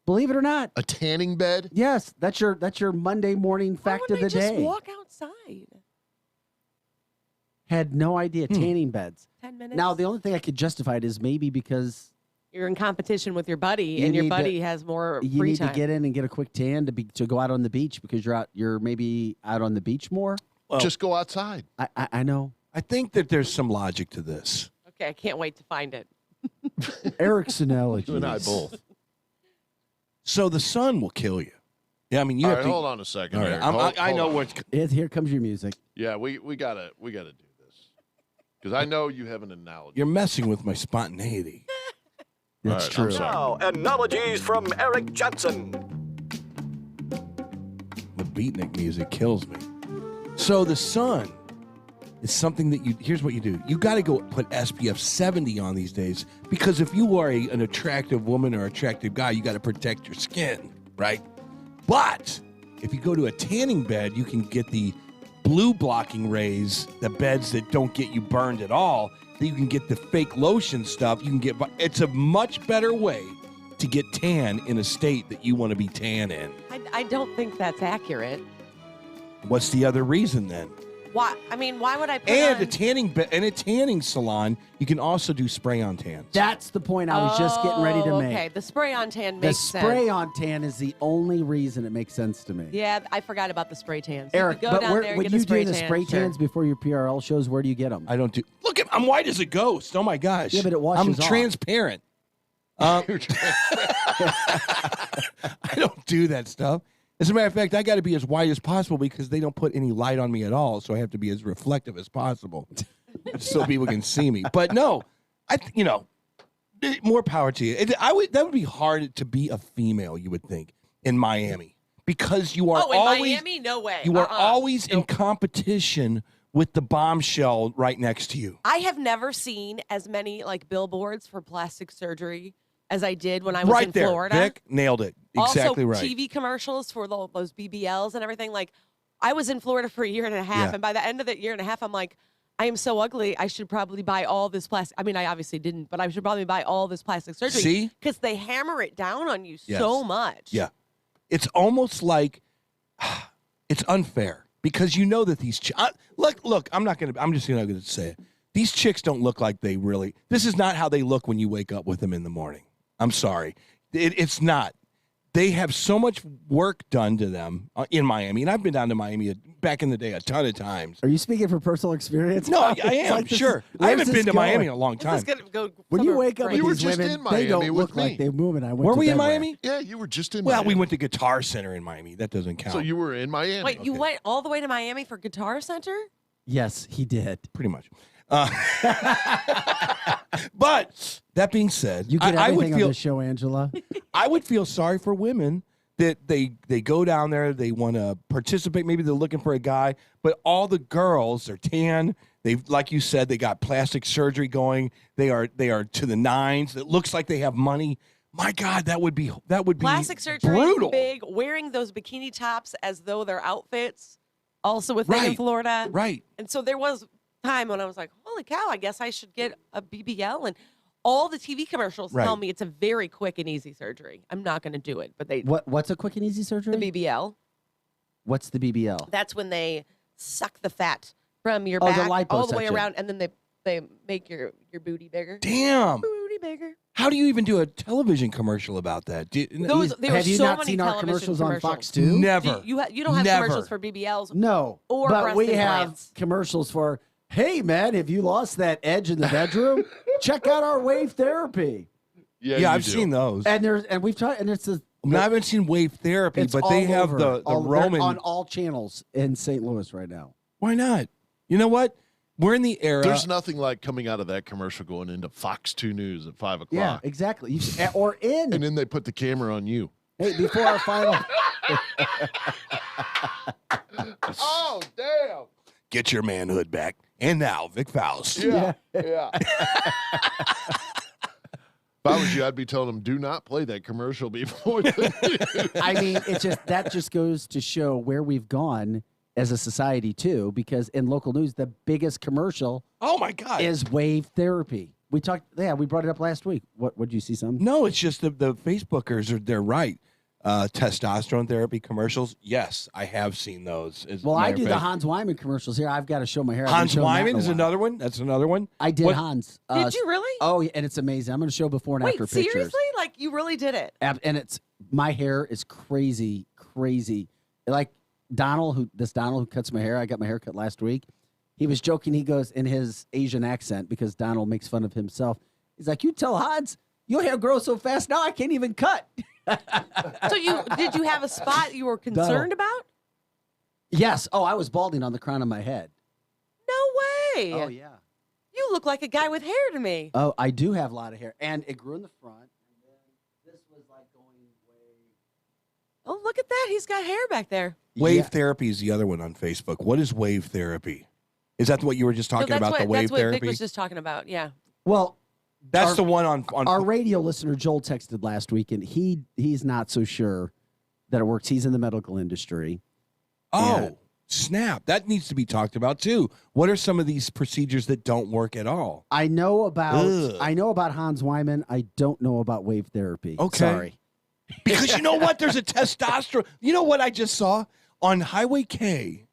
Speaker 9: believe it or not.
Speaker 19: A tanning bed?
Speaker 9: Yes, that's your Monday morning fact of the
Speaker 2: just
Speaker 9: day.
Speaker 2: walk outside.
Speaker 9: Had no idea. Tanning beds.
Speaker 2: 10 minutes.
Speaker 9: Now, the only thing I could justify it is maybe because
Speaker 2: You're in competition with your buddy,
Speaker 9: You
Speaker 2: and your
Speaker 9: need to-
Speaker 2: buddy has more
Speaker 9: you
Speaker 2: free
Speaker 9: need
Speaker 2: time.
Speaker 9: to get in and get a quick tan to go out on the beach because you're maybe out on the beach more.
Speaker 5: Well,
Speaker 19: Just go outside.
Speaker 9: I know.
Speaker 5: I think that there's some logic to this.
Speaker 2: Okay, I can't wait to find it.
Speaker 9: Eric's analogy.
Speaker 19: You and I both.
Speaker 5: So the sun will kill you. Yeah, I mean you
Speaker 19: All
Speaker 5: have
Speaker 19: right,
Speaker 5: to.
Speaker 19: hold on a second.
Speaker 5: All right,
Speaker 19: Eric.
Speaker 5: I
Speaker 19: Hold
Speaker 5: know
Speaker 19: on.
Speaker 5: what's.
Speaker 9: Here comes your music.
Speaker 19: Yeah, we gotta do this because I know you have an analogy.
Speaker 5: You're messing with my spontaneity.
Speaker 9: That's
Speaker 19: All right,
Speaker 9: true.
Speaker 19: I'm sorry.
Speaker 13: Now, analogies from Eric Johnson.
Speaker 5: The beatnik music kills me. So the sun is something that here's what you do. You got to go put SPF 70 on these days because if you are an attractive woman or attractive guy, you got to protect your skin, right? But if you go to a tanning bed, you can get the blue blocking rays, the beds that don't get you burned at all. That you can get the fake lotion stuff. You can get. It's a much better way to get tan in a state that you want to be tan in.
Speaker 2: I don't think that's accurate.
Speaker 5: What's the other reason then?
Speaker 2: Why? I mean, why would I put
Speaker 5: And
Speaker 2: on...
Speaker 5: a tanning salon, you can also do spray-on tans.
Speaker 9: That's the point I was just getting ready to make.
Speaker 2: Okay, the spray-on tan
Speaker 9: The
Speaker 2: makes sense.
Speaker 9: spray-on tan is the only reason it makes sense to me.
Speaker 2: Yeah, I forgot about the spray tans.
Speaker 9: Eric,
Speaker 2: you could go
Speaker 9: but
Speaker 2: down there and
Speaker 9: when
Speaker 2: get
Speaker 9: you
Speaker 2: the spray
Speaker 9: do the
Speaker 2: tan.
Speaker 9: spray
Speaker 2: Sure.
Speaker 9: tans before your PRL shows, where do you get them?
Speaker 5: I don't do. Look, I'm white as a ghost. Oh my gosh.
Speaker 9: Yeah, but it washes
Speaker 5: I'm
Speaker 9: off.
Speaker 5: transparent. I don't do that stuff. As a matter of fact, I got to be as white as possible because they don't put any light on me at all. So I have to be as reflective as possible, so people can see me. But no, more power to you. That would be hard to be a female. You would think in Miami because you are
Speaker 2: in
Speaker 5: always
Speaker 2: Miami? No way.
Speaker 5: You are always in competition with the bombshell right next to you.
Speaker 2: I have never seen as many billboards for plastic surgery as I did when I was in
Speaker 5: there,
Speaker 2: Florida.
Speaker 5: Vic nailed it. Exactly
Speaker 2: also,
Speaker 5: right.
Speaker 2: TV commercials for those BBLs and everything. I was in Florida for a year and a half, and by the end of that year and a half, I'm like, I am so ugly. I should probably buy all this plastic. I mean, I obviously didn't, but I should probably buy all this plastic surgery.
Speaker 5: See?
Speaker 2: Because they hammer it down on you
Speaker 5: Yes.
Speaker 2: so much.
Speaker 5: Yeah. It's almost like it's unfair because you know that these look, I'm just going to say it. These chicks don't look like they really. This is not how they look when you wake up with them in the morning. I'm sorry. It's not. They have so much work done to them in Miami, and I've been down to Miami back in the day a ton of times.
Speaker 9: Are you speaking from personal experience?
Speaker 5: No, I
Speaker 9: It's
Speaker 5: am,
Speaker 9: like this
Speaker 5: sure.
Speaker 9: is-
Speaker 5: I haven't
Speaker 9: where's
Speaker 5: been
Speaker 9: this
Speaker 5: to Miami in
Speaker 9: going?
Speaker 5: a long time.
Speaker 9: When you wake up with
Speaker 19: You were
Speaker 9: these
Speaker 19: just
Speaker 9: women,
Speaker 19: in
Speaker 9: they
Speaker 19: Miami
Speaker 9: don't
Speaker 19: with
Speaker 9: look like
Speaker 19: me.
Speaker 9: they move, and I went
Speaker 5: Were
Speaker 9: to
Speaker 5: we in
Speaker 9: bed with.
Speaker 5: Miami?
Speaker 19: Yeah, you were just in
Speaker 5: Well,
Speaker 19: Miami.
Speaker 5: we went to Guitar Center in Miami. That doesn't count.
Speaker 19: So you were in Miami.
Speaker 2: Wait, you went all the way to Miami for Guitar Center?
Speaker 9: Yes, he did.
Speaker 5: Pretty much. But that being said,
Speaker 9: You get
Speaker 5: I
Speaker 9: everything
Speaker 5: would
Speaker 9: on
Speaker 5: feel
Speaker 9: this show, Angela.
Speaker 5: I would feel sorry for women that they go down there, they want to participate. Maybe they're looking for a guy, but all the girls are tan. They, like you said, they got plastic surgery going. They are to the nines. It looks like they have money. My God, that would be
Speaker 2: Plastic surgery,
Speaker 5: brutal.
Speaker 2: big, wearing those bikini tops as though they're outfits, also a thing in
Speaker 5: Right,
Speaker 2: Florida.
Speaker 5: right.
Speaker 2: And so there was time when I was like, holy cow, I guess I should get a BBL. And all the TV commercials tell
Speaker 5: Right.
Speaker 2: me it's a very quick and easy surgery. I'm not going to do it, but they
Speaker 9: What's a quick and easy surgery?
Speaker 2: the BBL.
Speaker 9: What's the BBL?
Speaker 2: That's when they suck the fat from your
Speaker 9: Oh, the
Speaker 2: back all the way
Speaker 9: liposuction.
Speaker 2: around, and then they make your booty bigger.
Speaker 5: Damn.
Speaker 2: Booty bigger.
Speaker 5: How do you even do a television commercial about that?
Speaker 2: There were
Speaker 9: Have you
Speaker 2: so
Speaker 9: not
Speaker 2: many
Speaker 9: seen our
Speaker 2: television
Speaker 9: commercials on
Speaker 2: commercials.
Speaker 9: Fox 2?
Speaker 5: Never.
Speaker 2: You don't have
Speaker 5: Never.
Speaker 2: commercials for BBLs.
Speaker 9: No,
Speaker 2: Or
Speaker 9: but
Speaker 2: breast
Speaker 9: we have
Speaker 2: implants.
Speaker 9: commercials for, hey, man, have you lost that edge in the bedroom? Check out our wave therapy.
Speaker 5: Yeah, I've seen those.
Speaker 9: And we've tried, and it's
Speaker 5: I haven't seen wave therapy,
Speaker 9: it's
Speaker 5: but they
Speaker 9: all
Speaker 5: have
Speaker 9: over.
Speaker 5: the
Speaker 9: They're
Speaker 5: Roman.
Speaker 9: on all channels in St. Louis right now.
Speaker 5: Why not? You know what? We're in the era.
Speaker 19: There's nothing like coming out of that commercial going into Fox 2 News at 5 o'clock.
Speaker 9: Yeah, exactly. Or in.
Speaker 19: And then they put the camera on you.
Speaker 9: Hey, before our final.
Speaker 19: Oh, damn.
Speaker 5: Get your manhood back. And now, Vic Faust.
Speaker 19: Yeah. If I was you, I'd be telling them, do not play that commercial before the
Speaker 9: I mean, that just goes to show where we've gone as a society too, because in local news, the biggest commercial
Speaker 5: Oh my God.
Speaker 9: is wave therapy. We brought it up last week. What did you see some?
Speaker 5: No, it's just the Facebookers they're right. Testosterone therapy commercials. Yes, I have seen those. As a
Speaker 9: Well, I
Speaker 5: matter of
Speaker 9: do the
Speaker 5: fact.
Speaker 9: Hans Wyman commercials here. I've got to show my hair. I've been
Speaker 5: Hans
Speaker 9: showing that in
Speaker 5: Wyman
Speaker 9: a
Speaker 5: is
Speaker 9: while.
Speaker 5: another one. That's another one.
Speaker 9: I did
Speaker 5: What-
Speaker 9: Hans.
Speaker 2: Did you really?
Speaker 9: Oh, yeah, and it's amazing. I'm going to show before and
Speaker 2: Wait,
Speaker 9: after pictures.
Speaker 2: seriously? Like you really did it?
Speaker 9: And it's my hair is crazy. Like Donald who cuts my hair. I got my hair cut last week. He was joking. He goes in his Asian accent because Donald makes fun of himself. He's like, "You tell Hans your hair grows so fast now I can't even cut."
Speaker 2: So did you have a spot you were concerned about?
Speaker 9: Yes. Oh, I was balding on the crown of my head.
Speaker 2: No way.
Speaker 9: Oh yeah.
Speaker 2: You look like a guy with hair to me.
Speaker 9: Oh, I do have a lot of hair, and it grew in the front. And then this was like going way.
Speaker 2: Oh, look at that. He's got hair back there.
Speaker 5: Wave therapy is the other one on Facebook. What is wave therapy? Is that what you were just talking
Speaker 2: that's
Speaker 5: about?
Speaker 2: what,
Speaker 5: The wave
Speaker 2: that's what
Speaker 5: therapy.
Speaker 2: Vic was just talking about. Yeah.
Speaker 9: Well,
Speaker 5: That's the one on
Speaker 9: our radio listener Joel texted last week, and he's not so sure that it works. He's in the medical industry.
Speaker 5: Oh,
Speaker 9: And-
Speaker 5: snap. That needs to be talked about too. What are some of these procedures that don't work at all?
Speaker 9: I know about
Speaker 5: Ugh.
Speaker 9: Hans Wyman. I don't know about wave therapy.
Speaker 5: Okay.
Speaker 9: Sorry.
Speaker 5: Because you know what? There's a testosterone. You know what I just saw on Highway K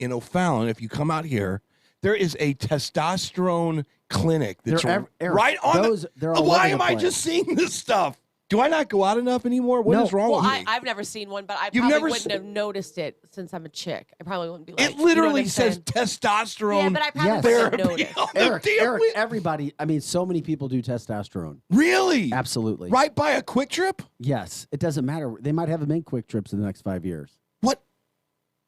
Speaker 5: in O'Fallon, if you come out here, there is a testosterone clinic that's
Speaker 9: Eric,
Speaker 5: right on
Speaker 9: those- they're all
Speaker 5: Why
Speaker 9: over
Speaker 5: am
Speaker 9: the
Speaker 5: I
Speaker 9: place.
Speaker 5: just seeing this stuff? Do I not go out enough anymore? What is wrong
Speaker 2: Well,
Speaker 5: with me?
Speaker 2: I've never seen one, but I
Speaker 5: You've
Speaker 2: probably
Speaker 5: never
Speaker 2: wouldn't have noticed it since I'm a chick. I probably wouldn't be like.
Speaker 5: It literally
Speaker 2: you know
Speaker 5: says
Speaker 2: what
Speaker 5: testosterone.
Speaker 2: Yeah, but I probably wouldn't have noticed.
Speaker 9: Eric, everybody, I mean, so many people do testosterone.
Speaker 5: Really?
Speaker 9: Absolutely.
Speaker 5: Right by a Quick Trip?
Speaker 9: Yes. It doesn't matter. They might have them in Quick Trips in the next 5 years.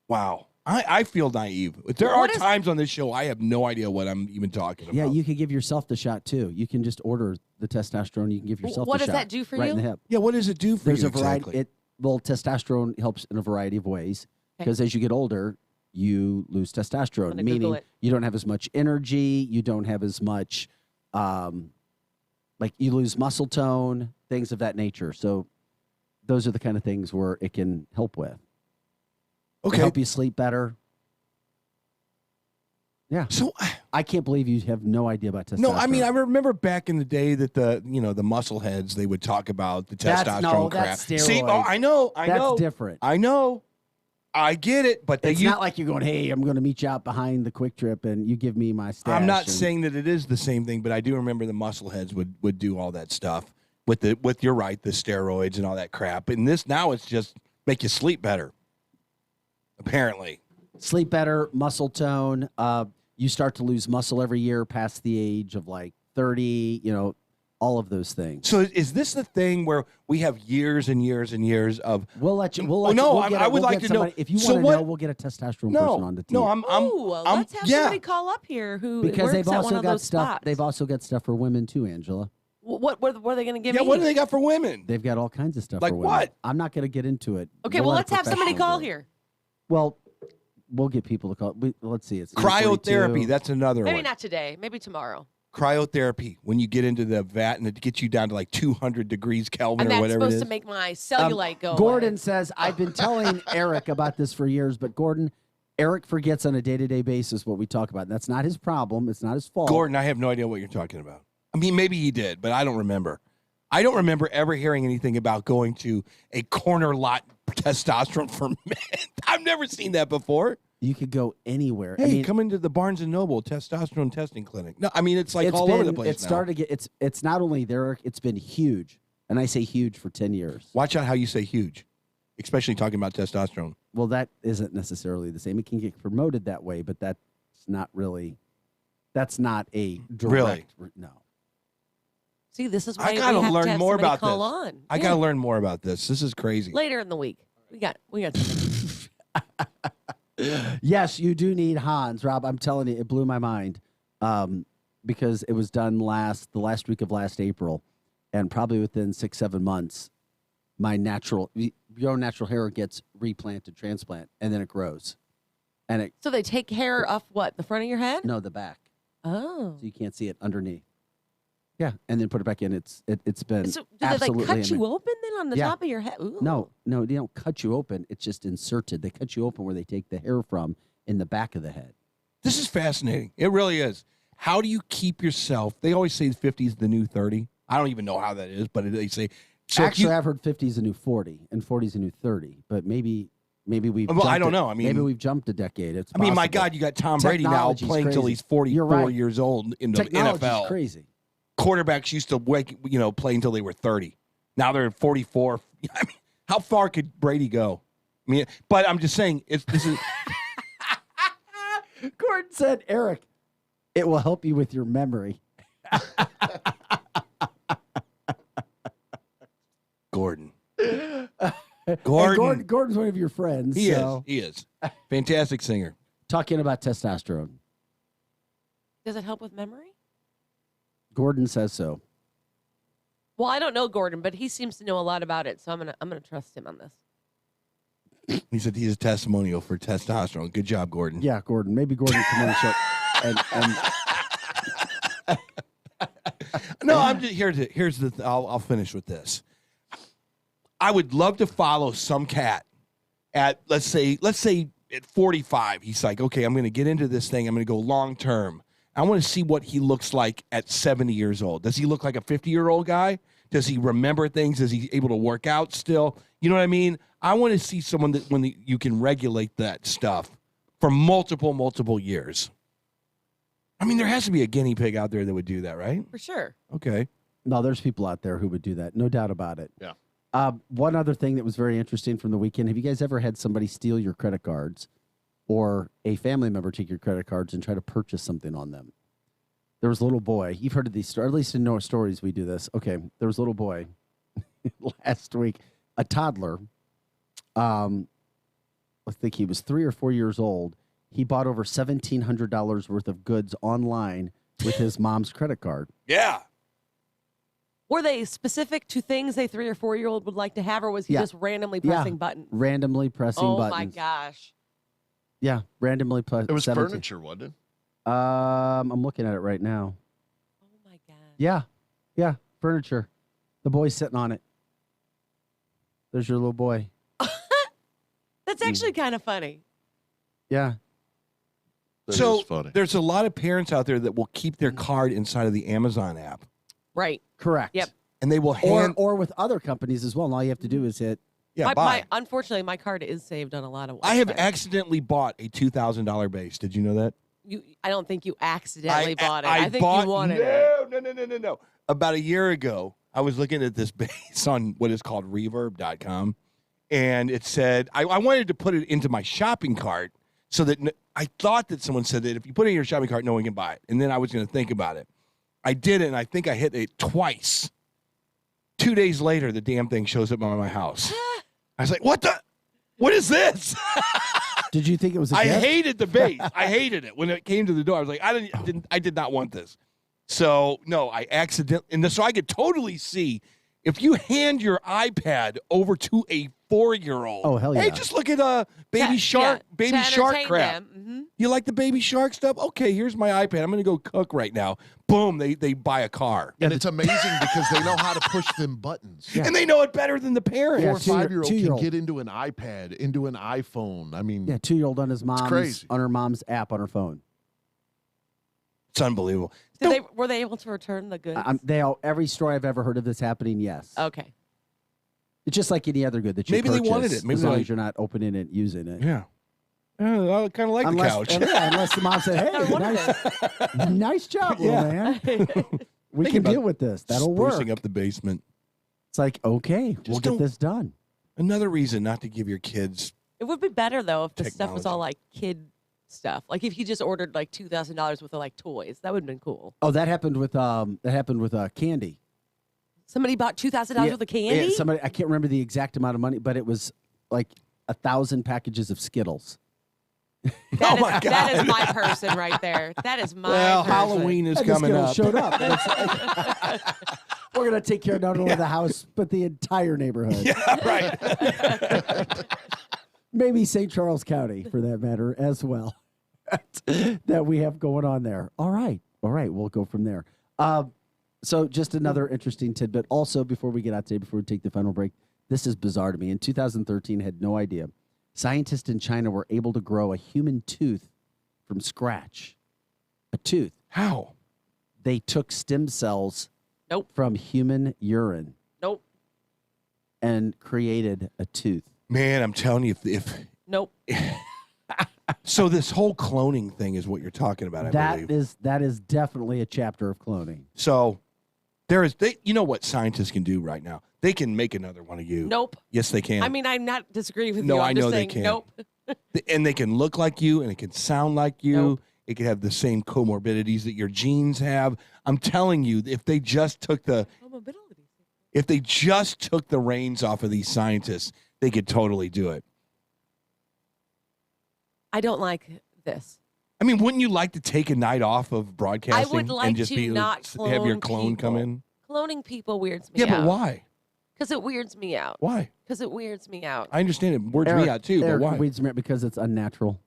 Speaker 5: Wow. I feel naive. There are times on this show I have no idea what I'm even talking about.
Speaker 9: Yeah, you can give yourself the shot too. You can just order the testosterone. You can give yourself
Speaker 2: What
Speaker 9: the
Speaker 2: does
Speaker 9: shot
Speaker 2: that do for
Speaker 9: right
Speaker 2: you?
Speaker 9: in the hip.
Speaker 5: Yeah, what does it do for
Speaker 9: There's
Speaker 5: you
Speaker 9: a variety.
Speaker 5: exactly?
Speaker 9: Well, testosterone helps in a variety of ways because as you get older, you lose testosterone,
Speaker 2: gonna Google
Speaker 9: meaning
Speaker 2: it.
Speaker 9: you don't have as much energy. You don't have as much, like you lose muscle tone, things of that nature. So those are the kind of things where it can help with.
Speaker 5: Okay.
Speaker 9: To help you sleep better. Yeah.
Speaker 5: So
Speaker 9: I can't believe you have no idea about testosterone.
Speaker 5: No, I mean I remember back in the day that the muscle heads they would talk about the testosterone crap.
Speaker 9: That's
Speaker 5: See,
Speaker 9: steroids.
Speaker 5: I know,
Speaker 9: That's different.
Speaker 5: I know, I get it, but
Speaker 9: It's not like you're going, hey, I'm going to meet you out behind the Quick Trip and you give me my stash.
Speaker 5: I'm not
Speaker 9: and-
Speaker 5: saying that it is the same thing, but I do remember the muscle heads would do all that stuff with you're right, the steroids and all that crap. And this now it's just make you sleep better. Apparently.
Speaker 9: Sleep better, muscle tone. You start to lose muscle every year past the age of like 30, all of those things.
Speaker 5: So is this the thing where we have years and years and years of?
Speaker 9: We'll let you.
Speaker 5: I would like to know.
Speaker 9: If you
Speaker 5: So
Speaker 9: want to
Speaker 5: what-
Speaker 9: know, we'll get a testosterone person on the team.
Speaker 5: No, I'm.
Speaker 2: Let's have somebody call up here who
Speaker 9: because
Speaker 2: works
Speaker 9: they've
Speaker 2: at
Speaker 9: also
Speaker 2: one of
Speaker 9: got
Speaker 2: those
Speaker 9: stuff.
Speaker 2: spots.
Speaker 9: They've also got stuff for women too, Angela.
Speaker 2: What are they going to give
Speaker 5: Yeah,
Speaker 2: me?
Speaker 5: what do they got for women?
Speaker 9: They've got all kinds of stuff.
Speaker 5: Like
Speaker 9: for women.
Speaker 5: what?
Speaker 9: I'm not going to get into it.
Speaker 2: Okay,
Speaker 9: We'll
Speaker 2: well,
Speaker 9: let
Speaker 2: let's have somebody
Speaker 9: professionals
Speaker 2: call
Speaker 9: do it.
Speaker 2: here.
Speaker 9: Well, we'll get people to call. Let's see. It's
Speaker 5: Cryotherapy.
Speaker 9: 9:42.
Speaker 5: That's another
Speaker 2: Maybe
Speaker 5: one.
Speaker 2: not today. Maybe tomorrow.
Speaker 5: Cryotherapy. When you get into the vat and it gets you down to like 200 degrees Kelvin
Speaker 2: And
Speaker 5: or
Speaker 2: that's
Speaker 5: whatever it
Speaker 2: supposed
Speaker 5: is.
Speaker 2: to make my cellulite go
Speaker 9: Gordon
Speaker 2: away.
Speaker 9: says, I've been telling Eric about this for years, but Gordon, Eric forgets on a day-to-day basis what we talk about. That's not his problem. It's not his fault.
Speaker 5: Gordon, I have no idea what you're talking about. I mean, maybe he did, but I don't remember. I don't remember ever hearing anything about going to a corner lot testosterone for men. I've never seen that before.
Speaker 9: You could go anywhere.
Speaker 5: Hey,
Speaker 9: I mean,
Speaker 5: come into the Barnes and Noble testosterone testing clinic. No, I mean it's like
Speaker 9: it's
Speaker 5: all
Speaker 9: been,
Speaker 5: over the place
Speaker 9: It
Speaker 5: now.
Speaker 9: started to get. It's not only there. Eric, it's been huge, and I say huge for 10 years.
Speaker 5: Watch out how you say huge, especially talking about testosterone.
Speaker 9: Well, that isn't necessarily the same. It can get promoted that way, but that's not really. That's not a direct. No.
Speaker 2: See, this is why
Speaker 5: I
Speaker 2: we
Speaker 5: gotta
Speaker 2: have to
Speaker 5: learn
Speaker 2: have
Speaker 5: more
Speaker 2: somebody
Speaker 5: about
Speaker 2: call
Speaker 5: this.
Speaker 2: on.
Speaker 5: I gotta learn more about this. This is crazy.
Speaker 2: Later in the week. We got something.
Speaker 9: Yes, you do need Hans, Rob. I'm telling you, it blew my mind because it was done the last week of last April, and probably within 6-7 months, your own natural hair gets replanted, transplant, and then it grows, and it
Speaker 2: So they take hair off what? The front of your head?
Speaker 9: no the back,
Speaker 2: Oh.
Speaker 9: so you can't see it underneath. Yeah, and then put it back in. It's been
Speaker 2: So do they
Speaker 9: absolutely
Speaker 2: like cut you
Speaker 9: amazing.
Speaker 2: open then on the
Speaker 9: Yeah.
Speaker 2: top of your head? Ooh.
Speaker 9: No, they don't cut you open. It's just inserted. They cut you open where they take the hair from in the back of the head.
Speaker 5: This is fascinating. It really is. How do you keep yourself? They always say 50 is the new 30. I don't even know how that is, but they say. So if
Speaker 9: Actually,
Speaker 5: you-
Speaker 9: I've heard 50 is a new 40 and 40 is a new 30, but maybe we've.
Speaker 5: Well, I
Speaker 9: jumped
Speaker 5: don't know. I mean-
Speaker 9: maybe we've jumped a decade. It's
Speaker 5: I mean, my
Speaker 9: possible.
Speaker 5: God, you got Tom Brady now
Speaker 9: Technology's
Speaker 5: playing till
Speaker 9: crazy.
Speaker 5: he's 44
Speaker 9: You're right.
Speaker 5: years old in the
Speaker 9: Technology's
Speaker 5: NFL.
Speaker 9: crazy.
Speaker 5: Quarterbacks used to play until they were 30. Now they're 44. I mean, how far could Brady go? I mean, but I'm just saying, this is.
Speaker 9: Gordon said, Eric, it will help you with your memory.
Speaker 5: Gordon.
Speaker 9: And
Speaker 5: Gordon.
Speaker 9: Gordon's one of your friends.
Speaker 5: He
Speaker 9: so.
Speaker 5: is. Fantastic singer.
Speaker 9: Talking about testosterone.
Speaker 2: Does it help with memory?
Speaker 9: Gordon says so.
Speaker 2: Well, I don't know Gordon, but he seems to know a lot about it, so I'm gonna trust him on this.
Speaker 5: He said he's a testimonial for testosterone. Good job, Gordon.
Speaker 9: Yeah, Gordon. Maybe Gordon can come on the show.
Speaker 5: No, I'm just here's the. I'll finish with this. I would love to follow some cat at let's say at 45. He's like, okay, I'm going to get into this thing. I'm going to go long term. I want to see what he looks like at 70 years old. Does he look like a 50-year-old guy? Does he remember things? Is he able to work out still? You know what I mean? I want to see someone that you can regulate that stuff for multiple years. I mean, there has to be a guinea pig out there that would do that, right?
Speaker 2: For sure.
Speaker 5: Okay.
Speaker 9: No, there's people out there who would do that. No doubt about it.
Speaker 19: Yeah.
Speaker 9: One other thing that was very interesting from the weekend, have you guys ever had somebody steal your credit cards or a family member take your credit cards and try to purchase something on them? There was a little boy. You've heard of these stories. At least in our stories we do this. Okay. There was a little boy last week, a toddler. I think he was 3 or 4 years old. He bought over $1,700 worth of goods online with his mom's credit card.
Speaker 5: Yeah.
Speaker 2: Were they specific to things a 3 or 4 year old would like to have, or was he just randomly pressing buttons?
Speaker 9: Randomly pressing
Speaker 2: oh
Speaker 9: buttons.
Speaker 2: my gosh.
Speaker 9: Yeah, randomly pressing.
Speaker 19: It was furniture, wasn't it?
Speaker 9: I'm looking at it right now.
Speaker 2: Oh my god.
Speaker 9: Yeah, furniture. The boy's sitting on it. There's your little boy.
Speaker 2: That's actually kind of funny.
Speaker 9: Yeah.
Speaker 19: That
Speaker 5: So
Speaker 19: is funny.
Speaker 5: there's a lot of parents out there that will keep their card inside of the Amazon app.
Speaker 2: Right.
Speaker 9: Correct.
Speaker 2: Yep.
Speaker 5: And they will hand
Speaker 9: or with other companies as well. And all you have to do is hit.
Speaker 5: yeah,
Speaker 2: my,
Speaker 5: buy.
Speaker 2: my, unfortunately, my card is saved on a lot of websites.
Speaker 5: I have accidentally bought a $2,000 base. Did you know that?
Speaker 2: I don't think you accidentally bought it. I think
Speaker 5: bought,
Speaker 2: you wanted it.
Speaker 5: No. About a year ago, I was looking at this base on what is called reverb.com, and it said, I wanted to put it into my shopping cart so that I thought that someone said that if you put it in your shopping cart, no one can buy it. And then I was going to think about it. I did it, and I think I hit it twice. 2 days later, the damn thing shows up on my house. I was like, what is this?
Speaker 9: Did you think it was a
Speaker 5: I
Speaker 9: gift?
Speaker 5: hated the base. I hated it. When it came to the door, I was like, I did not want this. So, no, I accidentally, and so I could totally see if you hand your iPad over to a 4-year-old.
Speaker 9: Oh, hell yeah.
Speaker 5: Hey, just look at Baby Shark crap.
Speaker 2: Mm-hmm.
Speaker 5: You like the Baby Shark stuff? Okay, here's my iPad. I'm going to go cook right now. Boom, they buy a car.
Speaker 19: And it's amazing because they know how to push them buttons.
Speaker 9: Yeah.
Speaker 5: And they know it better than the parent.
Speaker 19: Or a 5-year-old can
Speaker 9: two-year-old.
Speaker 19: get into an iPad, into an iPhone. I mean,
Speaker 9: Yeah, 2-year-old on his mom's
Speaker 19: crazy.
Speaker 9: on her mom's app on her phone.
Speaker 5: It's unbelievable.
Speaker 2: Were they able to return the goods?
Speaker 9: Every story I've ever heard of this happening, yes.
Speaker 2: Okay.
Speaker 9: It's just like any other good that you
Speaker 5: Maybe they
Speaker 9: purchase,
Speaker 5: wanted it. Maybe
Speaker 9: as
Speaker 5: they're
Speaker 9: long
Speaker 5: like-
Speaker 9: as you're not opening it, using it.
Speaker 5: Yeah. I kind of like the couch.
Speaker 9: Unless the mom said, hey, nice job, little man. We can deal with this. That'll work.
Speaker 5: Sprucing up the basement.
Speaker 9: It's like, okay, we'll get this done.
Speaker 5: Another reason not to give your kids.
Speaker 2: It would be better though if the stuff was
Speaker 5: Technology.
Speaker 2: all like kid stuff. Like if you just ordered like $2,000 worth of like toys, that would have been cool.
Speaker 9: Oh, that happened with candy.
Speaker 2: Somebody bought $2,000 worth of candy.
Speaker 9: Yeah, somebody, I can't remember the exact amount of money, but it was like 1,000 packages of Skittles.
Speaker 2: That is my person right there. That is my person.
Speaker 5: Halloween is
Speaker 9: And the
Speaker 5: coming
Speaker 9: Skittles
Speaker 5: up.
Speaker 9: showed up. And it's- we're gonna take care of not only the house but the entire neighborhood.
Speaker 5: Yeah, right.
Speaker 9: Maybe St. Charles County, for that matter, as well. That we have going on there. All right, we'll go from there. So just another interesting tidbit. Also, before we get out today, before we take the final break, this is bizarre to me. In 2013, I had no idea. Scientists in China were able to grow a human tooth from scratch. A tooth.
Speaker 5: How?
Speaker 9: They took stem cells from human urine.
Speaker 2: Nope.
Speaker 9: And created a tooth.
Speaker 5: Man, I'm telling you, if
Speaker 2: Nope.
Speaker 5: so this whole cloning thing is what you're talking about, I believe.
Speaker 9: That is definitely a chapter of cloning.
Speaker 5: So you know what scientists can do right now? They can make another one of you.
Speaker 2: Nope.
Speaker 5: Yes, they can.
Speaker 2: I mean, I'm not disagreeing with
Speaker 5: No,
Speaker 2: you. I'm
Speaker 5: I
Speaker 2: just
Speaker 5: know they
Speaker 2: saying,
Speaker 5: can.
Speaker 2: Nope.
Speaker 5: And they can look like you, and it can sound like you.
Speaker 2: Nope.
Speaker 5: It can have the same comorbidities that your genes have. I'm telling you, if they just took the reins off of these scientists, they could totally do it.
Speaker 2: I don't like this.
Speaker 5: I mean, wouldn't you like to take a night off of broadcasting
Speaker 2: I would like
Speaker 5: and just
Speaker 2: to
Speaker 5: be
Speaker 2: not
Speaker 5: have your
Speaker 2: clone
Speaker 5: clone come
Speaker 2: people.
Speaker 5: in?
Speaker 2: Cloning people weirds me
Speaker 5: Yeah,
Speaker 2: out.
Speaker 5: but why?
Speaker 2: Because it weirds me out.
Speaker 5: Why?
Speaker 2: Because it weirds me out.
Speaker 5: I understand it weirds
Speaker 9: Eric,
Speaker 5: me out too,
Speaker 9: Eric
Speaker 5: but why?
Speaker 9: weirds me out because it's unnatural.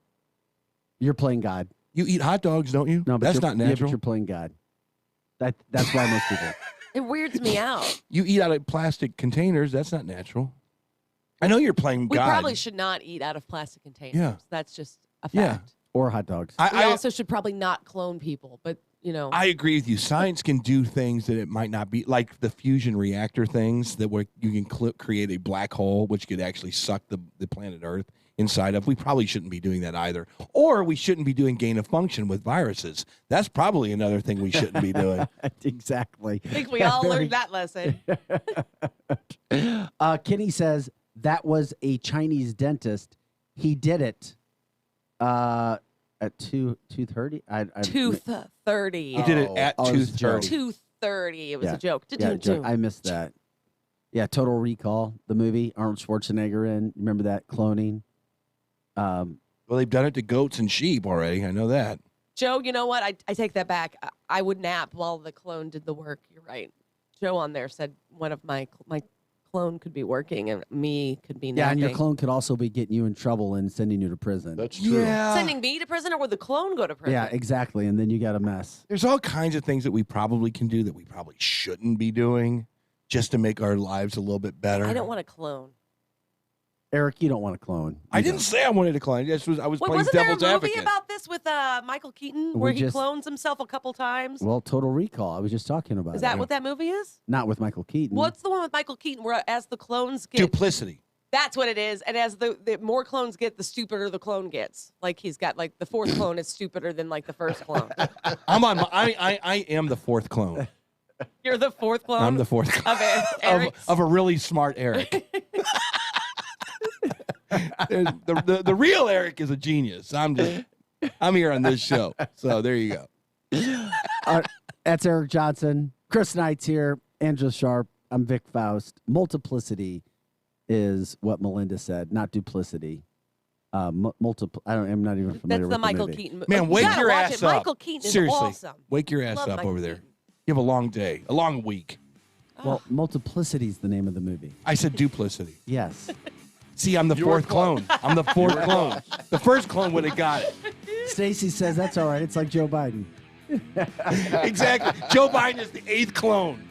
Speaker 9: You're playing God.
Speaker 5: You eat hot dogs, don't you?
Speaker 9: No, but
Speaker 5: that's
Speaker 9: you're-
Speaker 5: not
Speaker 9: Yeah, but
Speaker 5: natural.
Speaker 9: you're playing God. That's why most people.
Speaker 2: It weirds me out.
Speaker 5: You eat out of plastic containers. That's not natural. I know you're playing
Speaker 2: We
Speaker 5: God.
Speaker 2: probably should not eat out of plastic containers.
Speaker 5: Yeah.
Speaker 2: That's just a fact.
Speaker 5: Yeah.
Speaker 9: Or hot dogs.
Speaker 2: We also should probably not clone people, but
Speaker 5: I agree with you. Science can do things that it might not be, like the fusion reactor things that where you can create a black hole, which could actually suck the planet Earth inside of. We probably shouldn't be doing that either. Or we shouldn't be doing gain of function with viruses. That's probably another thing we shouldn't be doing.
Speaker 9: Exactly.
Speaker 2: I think we all learned that lesson.
Speaker 9: Kenny says that was a Chinese dentist. He did it at 2:30.
Speaker 2: 2:30.
Speaker 5: He did it at 2:30.
Speaker 2: 2:30. It was a joke.
Speaker 9: Joke. I missed that. Yeah, Total Recall, the movie, Arnold Schwarzenegger in. Remember that cloning?
Speaker 5: Well, they've done it to goats and sheep already. I know that.
Speaker 2: Joe, you know what? I take that back. I would nap while the clone did the work. You're right. Joe on there said one of my clone could be working and me could be napping.
Speaker 9: Yeah, and your clone could also be getting you in trouble and sending you to prison.
Speaker 19: That's true.
Speaker 5: Yeah.
Speaker 2: Sending me to prison, or would the clone go to prison?
Speaker 9: Yeah, exactly. And then you got a mess.
Speaker 5: There's all kinds of things that we probably can do that we probably shouldn't be doing just to make our lives a little bit better.
Speaker 2: I don't want to clone.
Speaker 9: Eric, you don't want to clone.
Speaker 5: I didn't say I wanted to clone. I was playing
Speaker 2: wasn't
Speaker 5: devil's
Speaker 2: there a movie
Speaker 5: advocate.
Speaker 2: about this with Michael Keaton where he clones himself a couple times?
Speaker 9: Well, Total Recall. I was just talking about
Speaker 2: Is that what that movie is?
Speaker 9: Not with Michael Keaton.
Speaker 2: What's the one with Michael Keaton where as the clones get...
Speaker 5: Duplicity.
Speaker 2: That's what it is. And as the more clones get, the stupider the clone gets. Like he's got the fourth clone is stupider than the first clone.
Speaker 5: I am the fourth clone.
Speaker 2: You're the fourth clone?
Speaker 5: I'm the fourth clone. Of a really smart Eric. the real Eric is a genius. I'm here on this show. So there you go.
Speaker 9: That's Eric Johnson. Chris Knight's here. Angela Sharp. I'm Vic Faust. Multiplicity is what Melinda said, not duplicity. I'm not even familiar
Speaker 2: That's
Speaker 9: with
Speaker 2: the Michael
Speaker 9: movie.
Speaker 2: Keaton movie.
Speaker 5: Man, wake your ass up.
Speaker 2: Michael Keaton is
Speaker 5: Seriously,
Speaker 2: awesome.
Speaker 5: wake your ass
Speaker 2: Love
Speaker 5: up
Speaker 2: Michael
Speaker 5: over there.
Speaker 2: Keaton.
Speaker 5: You have a long day, a long week.
Speaker 9: Well, Multiplicity is the name of the movie.
Speaker 5: I said duplicity.
Speaker 9: Yes.
Speaker 5: See, I'm the fourth clone. I'm the fourth clone. The first clone would have got it.
Speaker 9: Stacy says that's all right. It's like Joe Biden.
Speaker 5: Exactly. Joe Biden is the eighth clone.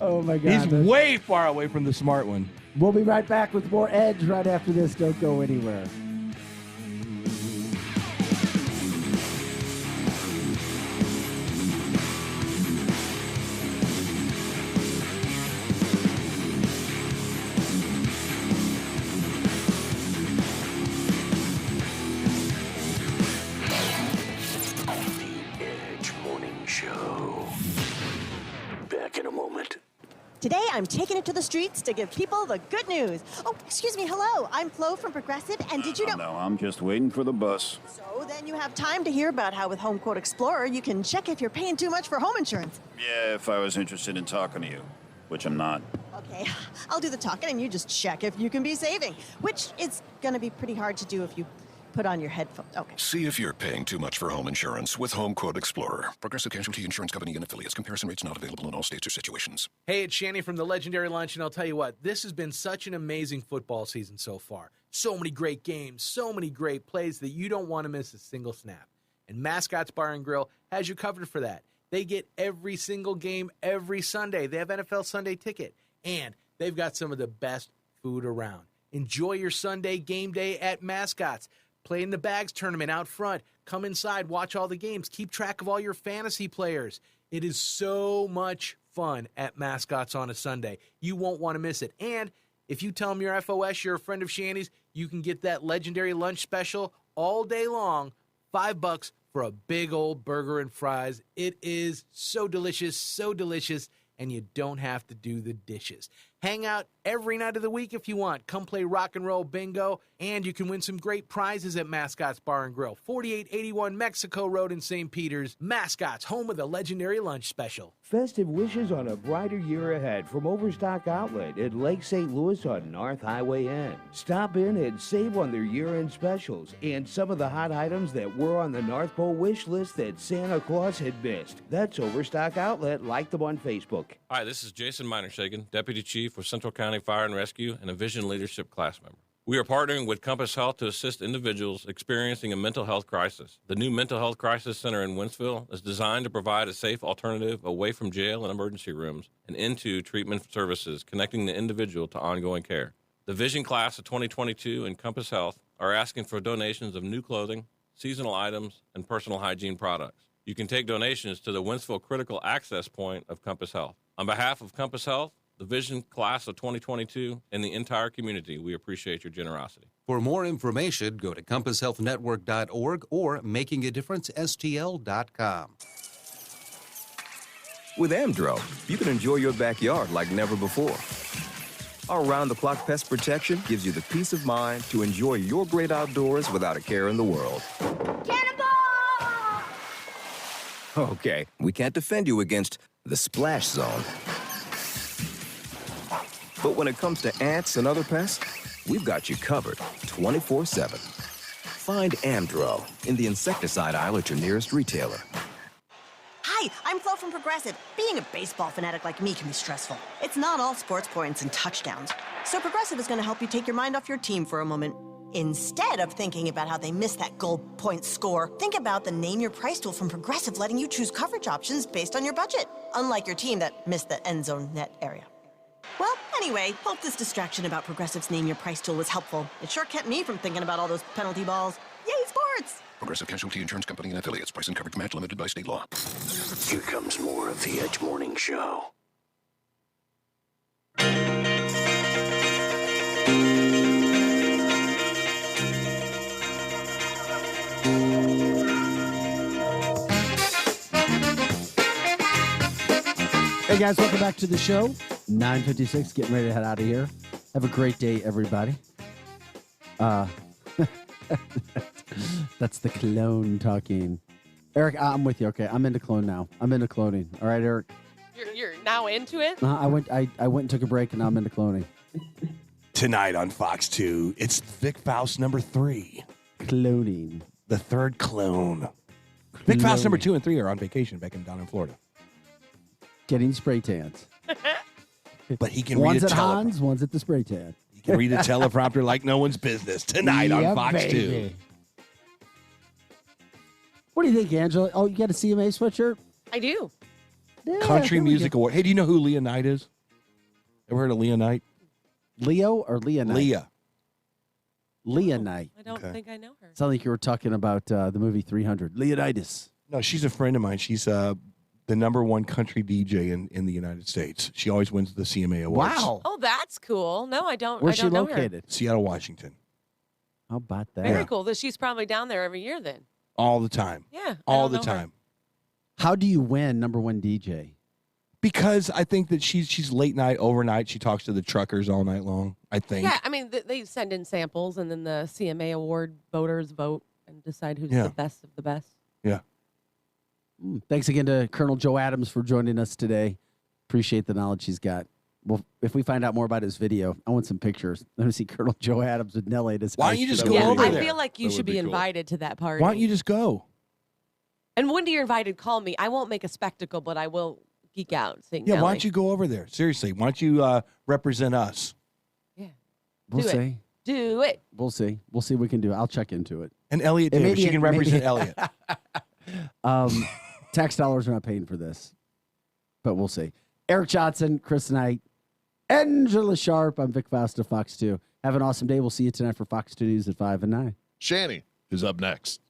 Speaker 9: Oh, my God.
Speaker 5: He's way far away from the smart one.
Speaker 9: We'll be right back with more Edge right after this. Don't go anywhere.
Speaker 13: Back in a moment.
Speaker 10: Today, I'm taking it to the streets to give people the good news. Oh, excuse me. Hello. I'm Flo from Progressive, and did you know...
Speaker 11: No, I'm just waiting for the bus.
Speaker 10: So then you have time to hear about how with Home Quote Explorer, you can check if you're paying too much for home insurance.
Speaker 11: Yeah, if I was interested in talking to you, which I'm not.
Speaker 10: Okay, I'll do the talking, and you just check if you can be saving, which is going to be pretty hard to do if you put on your headphones. Okay.
Speaker 6: See if you're paying too much for home insurance with Home Quote Explorer. Progressive Casualty Insurance Company and affiliates. Comparison rates not available in all states or situations.
Speaker 12: Hey, it's Shanny from the Legendary Lunch, and I'll tell you what, this has been such an amazing football season so far. So many great games, so many great plays that you don't want to miss a single snap. And Mascots Bar and Grill has you covered for that. They get every single game every Sunday. They have NFL Sunday Ticket, and they've got some of the best food around. Enjoy your Sunday game day at Mascots. Play in the Bags tournament out front. Come inside, watch all the games. Keep track of all your fantasy players. It is so much fun at Mascots on a Sunday. You won't want to miss it. And if you tell them you're FOS, you're a friend of Shanny's, you can get that Legendary Lunch special all day long, $5 for a big old burger and fries. It is so delicious, and you don't have to do the dishes. Hang out every night of the week if you want. Come play rock and roll bingo, and you can win some great prizes at Mascots Bar and Grill, 4881 Mexico Road in St. Peters. Mascots, home of the Legendary Lunch Special.
Speaker 14: Festive wishes on a brighter year ahead from Overstock Outlet at Lake St. Louis on North Highway N. Stop in and save on their year-end specials and some of the hot items that were on the North Pole wish list that Santa Claus had missed. That's Overstock Outlet. Like them on Facebook.
Speaker 15: Hi, this is Jason Minershagen, Deputy Chief with Central County Fire and Rescue and a Vision Leadership class member. We are partnering with Compass Health to assist individuals experiencing a mental health crisis. The new Mental Health Crisis Center in Wentzville is designed to provide a safe alternative away from jail and emergency rooms and into treatment services, connecting the individual to ongoing care. The Vision class of 2022 and Compass Health are asking for donations of new clothing, seasonal items, and personal hygiene products. You can take donations to the Wentzville Critical Access Point of Compass Health. On behalf of Compass Health, the Vision Class of 2022, and the entire community, we appreciate your generosity.
Speaker 8: For more information, go to compasshealthnetwork.org or makingadifferencestl.com.
Speaker 1: With Amdro, you can enjoy your backyard like never before. Our round-the-clock pest protection gives you the peace of mind to enjoy your great outdoors without a care in the world. Okay, we can't defend you against the splash zone. But when it comes to ants and other pests, we've got you covered 24/7. Find Amdro in the insecticide aisle at your nearest retailer.
Speaker 10: Hi, I'm Flo from Progressive. Being a baseball fanatic like me can be stressful. It's not all sports points and touchdowns. So Progressive is going to help you take your mind off your team for a moment. Instead of thinking about how they missed that goal point score, think about the Name Your Price tool from Progressive, letting you choose coverage options based on your budget, unlike your team that missed the end zone net area. Well, anyway, hope this distraction about Progressive's Name Your Price tool was helpful. It sure kept me from thinking about all those penalty balls. Yay, sports!
Speaker 6: Progressive Casualty Insurance Company and affiliates. Price and coverage match limited by state law.
Speaker 13: Here comes more of the Edge Morning Show.
Speaker 9: Hey guys, welcome back to the show. 9:56, getting ready to head out of here. Have a great day, everybody. That's the clone talking. Eric, I'm with you. Okay, I'm into clone now. I'm into cloning. All right, Eric.
Speaker 2: You're now into it?
Speaker 9: I went and took a break, and now I'm into cloning.
Speaker 5: Tonight on Fox 2, it's Vic Faust number 3.
Speaker 9: Cloning.
Speaker 5: The third clone. Vic Faust number 2 and 3 are on vacation back down in Florida.
Speaker 9: Getting spray tans.
Speaker 5: But he can
Speaker 9: one's
Speaker 5: read a
Speaker 9: at Hans, one's at the spray tan.
Speaker 5: He can read a teleprompter like no one's business. Tonight on Fox 2.
Speaker 9: What do you think, Angela? Oh, you got a CMA sweatshirt?
Speaker 2: I do.
Speaker 9: Yeah,
Speaker 5: Country
Speaker 9: there we
Speaker 5: Music
Speaker 9: go.
Speaker 5: Award. Hey, do you know who Leah Knight is? Ever heard of Leah Knight?
Speaker 9: Leo or Leah Knight?
Speaker 5: Leah.
Speaker 9: Leah Knight.
Speaker 2: I don't think I know her.
Speaker 9: Sound like you were talking about the movie 300. Leonidas.
Speaker 5: No, she's a friend of mine. She's the number one country DJ in the United States. She always wins the CMA Awards.
Speaker 9: Wow.
Speaker 2: Oh, that's cool. No, I don't.
Speaker 9: Where's
Speaker 2: I don't
Speaker 9: she
Speaker 2: know
Speaker 9: located?
Speaker 5: Seattle, Washington.
Speaker 9: How about that?
Speaker 2: Her. Very cool. She's probably down there every year then.
Speaker 5: All the time.
Speaker 2: Yeah.
Speaker 5: All the time.
Speaker 9: How do you win number one DJ?
Speaker 5: Because I think that she's late night, overnight. She talks to the truckers all night long, I think.
Speaker 2: Yeah, I mean, they send in samples, and then the CMA award voters vote and decide who's the best of the best.
Speaker 5: Yeah.
Speaker 9: Thanks again to Colonel Joe Adams for joining us today. Appreciate the knowledge he's got. Well, if we find out more about his video, I want some pictures. I want to see Colonel Joe Adams with Nelly at his
Speaker 5: Why
Speaker 9: house.
Speaker 5: don't you just
Speaker 9: That
Speaker 5: go
Speaker 9: would
Speaker 5: over
Speaker 9: be
Speaker 2: I
Speaker 5: there?
Speaker 2: feel like you should be invited to that party.
Speaker 5: Why don't you just go?
Speaker 2: And when you're invited, call me. I won't make a spectacle, but I will geek out. Seeing
Speaker 5: Yeah,
Speaker 2: Nelly.
Speaker 5: why don't you go over there? Seriously, why don't you represent us?
Speaker 9: We'll
Speaker 2: Do it.
Speaker 9: see.
Speaker 2: Do it.
Speaker 9: We'll see. We'll see what we can do. I'll check into it.
Speaker 5: And Elliot
Speaker 9: And
Speaker 5: Davis, she can represent Elliot.
Speaker 9: Tax dollars are not paying for this, but we'll see. Eric Johnson, Chris Knight, Angela Sharp. I'm Vic Faust of Fox 2. Have an awesome day. We'll see you tonight for Fox 2 News at 5 and 9.
Speaker 19: Shanny is up next.